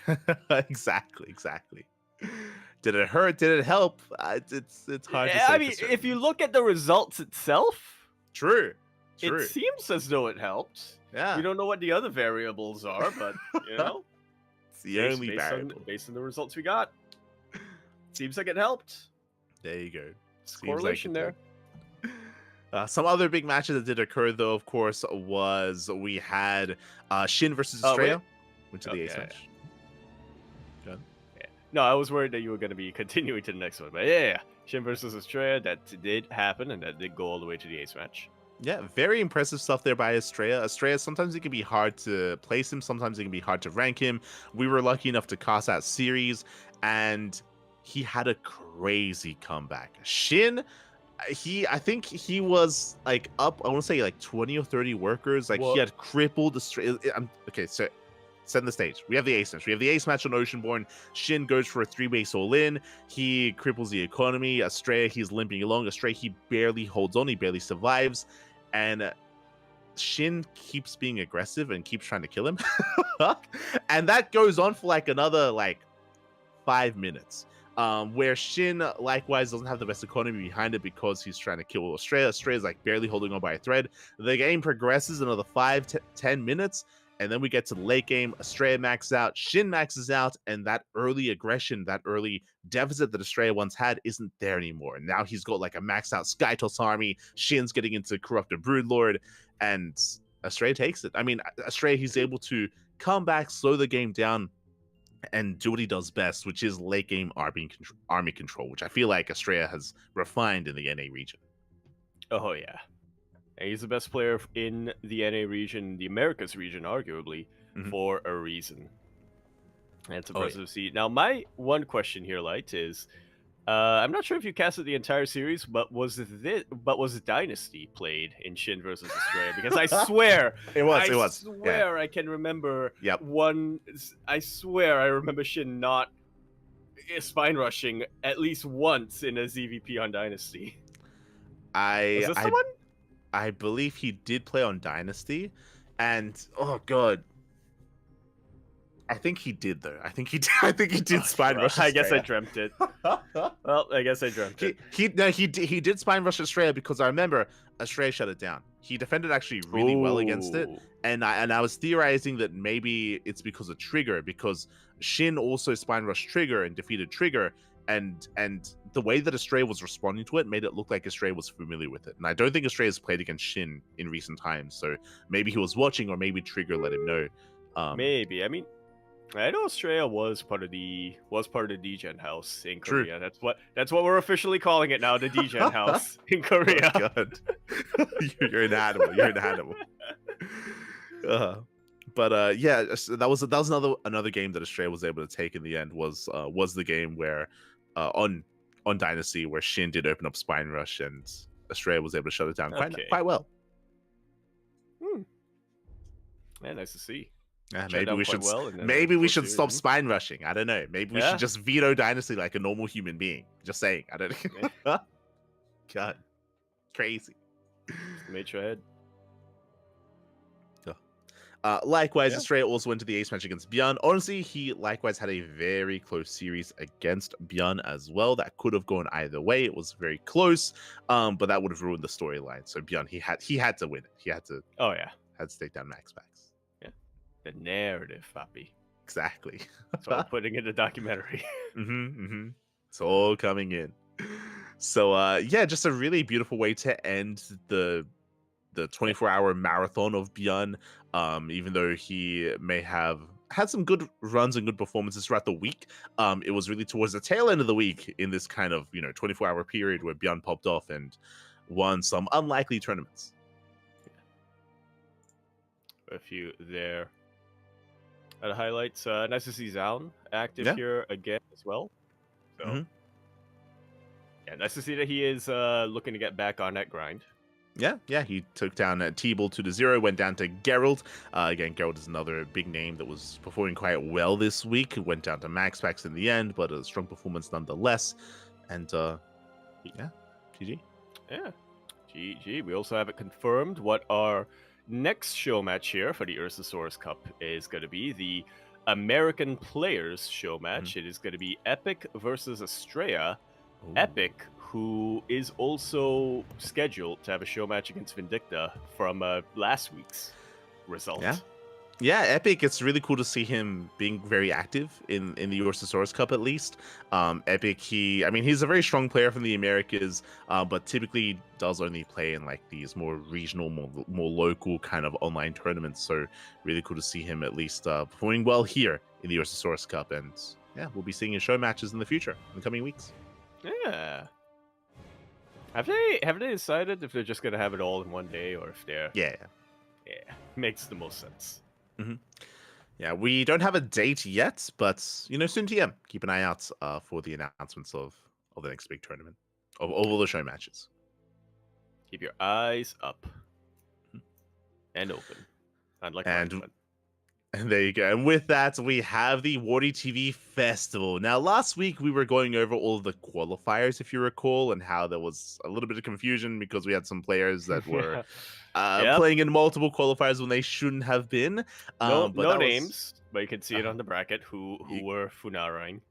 exactly. Did it hurt? Did it help? It's hard to say. I mean, if you look at the results itself, True. it seems as though it helped. Yeah. We don't know what the other variables are, but it's the only variable. Based on the results we got, seems like it helped. There you go. It's correlation there. Some other big matches that did occur, though, of course, was we had Shin versus Estrella. Went to the ace match. Yeah. No, I was worried that you were going to be continuing to the next one, but yeah. Shin versus Estrella, that did happen, and that did go all the way to the ace match. Yeah, very impressive stuff there by Estrella. Estrella, sometimes it can be hard to place him, sometimes it can be hard to rank him. We were lucky enough to cast that series, and he had a crazy comeback. Shin, I think he was up, I want to say 20 or 30 workers. He had crippled Estrella. Okay, so set the stage. We have the ace match. We have the ace match on Oceanborn. Shin goes for a 3-base all-in. He cripples the economy. Estrella, he's limping along. Estrella, he barely holds on. He barely survives. And Shin keeps being aggressive and keeps trying to kill him. And that goes on for another 5 minutes. Where Shin likewise doesn't have the best economy behind it because he's trying to kill Estrella. Estrella's barely holding on by a thread. The game progresses another 5-10 minutes, and then we get to the late game. Estrella maxes out, Shin maxes out, and that early aggression, that early deficit that Estrella once had isn't there anymore. And now he's got a maxed out Skytoss army. Shin's getting into Corrupted Broodlord, and Estrella takes it. I mean, Estrella, he's able to come back, slow the game down, and do what he does best, which is late game army control, which I feel like Estrella has refined in the NA region. Oh yeah, and he's the best player in the NA region, the Americas region, arguably, for a reason. And it's impressive to see. Now, my one question here, Light, is I'm not sure if you casted the entire series, but was Dynasty played in Shin versus Estrella? Because I swear it was. I swear I can remember one. I swear I remember Shin not spine rushing at least once in a ZVP on Dynasty. Was this the one? I believe he did play on Dynasty, and oh god. I think he did though. I think he did spine rush. I guess I dreamt it. Well, I guess I dreamt it. He did spine rush Estrella because I remember Estrella shut it down. He defended actually really well against it, and I was theorizing that maybe it's because of Trigger, because Shin also spine rushed Trigger and defeated Trigger, and the way that Astray was responding to it made it look like Astray was familiar with it. And I don't think Astray has played against Shin in recent times, so maybe he was watching, or maybe Trigger let him know. Maybe. I mean, I know Australia was part of the D-Gen house in True. Korea. That's what we're officially calling it now, the D-Gen house in Korea. Oh, God. You're an animal. You're an animal. Yeah, so that was another game that Astray was able to take in the end. Was the game where on Dynasty where Shin did open up Spine Rush and Astray was able to shut it down quite well. Man, nice to see. Yeah, Shut maybe down we quite should well, and then maybe we go should series, stop hmm? spine rushing. I don't know. Maybe we Yeah. should just veto Dynasty like a normal human being. Just saying. I don't know. God, crazy. Mage ahead. Likewise, Yeah. Astray also went to the ace match against Björn. Honestly, he likewise had a very close series against Björn as well. That could have gone either way. It was very close, but that would have ruined the storyline. So Björn, he had to win it. He had to Oh yeah, take down Max Pax. the narrative, Papi. Exactly. So I'm putting in the documentary. It's all coming in. So yeah, just a really beautiful way to end the 24-hour marathon of Björn. Even though he may have had some good runs and good performances throughout the week, it was really towards the tail end of the week in this kind of 24-hour period where Björn popped off and won some unlikely tournaments. A few there. At highlights, nice to see Zaun active here again as well. So yeah, nice to see that he is looking to get back on that grind. Yeah, he took down T-Ball 2-0, went down to Geralt. Again, Geralt is another big name that was performing quite well this week. Went down to Max Pax in the end, but a strong performance nonetheless. And yeah, GG. Yeah, GG. We also have it confirmed what our next show match here for the Ursasaurus Cup is going to be. The American Players show match. It is going to be Epic versus Estrella. Ooh. Epic, who is also scheduled to have a show match against Vindicta from last week's result. Yeah, Epic, it's really cool to see him being very active in the Ursasaurus Cup at least. Epic, he's a very strong player from the Americas, but typically does only play in like these more regional, more local kind of online tournaments. So really cool to see him at least performing well here in the Ursasaurus Cup. And yeah, we'll be seeing his show matches in the future, in the coming weeks. Yeah. Have they decided if they're just gonna have it all in one day or if they're Yeah, makes the most sense. Yeah, we don't have a date yet, but soon TM. Keep an eye out for the announcements of the next big tournament, of all the show matches. Keep your eyes up and open, unlike mine. And there you go. And with that, we have the Warty TV Festival. Now, last week we were going over all of the qualifiers, if you recall, and how there was a little bit of confusion because we had some players that were playing in multiple qualifiers when they shouldn't have been. No names, but you can see it on the bracket who were Funaraing.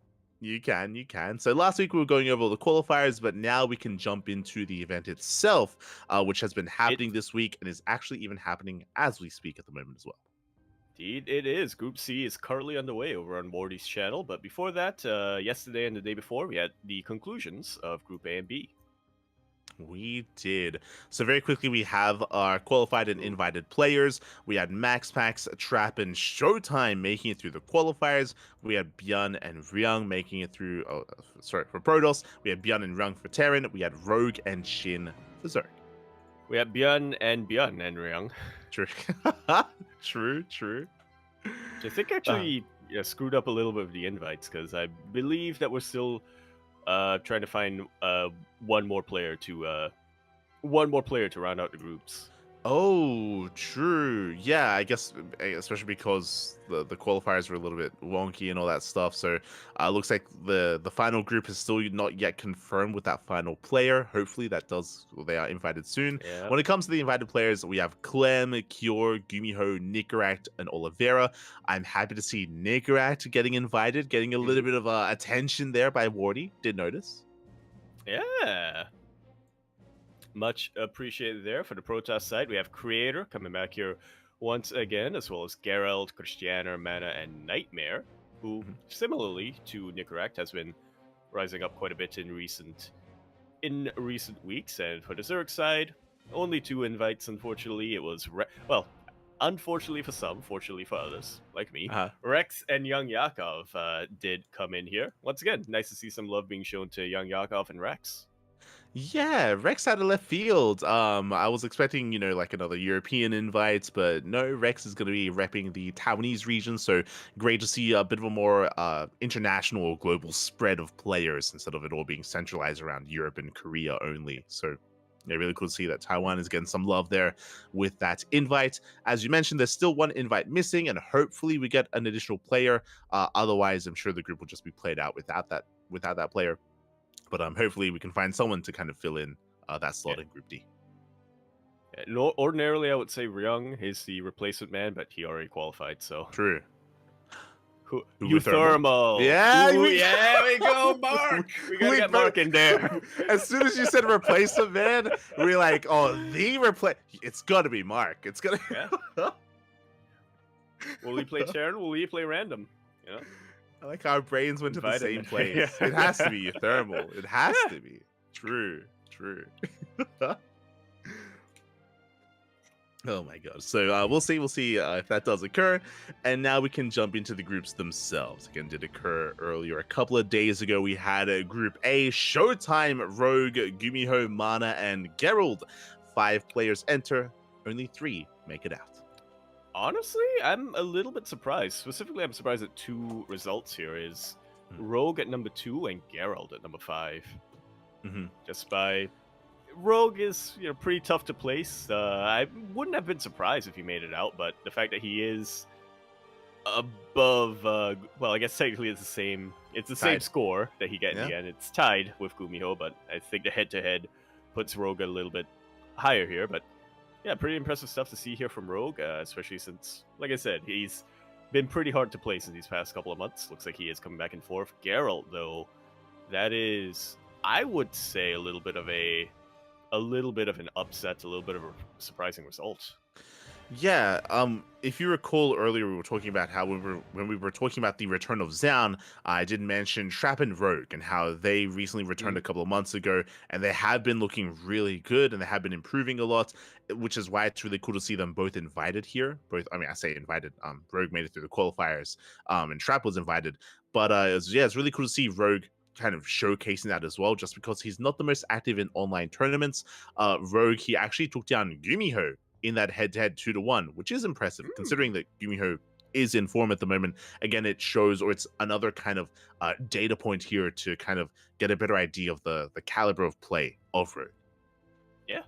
You can. So last week we were going over all the qualifiers, but now we can jump into the event itself, which has been happening this week and is actually even happening as we speak at the moment as well. Indeed, it is. Group C is currently underway over on Warty's channel, but before that, yesterday and the day before, we had the conclusions of Group A and B. We did. So very quickly, we have our qualified and invited players. We had Max Pax, Trap, and Showtime making it through the qualifiers. We had Björn and Ryung making it through, for Protoss. We had Björn and Ryung for Terran. We had Rogue and Shin for Zerg. We had Björn and Ryung. True. True. Which I think actually screwed up a little bit of the invites, because I believe that we're still trying to find one more player to round out the groups. Oh, true. Yeah, I guess especially because the qualifiers were a little bit wonky and all that stuff. So looks like the final group is still not yet confirmed with that final player. Hopefully they are invited soon. Yeah. When it comes to the invited players, we have Clem, Kior, Gumiho, Nicaract, and Oliveira. I'm happy to see Nicaract getting invited, getting a little bit of attention there by Warty. Did notice. Yeah. Much appreciated there for the protest side. We have Creator coming back here once again, as well as Geralt, Christiana, Mana, and Nightmare, who, similarly to Nicaract, has been rising up quite a bit in recent weeks. And for the Zerg side, only 2 invites, unfortunately. It was unfortunately for some, fortunately for others, like me. Rex and Young Yakov did come in here. Once again, nice to see some love being shown to Young Yakov and Rex. Yeah, Rex out of left field. I was expecting, like another European invite, but no, Rex is going to be repping the Taiwanese region, so great to see a bit of a more international or global spread of players instead of it all being centralized around Europe and Korea only. So, yeah, really cool to see that Taiwan is getting some love there with that invite. As you mentioned, there's still one invite missing, and hopefully we get an additional player. Otherwise, I'm sure the group will just be played out without that player. But hopefully we can find someone to kind of fill in that slot in Group D. No, ordinarily, I would say Ryung is the replacement man, but he already qualified, so... True. Euthermal. Yeah, Ooh, we go, Mark. We gotta get Mark in there. As soon as you said replacement man, we're like, oh, it's gotta be Mark. It's gonna. Yeah. Will he play Terran? Will he play random? I like how our brains went to the same place. It has to be thermal. It has to be. True. Oh my god. So we'll see if that does occur. And now we can jump into the groups themselves. Again, did occur earlier. A couple of days ago, we had a Group A, Showtime, Rogue, Gumiho, Mana, and Geralt. 5 players enter. Only 3 make it out. Honestly, I'm a little bit surprised. Specifically, I'm surprised at 2 results here. Is Rogue at number 2 and Geralt at number 5. Just by... Rogue is pretty tough to place. I wouldn't have been surprised if he made it out, but the fact that he is above... well, I guess technically it's the same... It's the same score that he got in the end. It's tied with Gumiho, but I think the head-to-head puts Rogue a little bit higher here, but... Yeah, pretty impressive stuff to see here from Rogue, especially since, like I said, he's been pretty hard to place in these past couple of months. Looks like he is coming back and forth. Geralt, though, that is, I would say, a little bit of an upset, a little bit of a surprising result. Yeah, if you recall earlier, we were talking about how when we were talking about the return of Zaun, I did mention Trap and Rogue and how they recently returned a couple of months ago, and they have been looking really good and they have been improving a lot, which is why it's really cool to see them both invited here. I say invited. Rogue made it through the qualifiers, and Trap was invited, but it's really cool to see Rogue kind of showcasing that as well, just because he's not the most active in online tournaments. Rogue, he actually took down Gumiho in that head-to-head 2-1, which is impressive considering that Gumiho is in form at the moment. Again, it shows, or it's another kind of data point here to kind of get a better idea of the caliber of play of Rogue. Yeah.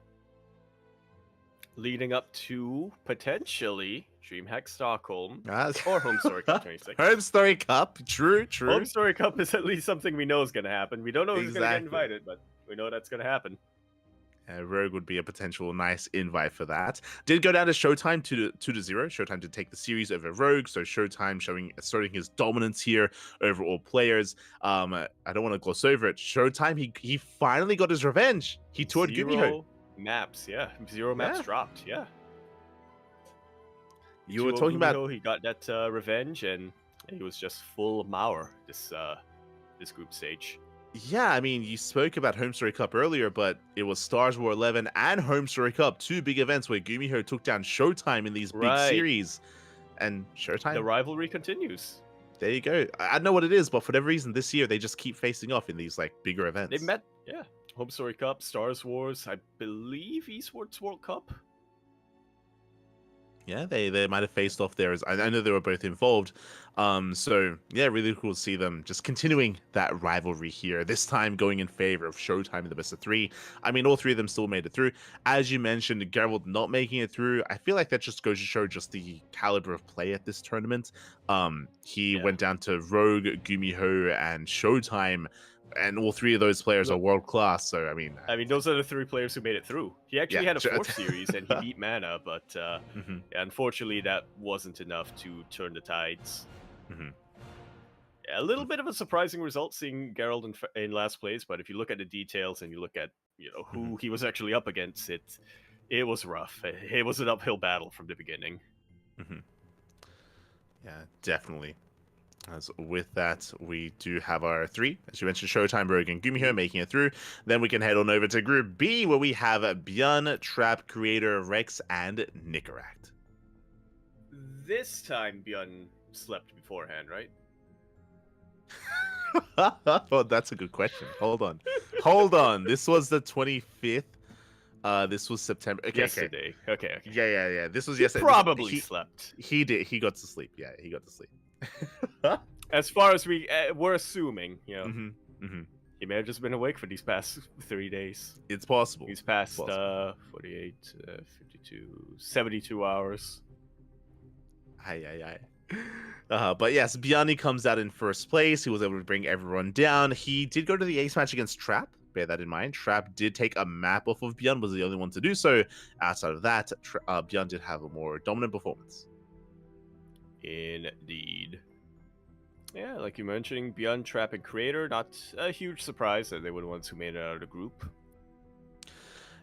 Leading up to potentially DreamHack Stockholm or Home Story Cup 26. Home Story Cup, true. Home Story Cup is at least something we know is going to happen. We don't know who's going to get invited, but we know that's going to happen. Rogue would be a potential nice invite for that. Did go down to Showtime 2-0. Showtime to take the series over Rogue, so Showtime asserting his dominance here over all players. I don't want to gloss over it. Showtime, he finally got his revenge. He toured Gumiho. Maps, yeah. 0 maps dropped, yeah. You were talking about... He got that revenge, and he was just full of Mauer this group stage. Yeah, I mean, you spoke about Home Story Cup earlier, but it was Stars War 11 and Home Story Cup, 2 big events where Gumiho took down Showtime in these big series. And Showtime... The rivalry continues. There you go. I don't know what it is, but for whatever reason, this year, they just keep facing off in these, bigger events. They've met, yeah. Home Story Cup, Stars Wars, I believe Esports World Cup. Yeah, they might have faced off there. I know they were both involved. So, yeah, really cool to see them just continuing that rivalry here, this time going in favor of Showtime in the best of 3. I mean, all 3 of them still made it through. As you mentioned, Geralt not making it through, I feel like that just goes to show just the caliber of play at this tournament. He went down to Rogue, Gumiho, and Showtime, and all 3 of those players are world class. So I mean, those are the 3 players who made it through. He actually had a 4th series and he beat Mana, but unfortunately that wasn't enough to turn the tides. Yeah, a little bit of a surprising result seeing Geralt in last place, but if you look at the details and you look at who he was actually up against, it was rough. It was an uphill battle from the beginning. Yeah, definitely. As with that, we do have our three, as you mentioned, Showtime, Rogue, and Gumiho making it through. Then we can head on over to Group B, where we have Björn, Trap, Creator, Rex, and Nicaract. This time Björn slept beforehand, right? Oh, that's a good question. Hold on. This was the 25th. This was September. Okay, Yesterday. Okay. Yeah. This was He yesterday. probably slept. He did. He got to sleep. Yeah, he got to sleep. As far as we're assuming, Mm-hmm. he may have just been awake for these past 3 days. It's possible. He's past 48, 52, 72 hours. Aye. But yes, Bjarni comes out in first place. He was able to bring everyone down. He did go to the ace match against Trap. Bear that in mind. Trap did take a map off of Björn, was the only one to do so. Outside of that, Björn did have a more dominant performance. Indeed. Yeah, like you mentioned, Beyond Trap and Creator, not a huge surprise that they were the ones who made it out of the group.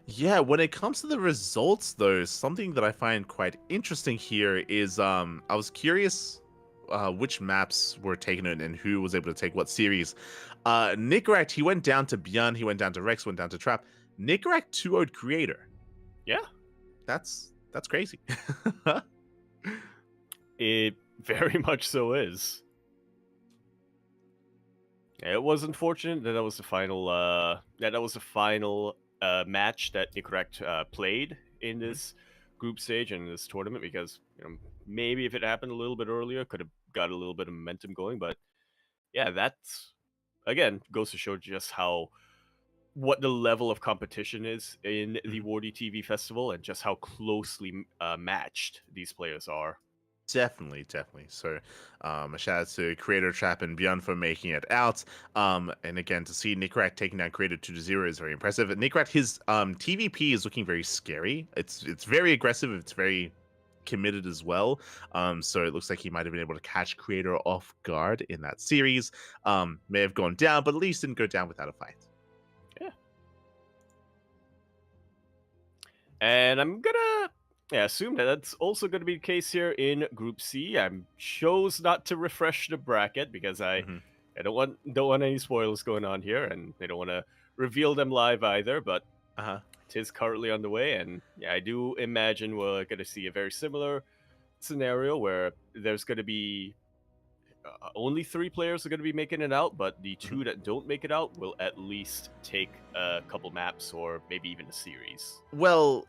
Yeah, when it comes to the results, though, something that I find quite interesting here is I was curious which maps were taken in and who was able to take what series. Nicaract, he went down to Björn, he went down to Rex, went down to Trap. Nicaract 2-0'd Creator. Yeah. That's crazy. It very much so is. It was unfortunate that was the final match that Nicaract played in this group stage and this tournament, because maybe if it happened a little bit earlier, could have got a little bit of momentum going. But yeah, that's again goes to show just what the level of competition is in the Wardy TV Festival and just how closely matched these players are. Definitely. So, a shout out to Creator, Trap, and Björn for making it out. And again, to see Nicaract taking down Creator 2-0 is very impressive. Nicaract, his TVP is looking very scary. It's very aggressive. It's very committed as well. So it looks like he might have been able to catch Creator off guard in that series. May have gone down, but at least didn't go down without a fight. Yeah. And I'm gonna assume that that's also going to be the case here in Group C. I chose not to refresh the bracket because I don't want any spoilers going on here, and they don't want to reveal them live either. But it is currently on the way, and yeah, I do imagine we're going to see a very similar scenario where there's going to be only 3 players are going to be making it out, but the 2 that don't make it out will at least take a couple maps or maybe even a series. Well,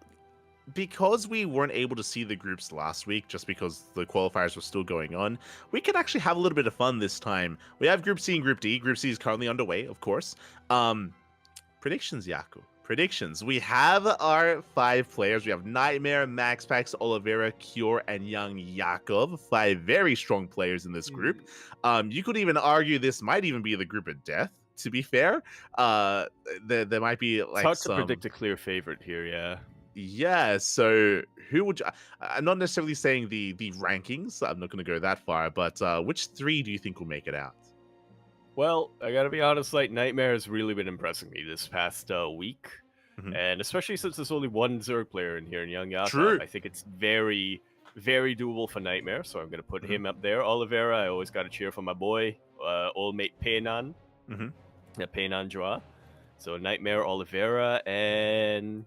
because we weren't able to see the groups last week, just because the qualifiers were still going on, we could actually have a little bit of fun this time. We have Group C and Group D. Group C is currently underway, of course. Predictions, Yaku. Predictions. We have our 5 players. We have Nightmare, MaxPax, Oliveira, Cure, and Young Yakov. 5 very strong players in this group. You could even argue this might even be the group of death, to be fair. There might be like it's hard to predict a clear favorite here, yeah. Yeah, so who would you... I'm not necessarily saying the rankings. I'm not going to go that far, but which 3 do you think will make it out? Well, I gotta be honest, like, Nightmare has really been impressing me this past week. And especially since there's only one Zerg player in here in Young Yakov, True. I think it's very, very doable for Nightmare, so I'm gonna put him up there. Oliveira, I always gotta cheer for my boy, old mate Peinan. Peinan Joa. So Nightmare, Oliveira, and...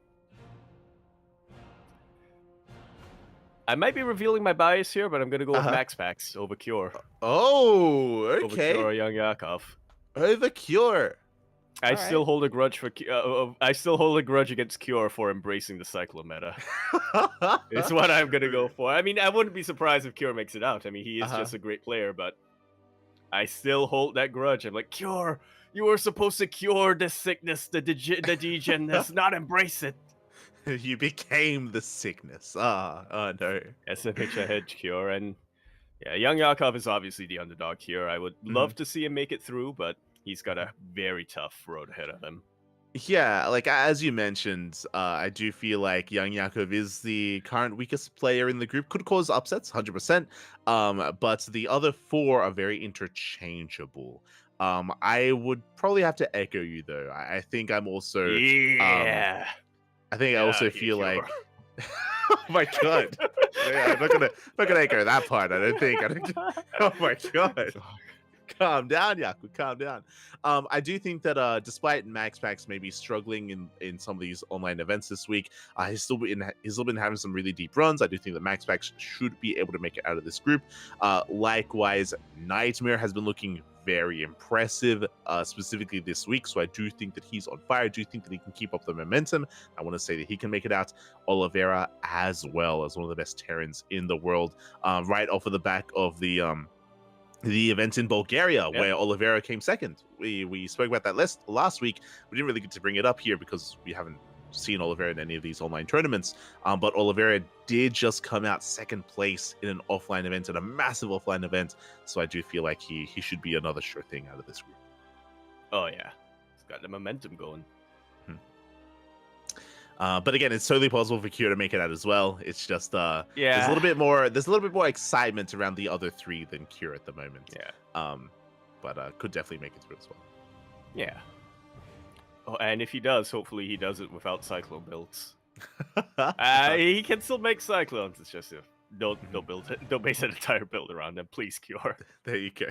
I might be revealing my bias here, but I'm gonna go with MaxPax over Cure. Oh, okay. Over Cure or Young Yakov. Over Cure. I still hold a grudge for. I still hold a grudge against Cure for embracing the Cyclo meta. It's what I'm gonna go for. I mean, I wouldn't be surprised if Cure makes it out. I mean, he is just a great player, but I still hold that grudge. I'm like, Cure, you were supposed to cure the sickness, the degenness, not embrace it. You became the sickness. No. SMH ahead, Cure, and yeah, Young Yakov is obviously the underdog here. I would love to see him make it through, but he's got a very tough road ahead of him. Yeah, like as you mentioned, I do feel like Young Yakov is the current weakest player in the group. Could cause upsets, 100%. But the other 4 are very interchangeable. I would probably have to echo you though. I think I'm also I think I also feel like oh my god. Yeah, I'm not gonna echo that part. I don't think. Oh my god. Calm down, Yaku. Calm down. I do think that despite Max Pax maybe struggling in some of these online events this week, he's still been having some really deep runs. I do think that Max Pax should be able to make it out of this group. Likewise, Nightmare has been looking very impressive, specifically this week. So I do think that he's on fire. I do think that he can keep up the momentum. I want to say that he can make it out. Oliveira as well as one of the best Terrans in the world, right off of the back of the event in Bulgaria, where Oliveira came second. We spoke about that last week. We didn't really get to bring it up here because we haven't seen Oliveira in any of these online tournaments. But Oliveira did just come out second place in an offline event, in a massive offline event. So I do feel like he should be another sure thing out of this group. Oh yeah, he's got the momentum going. But again, it's totally possible for Kira to make it out as well. It's just there's Yeah. a little bit more excitement around the other three than Kira at the moment. Yeah. But could definitely make it through as well. Yeah. Oh, and if he does, hopefully he does it without cyclone builds. He can still make cyclones. It's just don't build it. Don't base an entire build around them, please, Cure. There you go.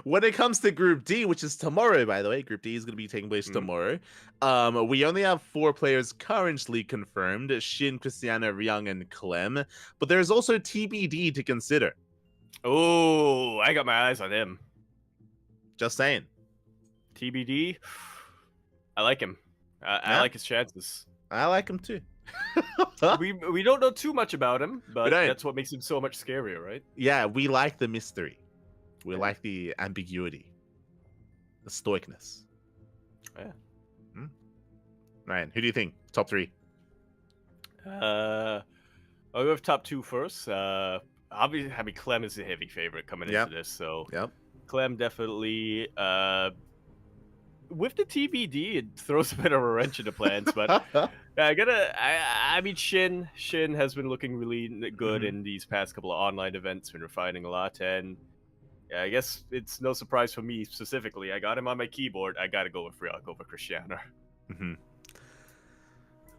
When it comes to Group D, which is tomorrow, by the way, Group D is going to be taking place tomorrow. We only have 4 players currently confirmed: Shin, Cristiano, Ryung, and Clem. But there's also TBD to consider. Oh, I got my eyes on him. Just saying. TBD. I like him. I like his chances. I like him too. we don't know too much about him, but don't. that's what makes him so much scarier, right? Yeah, we like the mystery. We like the ambiguity, the stoicness. Yeah. Ryan, who do you think? Top 3? I'll go with top 2 first. Obviously, I mean, Clem is a heavy favorite coming into this, so Clem definitely. With the TBD, it throws a bit of a wrench into plans, but I mean, Shin has been looking really good in these past couple of online events, been refining a lot, and I guess it's no surprise for me specifically. I got him on my keyboard. I gotta go with Ryuk over Cristiano.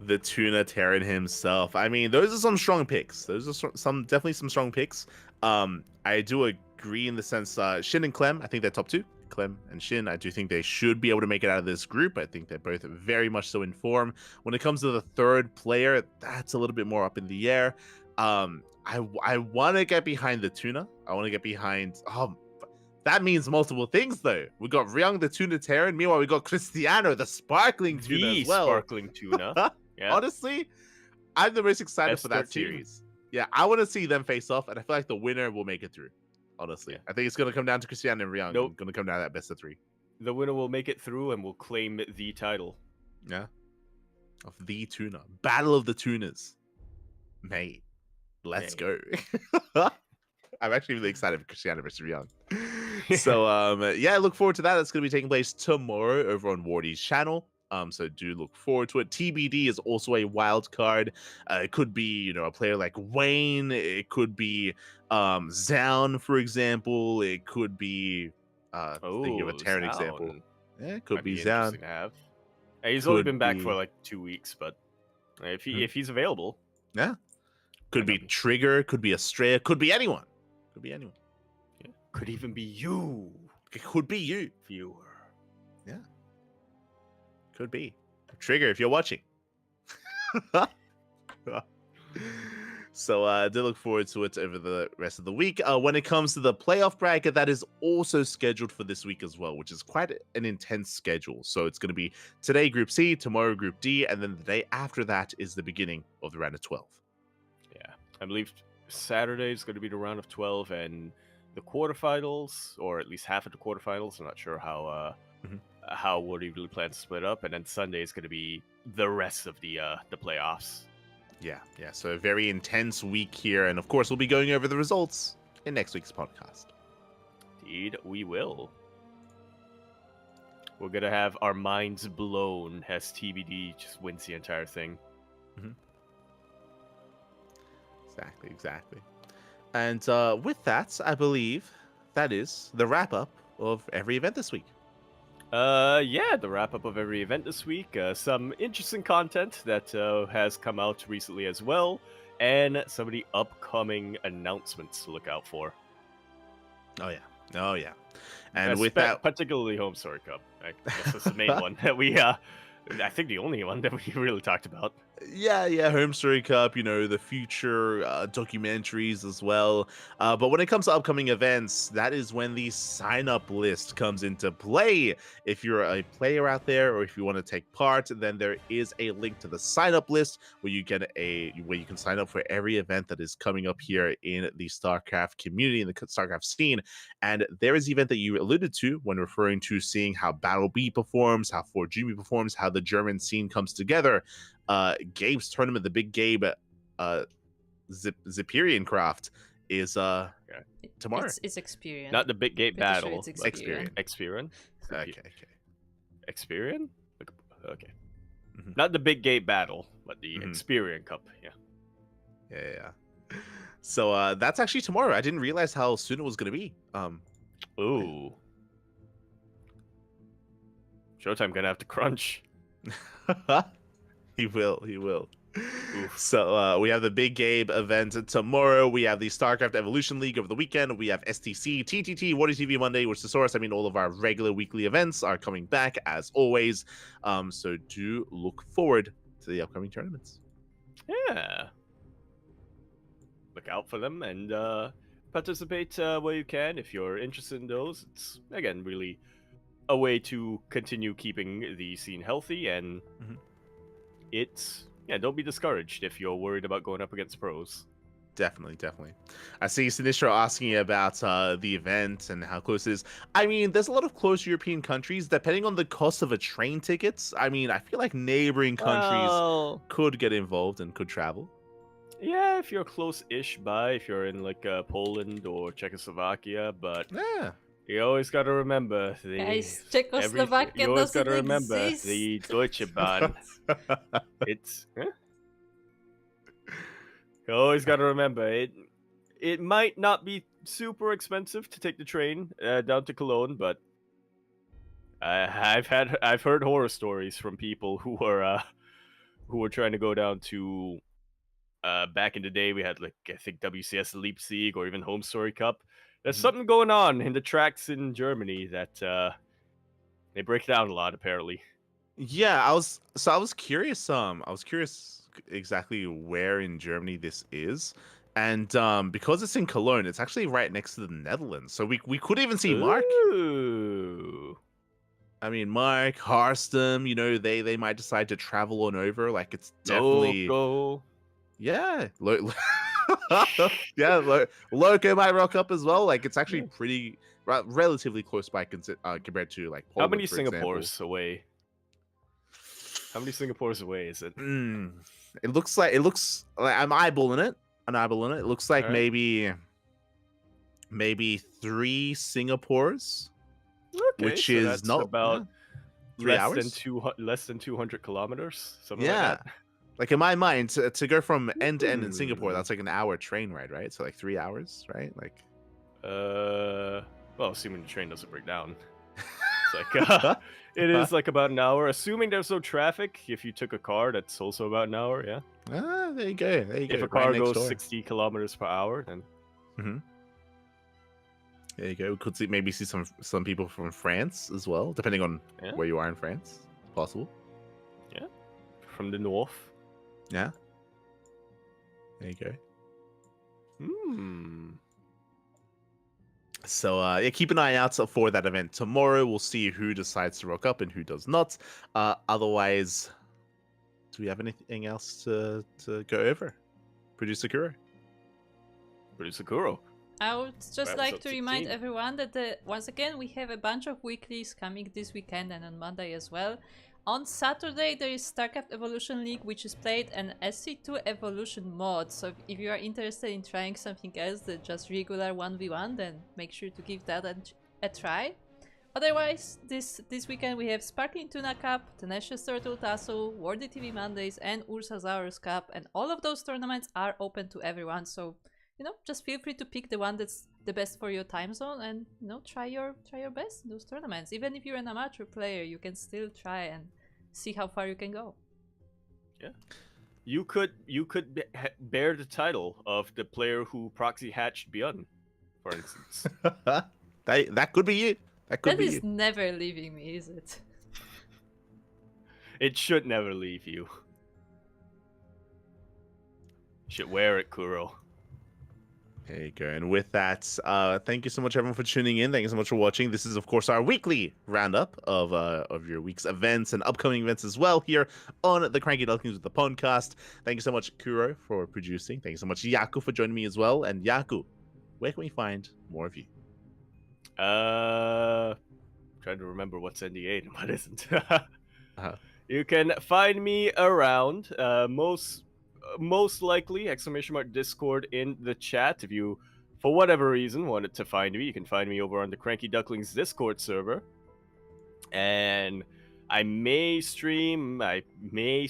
The Tuna Terran himself. I mean, those are some strong picks. Those are definitely some strong picks. I do agree in the sense, Shin and Clem, I think they're top 2. Clem and Shin, I do think they should be able to make it out of this group. I think they're both very much so in form. When it comes to the third player, that's a little bit more up in the air. I want to get behind the Tuna. I want to get behind... that means multiple things, though. We got Ryung, the Tuna Terran. Meanwhile, we got Cristiano, the Sparkling Tuna as well. Sparkling Tuna. Yeah. Honestly, I'm the most excited S13. for that series. Yeah, I want to see them face off, and I feel like the winner will make it through. Honestly, I think it's going to come down to Cristiano and Ryung. Nope. Going to come down to that best of 3. The winner will make it through and will claim the title. Yeah. Of the Tuna. Battle of the Tunas. Mate, let's go. I'm actually really excited for Cristiano versus Ryung. So, I look forward to that. That's going to be taking place tomorrow over on Wardy's channel. So do look forward to it. TBD is also a wild card. It could be, a player like Wayne. It could be Zaun, for example. It could be thinking of a Terran example. Yeah, it could be Zaun. To have. He's only been back for like 2 weeks, but if he's available, could be Trigger. Could be Estrella. Could be anyone. Could be anyone. Yeah. Could even be you. It could be you, viewer. Yeah. Could be. Trigger, if you're watching. So do look forward to it over the rest of the week. When it comes to the playoff bracket, that is also scheduled for this week as well, which is quite an intense schedule. So it's going to be today Group C, tomorrow Group D, and then the day after that is the beginning of the round of 12. Yeah, I believe Saturday is going to be the round of 12 and the quarterfinals, or at least half of the quarterfinals. I'm not sure how Woody really plans to split up, and then Sunday is going to be the rest of the playoffs. Yeah. So a very intense week here, and of course we'll be going over the results in next week's podcast. Indeed, we will. We're gonna have our minds blown as TBD just wins the entire thing. Exactly. And with that, I believe that is the wrap up of every event this week. The wrap up of every event this week. Some interesting content that has come out recently as well. and some of the upcoming announcements to look out for. Oh yeah. And with that, particularly Home Story Cup, I guess that's the main one that we I think the only one that we really talked about. yeah, Home Story Cup, the future documentaries as well. But when it comes to upcoming events, that is when the sign-up list comes into play. If you're a player out there, or if you want to take part, then there is a link to the sign-up list where you can sign up for every event that is coming up here in the StarCraft community, in the StarCraft scene. And there is the event that you alluded to when referring to seeing how Battle B performs, how Forjumi performs, how the German scene comes together. Gabe's tournament, the big Gabe Ziperian Craft, is tomorrow. It's Experian. Not the big gate Pretty sure battle. it's but Experian. Experian? Okay. Experian? Okay. Mhm. Not the big gate battle, but the Mhm. Experian Cup. Yeah. Yeah. So that's actually tomorrow. I didn't realize how soon it was gonna be. Ooh. Showtime gonna have to crunch. He will. Oof. So we have the Big Gabe event tomorrow. We have the StarCraft Evolution League over the weekend. We have STC, TTT, Water TV Monday, which is the source. I mean, all of our regular weekly events are coming back as always. So do look forward to the upcoming tournaments. Yeah. Look out for them and participate where you can if you're interested in those. It's, again, really a way to continue keeping the scene healthy, and Mhm. don't be discouraged if you're worried about going up against pros. Definitely. I see Sinistro asking about the event and how close it is. I mean, there's a lot of close European countries. Depending on the cost of a train tickets, I mean, I feel like neighboring countries Well, could get involved and could travel. yeah, if you're close-ish by, if you're in like Poland or Czechoslovakia, but Yeah. you always got to remember Guys, Czechoslovakia you always got to doesn't remember exist. the Deutsche Bahn. It's you always got to remember it. It might not be super expensive to take the train down to Cologne, but I've heard horror stories from people who were trying to go down to. Back in the day, we had like I think WCS Leipzig or even Home Story Cup. There's Mhm. something going on in the tracks in Germany that they break down a lot apparently. Yeah, I was curious. I was curious exactly where in Germany this is, and because it's in Cologne, it's actually right next to the Netherlands. So we could even see Mark. Ooh. I mean, Mark, Harstem. They might decide to travel on over. Like it's definitely Loco. yeah. Loco might rock up as well. Like it's actually pretty relatively close by compared to like How Poland, many for example. Singapores away? How many Singapores away is it? It looks like I'm eyeballing it. It looks like Alright. maybe 3 Singapores, Okay, which so is that's not about 3 less hours. less than 200 kilometers, something Yeah, like that. like in my mind, to go from end to end in Singapore, Hmm. that's like an hour train ride, right? So like 3 hours, right? Like Well, assuming the train doesn't break down. It's like it is like about an hour, assuming there's no traffic. If you took a car, that's also about an hour. Yeah. there you go. If a Right car next goes door. 60 kilometers per hour, then There you go. We could maybe see some people from France as well, depending on Yeah. where you are in France. Possible. from the north. Yeah. There you go. Hmm. So keep an eye out for that event tomorrow. We'll see who decides to rock up and who does not. Otherwise, do we have anything else to go over? Producer Kuro. Producer Kuro. I would just like Episode to remind 16. everyone that once again we have a bunch of weeklies coming this weekend and on Monday as well. On Saturday there is StarCraft Evolution League, which is played an SC2 Evolution mod. So if you are interested in trying something else than just regular 1v1, then make sure to give that a try. Otherwise, this weekend we have Sparkling Tuna Cup, Tenacious Turtle Tassel, Wordy TV Mondays, and Ursasaurus Cup, and all of those tournaments are open to everyone. So just feel free to pick the one that's the best for your time zone, and try your best in those tournaments. Even if you're an amateur player, you can still try and see how far you can go. you could bear the title of the player who proxy hatched Beyond, for instance. that could be you. That could That be is you. never leaving me, is it? It should never leave you. Should wear it, Kuro. There you go. And with that, thank you so much, everyone, for tuning in. Thank you so much for watching. This is, of course, our weekly roundup of your week's events and upcoming events as well here on the CranKy Ducklings with the podcast. Thank you so much, Kuro, for producing. Thank you so much, Yaku, for joining me as well. And Yaku, where can we find more of you? Trying to remember what's NDA and what isn't. Uh-huh. You can find me around, most likely, !Discord in the chat. If you, for whatever reason, wanted to find me, you can find me over on the CranKy Ducklings Discord server. And I may stream, I may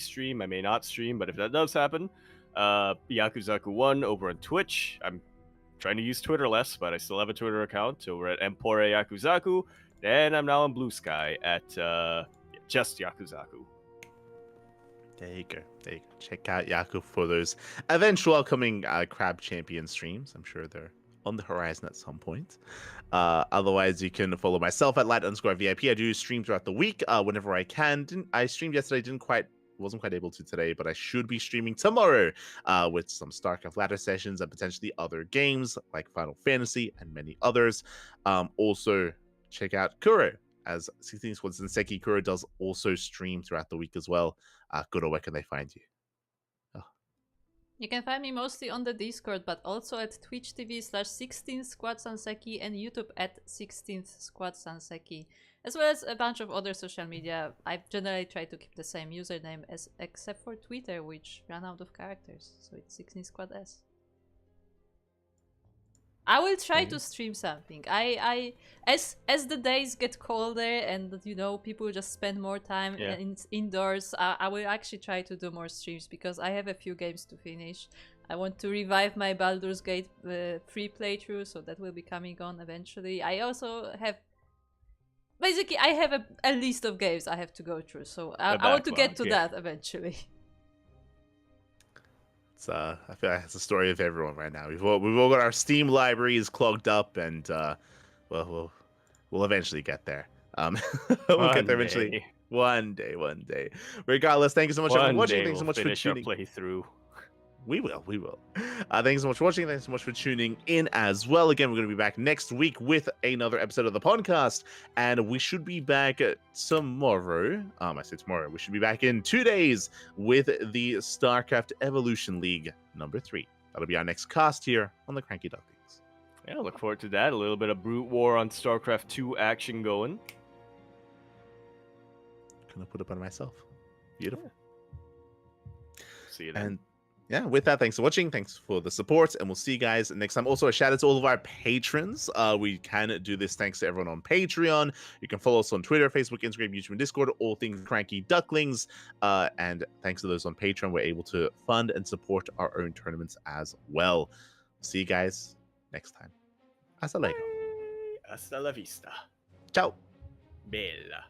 not stream, but if that does happen, Yakuzaku1 over on Twitch. I'm trying to use Twitter less, but I still have a Twitter account over at Empore Yakuzaku. And I'm now on Blue Sky at just Yakuzaku. There you go. There you go. Check out Yaku for those eventual upcoming Crab Champion streams. I'm sure they're on the horizon at some point. Otherwise, you can follow myself at light_VIP. I do stream throughout the week whenever I can. I streamed yesterday. Wasn't quite able to today, but I should be streaming tomorrow with some StarCraft ladder sessions and potentially other games like Final Fantasy and many others. Also, check out Kuro, as 16 Squads and Seki. Kuro does also stream throughout the week as well. Kuro, where can they find you? You can find me mostly on the Discord, but also at Twitch TV/16th Squad Sanseki and YouTube at 16th Squad Sanseki, as well as a bunch of other social media. I generally try to keep the same username except for Twitter, which ran out of characters, so it's 16th Squad S. I will try to stream something. As the days get colder and people just spend more time indoors, I will actually try to do more streams because I have a few games to finish. I want to revive my Baldur's Gate free playthrough, so that will be coming on eventually. I also have basically I have a list of games I have to go through, so I want to get to that eventually. I feel like it's the story of everyone right now. We've all got our Steam libraries clogged up, and we'll eventually get there. We'll get there eventually. One day. Regardless, thank you so much for watching. Thank you so much for tuning. Our playthrough. We will. Thank you so much for watching. Thanks so much for tuning in as well. Again, we're going to be back next week with another episode of the PondCast, and we should be back tomorrow. I say tomorrow. We should be back in 2 days with the StarCraft Evolution League number 3. That'll be our next cast here on the CranKy Ducklings. Yeah, look forward to that. A little bit of Brute War on StarCraft 2 action going. Gonna put up on myself. Beautiful. Yeah. See you then. And yeah, with that, thanks for watching. Thanks for the support, and we'll see you guys next time. Also, a shout out to all of our patrons. We can do this thanks to everyone on Patreon. You can follow us on Twitter, Facebook, Instagram, YouTube, and Discord, all things CranKy Ducklings. And thanks to those on Patreon, we're able to fund and support our own tournaments as well. See you guys next time. Hasta luego. Hasta la vista. Ciao. Bella.